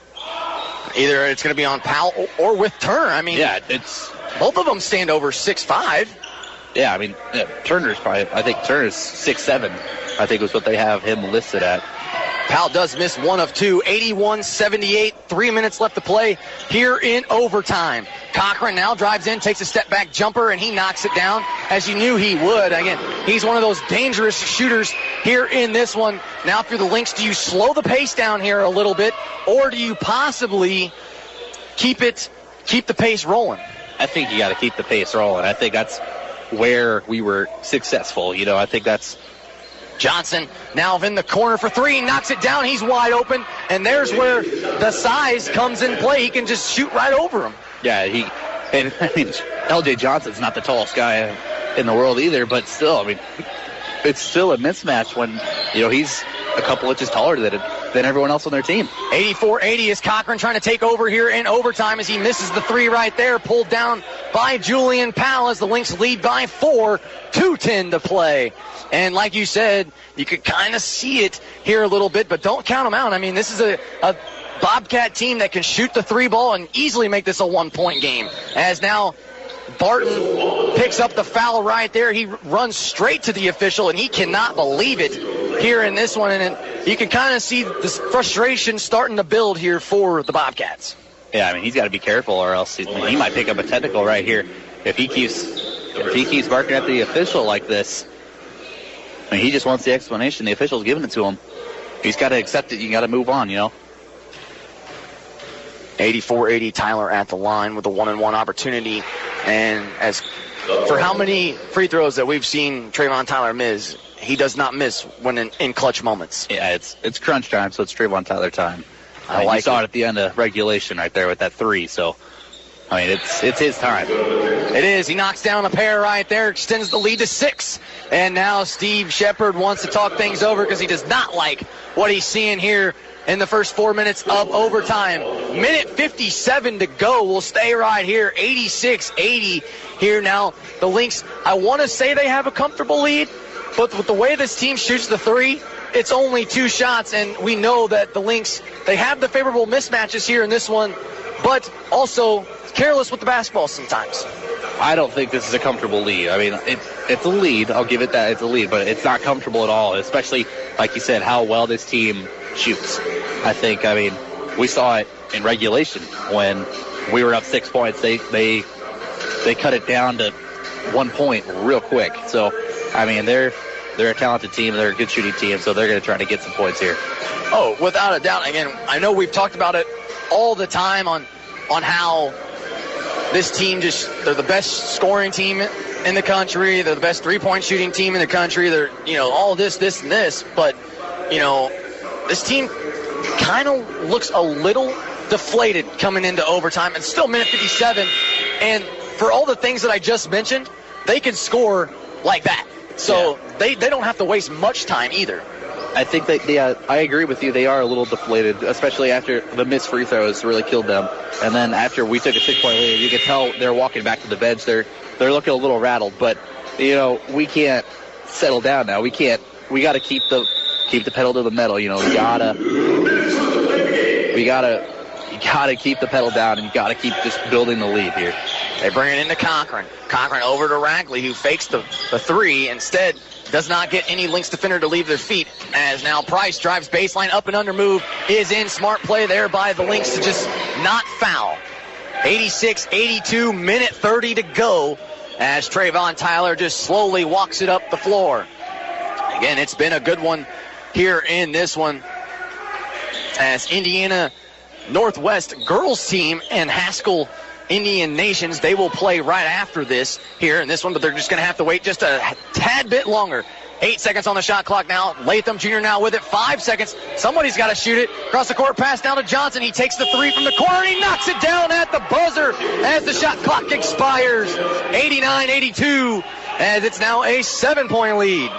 Either it's going to be on Powell or with Turner. I mean, yeah, it's both of them stand over 6'5". Yeah, I mean, Turner's probably. I think Turner's 6'7". I think was what they have him listed at. Powell does miss 1 of 2. 81-78. 3 minutes left to play here in overtime. Cochran now drives in, takes a step back jumper, and he knocks it down as you knew he would. Again, he's one of those dangerous shooters here in this one. Now for the Lynx, do you slow the pace down here a little bit, or do you possibly keep the pace rolling? I think you got to keep the pace rolling. I think that's where we were successful. You know, I think that's Johnson now in the corner for 3, knocks it down. He's wide open, and there's where the size comes in play. He can just shoot right over him. Yeah, And, I mean, L.J. Johnson's not the tallest guy in the world either, but still, I mean, it's still a mismatch when, he's a couple inches taller than everyone else on their team. 84-80 is Cochran trying to take over here in overtime as he misses the three right there, pulled down by Julian Powell as the Lynx lead by 4, 2:10 to play. And like you said, you could kind of see it here a little bit, but don't count them out. I mean, this is a Bobcat team that can shoot the three ball and easily make this a 1-point game. As now Barton picks up the foul right there. He runs straight to the official, and he cannot believe it here in this one. And you can kind of see this frustration starting to build here for the Bobcats. Yeah, I mean, he's got to be careful, or else he might pick up a technical right here if he keeps barking at the official like this. I mean, he just wants the explanation. The official's giving it to him. He's got to accept it. You got to move on, 84-80, Tyler at the line with a 1-and-1 opportunity. And as for how many free throws that we've seen Trayvon Tyler miss, he does not miss when in clutch moments. Yeah, it's crunch time, so it's Trayvon Tyler time. I saw it at the end of regulation right there with that three, so, I mean, it's his time. It is. He knocks down a pair right there, extends the lead to 6. And now Steve Shepard wants to talk things over because he does not like what he's seeing here in the first 4 minutes of overtime. Minute 57 to go. We'll stay right here. 86-80 here now. The Lynx, I want to say they have a comfortable lead, but with the way this team shoots the three, it's only 2 shots, and we know that the Lynx, they have the favorable mismatches here in this one, but also careless with the basketball sometimes. I don't think this is a comfortable lead. I mean, it's a lead. I'll give it that. It's a lead, but it's not comfortable at all, especially, like you said, how well this team shoots. I mean, we saw it in regulation when we were up 6 points. They cut it down to 1 point real quick. So, I mean, they're a talented team. They're a good shooting team, so they're going to try to get some points here. Oh, without a doubt. Again, I know we've talked about it all the time on how this team they're the best scoring team in the country. They're the best three-point shooting team in the country. They're, all this, and this. But, this team kind of looks a little deflated coming into overtime. It's still minute 57. And for all the things that I just mentioned, they can score like that. So they don't have to waste much time either. I think I agree with you. They are a little deflated, especially after the missed free throws really killed them. And then after we took a 6-point lead, you can tell they're walking back to the bench. They're looking a little rattled. But, we can't settle down now. We got to keep the pedal to the metal. You gotta keep the pedal down, and you gotta keep just building the lead here. They bring it into Cochran. Cochran over to Rackley, who fakes the three. Instead, does not get any Lynx defender to leave their feet. As now Price drives baseline, up and under move is in. Smart play there by the Lynx to just not foul. 86-82, minute 30 to go as Trayvon Tyler just slowly walks it up the floor. Again, it's been a good one here in this one as Indiana Northwest girls team and Haskell Indian Nations, they will play right after this here in this one, but they're just going to have to wait just a tad bit longer. 8 seconds on the shot clock now. Latham Jr. now with it. 5 seconds. Somebody's got to shoot it. Across the court, pass down to Johnson. He takes the three from the corner, and he knocks it down at the buzzer as the shot clock expires. 89-82, as it's now a 7-point lead.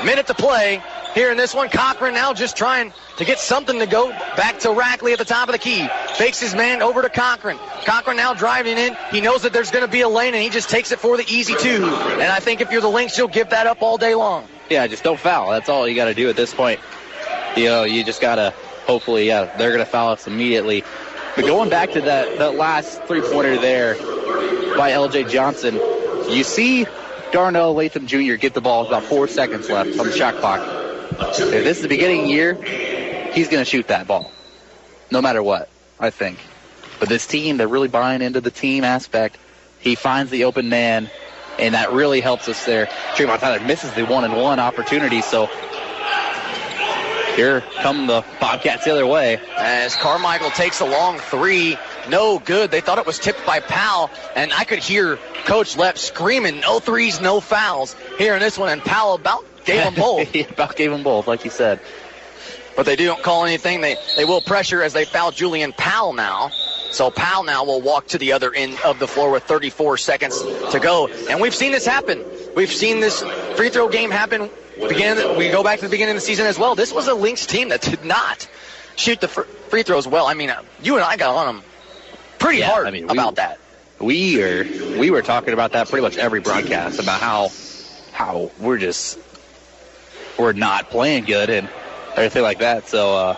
Minute to play here in this one. Cochran now just trying to get something to go. Back to Rackley at the top of the key. Fakes his man over to Cochran. Cochran now driving in. He knows that there's going to be a lane, and he just takes it for the easy 2. And I think if you're the Lynx, you'll give that up all day long. Yeah, just don't foul. That's all you got to do at this point. You just got to, hopefully, they're going to foul us immediately. But going back to that last three-pointer there by L.J. Johnson, you see Darnell Latham Jr. get the ball with about 4 seconds left on the shot clock. If this is the beginning of the year, he's going to shoot that ball, no matter what, I think. But this team, they're really buying into the team aspect. He finds the open man, and that really helps us there. Trayvon Tyler misses the 1-and-1 opportunity, so here come the Bobcats the other way. As Carmichael takes a long three, no good. They thought it was tipped by Powell, and I could hear Coach Lepp screaming, no threes, no fouls here in this one, and Powell about gave them both. He about gave them both, like you said. But they don't call anything. They will pressure as they foul Julian Powell now. So Powell now will walk to the other end of the floor with 34 seconds to go. And we've seen this happen. We've seen this free throw game happen. We go back to the beginning of the season as well. This was a Lynx team that did not shoot the free throws well. I mean, you and I got on them pretty hard about that. We were talking about that pretty much every broadcast, about how we're not playing good and everything like that. So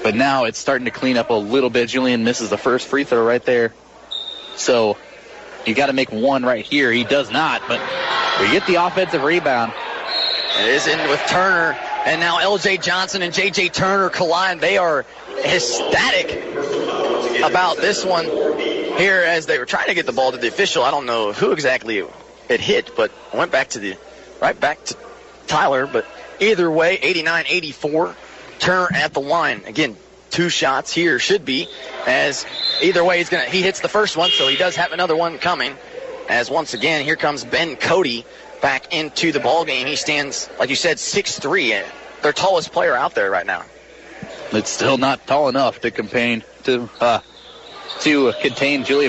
but now it's starting to clean up a little bit. Julian misses the first free throw right there. So you got to make one right here. He does not, but we get the offensive rebound. It is in with Turner, and now L.J. Johnson and J.J. Turner collide. They are ecstatic about this one here as they were trying to get the ball to the official. I don't know who exactly it hit, but it went right back to Tyler. But either way, 89-84. Turner at the line. Again, 2 shots here should be, as either way he hits the first one, so he does have another one coming. As once again, here comes Ben Cody back into the ball game. He stands, like you said, 6'3", their tallest player out there right now. It's still not tall enough to contain Julian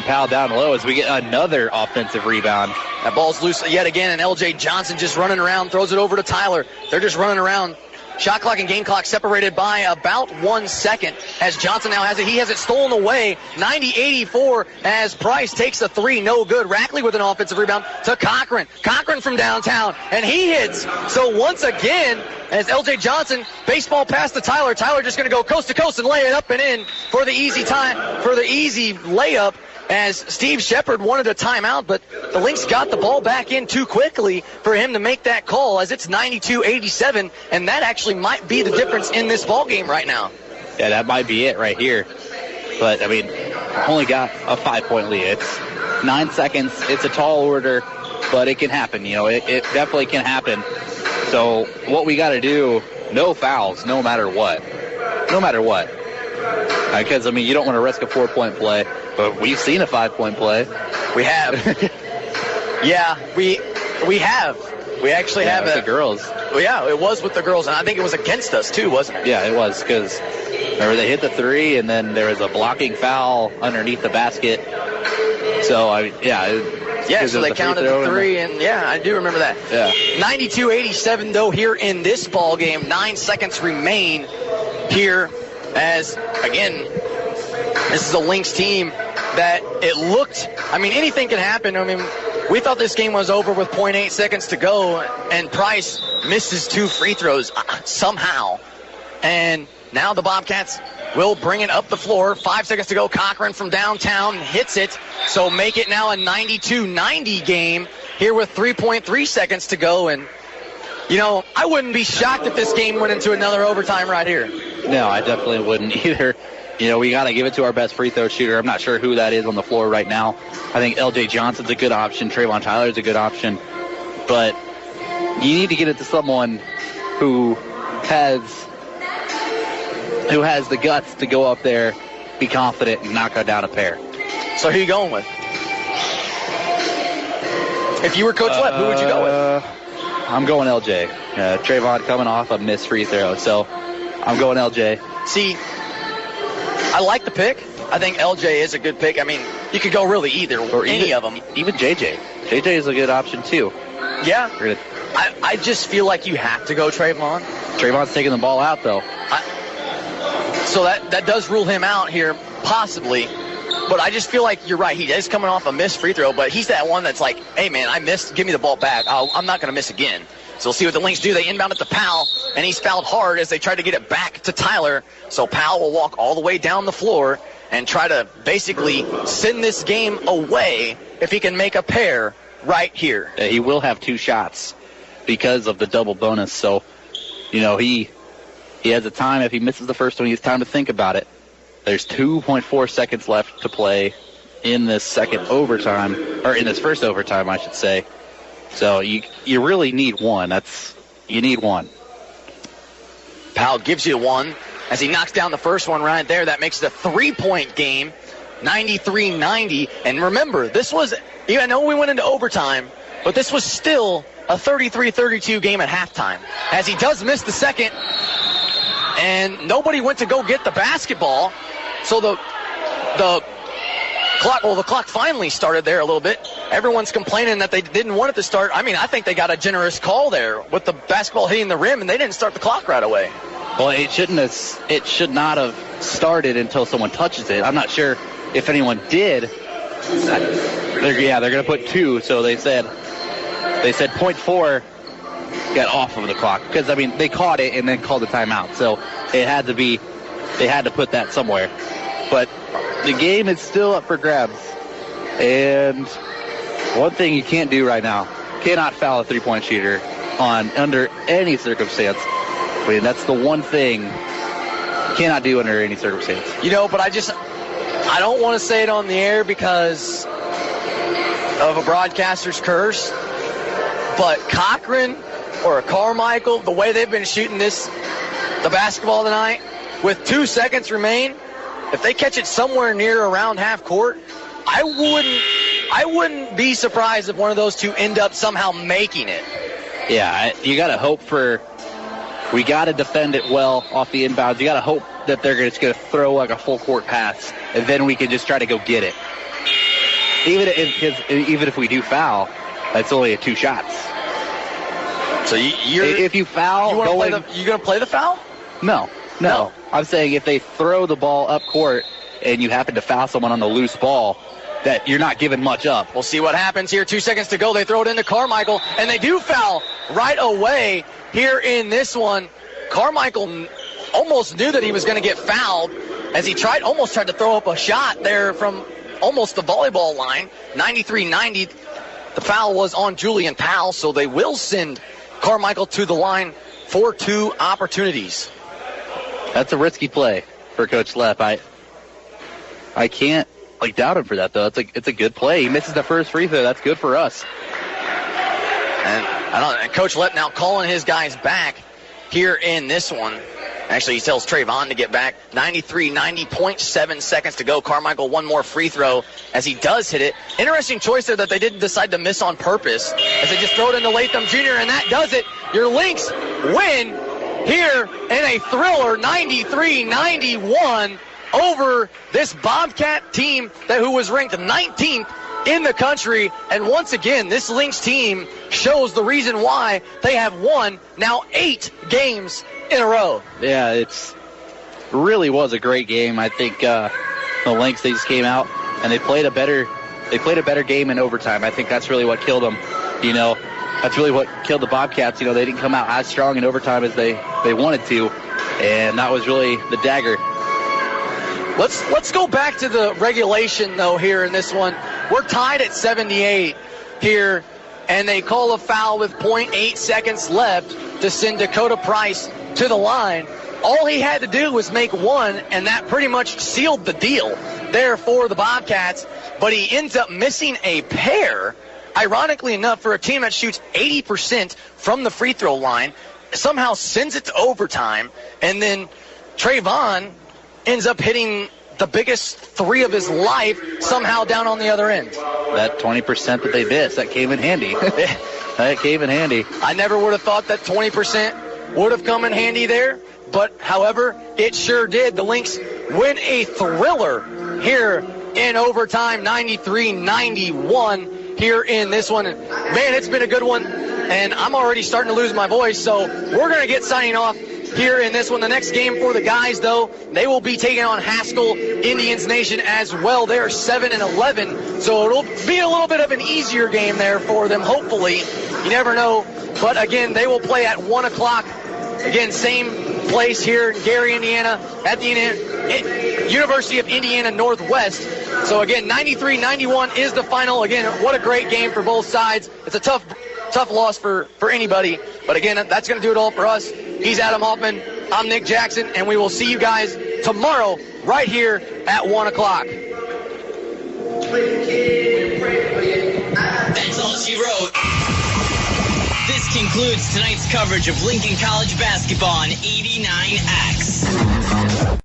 Powell down low as we get another offensive rebound. That ball's loose yet again, and L.J. Johnson just running around, throws it over to Tyler. They're just running around. Shot clock and game clock separated by about 1 second as Johnson now has it. He has it stolen away. 90-84 as Price takes a 3. No good. Rackley with an offensive rebound to Cochran. Cochran from downtown, and he hits. So once again, as L.J. Johnson baseball pass to Tyler. Tyler just going to go coast to coast and lay it up and in for the easy layup. As Steve Shepard wanted a timeout, but the Lynx got the ball back in too quickly for him to make that call, as it's 92-87, and that actually might be the difference in this ball game right now. Yeah, that might be it right here. But, I mean, only got a 5-point lead. It's 9 seconds. It's a tall order, but it can happen. You know, it definitely can happen. So what we got to do, no fouls, no matter what. No matter what. Because, I mean, you don't want to risk a 4-point play. But we've seen a 5-point play. We have. Yeah, we have. We actually have with the girls. Well, yeah, it was with the girls, and I think it was against us too, wasn't it? Yeah, it was, because remember they hit the 3, and then there was a blocking foul underneath the basket. So so they counted the 3, and I do remember that. Yeah. 92-87 though here in this ball game. 9 seconds remain here, as again. This is a Lynx team that it looked, I mean, anything can happen. I mean, we thought this game was over with 0.8 seconds to go, and Price misses 2 free throws somehow. And now the Bobcats will bring it up the floor. 5 seconds to go. Cochran from downtown hits it. So make it now a 92-90 game here with 3.3 seconds to go. And, you know, I wouldn't be shocked if this game went into another overtime right here. No, I definitely wouldn't either. You know, we got to give it to our best free throw shooter. I'm not sure who that is on the floor right now. I think L.J. Johnson's a good option. Trayvon Tyler's a good option. But you need to get it to someone who has the guts to go up there, be confident, and knock down a pair. So who are you going with? If you were Coach Webb, who would you go with? I'm going L.J. Trayvon coming off a missed free throw, so I'm going L.J. See, I like the pick. I think LJ is a good pick. I mean, you could go really either or any of them. Even JJ. JJ is a good option, too. Yeah. I just feel like you have to go Trayvon. Trayvon's taking the ball out, though. So that does rule him out here, possibly. But I just feel like you're right. He is coming off a missed free throw, but he's that one that's like, hey, man, I missed. Give me the ball back. I'm not going to miss again. So we'll see what the Lynx do. They inbound it to Powell, and he's fouled hard as they try to get it back to Tyler. So Powell will walk all the way down the floor and try to basically send this game away if he can make a pair right here. He will have 2 shots because of the double bonus. So, you know, he has a time. If he misses the first one, he has time to think about it. There's 2.4 seconds left to play in this second overtime, or in this first overtime, I should say. So you really need one. You need one. Powell gives you one as he knocks down the first one right there. That makes it a 3-point game, 93-90. And remember, this was, I know we went into overtime, but this was still a 33-32 game at halftime, as he does miss the second. And nobody went to go get the basketball. So the clock finally started there a little bit. Everyone's complaining that they didn't want it to start. I mean, I think they got a generous call there with the basketball hitting the rim, and they didn't start the clock right away. Well, it should not have started until someone touches it. I'm not sure if anyone did. They're going to put 2, so they said 0.4 got off of the clock. Because, I mean, they caught it and then called the timeout. So they had to put that somewhere. But the game is still up for grabs. And one thing you can't do right now, cannot foul a three-point shooter under any circumstance. I mean, that's the one thing you cannot do under any circumstance. But I don't want to say it on the air because of a broadcaster's curse, but Cochran or Carmichael, the way they've been shooting the basketball tonight, with 2 seconds remain, if they catch it somewhere near around half court, I wouldn't be surprised if one of those two end up somehow making it. Yeah, you got to hope we got to defend it well off the inbounds. You got to hope that they're just going to throw like a full court pass, and then we can just try to go get it. Even if we do foul, that's only 2 shots. So if you foul, you going to play the foul? No. I'm saying if they throw the ball up court and you happen to foul someone on the loose ball, that you're not giving much up. We'll see what happens here. 2 seconds to go. They throw it into Carmichael, and they do foul right away here in this one. Carmichael almost knew that he was going to get fouled as he almost tried to throw up a shot there from almost the volleyball line. 93-90. The foul was on Julian Powell, so they will send Carmichael to the line for 2 opportunities. That's a risky play for Coach Lepp. I can't doubt him for that, though. It's a good play. He misses the first free throw. That's good for us. And Coach Lepp now calling his guys back here in this one. Actually, he tells Trayvon to get back. 93-90, 0.7 seconds to go. Carmichael, 1 more free throw as he does hit it. Interesting choice there that they didn't decide to miss on purpose as they just throw it into Latham Jr., and that does it. Your Lynx win here in a thriller, 93-91 over this Bobcat team who was ranked 19th in the country. And once again, this Lynx team shows the reason why they have won now 8 games in a row. Yeah, it really was a great game. I think the Lynx, they just came out and they played a better game in overtime. I think that's really what killed them. That's really what killed the Bobcats. They didn't come out as strong in overtime as they wanted to, and that was really the dagger. Let's go back to the regulation, though, here in this one. We're tied at 78 here, and they call a foul with 0.8 seconds left to send Dakota Price to the line. All he had to do was make 1, and that pretty much sealed the deal there for the Bobcats, but he ends up missing a pair. Ironically enough, for a team that shoots 80% from the free throw line, somehow sends it to overtime, and then Trayvon ends up hitting the biggest 3 of his life somehow down on the other end. That 20% that they missed, that came in handy. That came in handy. I never would have thought that 20% would have come in handy there, but however, it sure did. The Lynx win a thriller here in overtime, 93-91 here in this one. And man, it's been a good one, and I'm already starting to lose my voice, so we're going to get signing off here in this one. The next game for the guys, though, they will be taking on Haskell Indians Nation as well. They're 7-11, so it'll be a little bit of an easier game there for them, hopefully. You never know. But again, they will play at 1 o'clock. Again, same place here in Gary, Indiana, at the University of Indiana Northwest. So again, 93-91 is the final. Again, what a great game for both sides. It's a tough loss for anybody. But again, that's going to do it all for us. He's Adam Hoffman. I'm Nick Jackson, and we will see you guys tomorrow right here at 1 o'clock. That's all she wrote. This concludes tonight's coverage of Lincoln College basketball on 89X.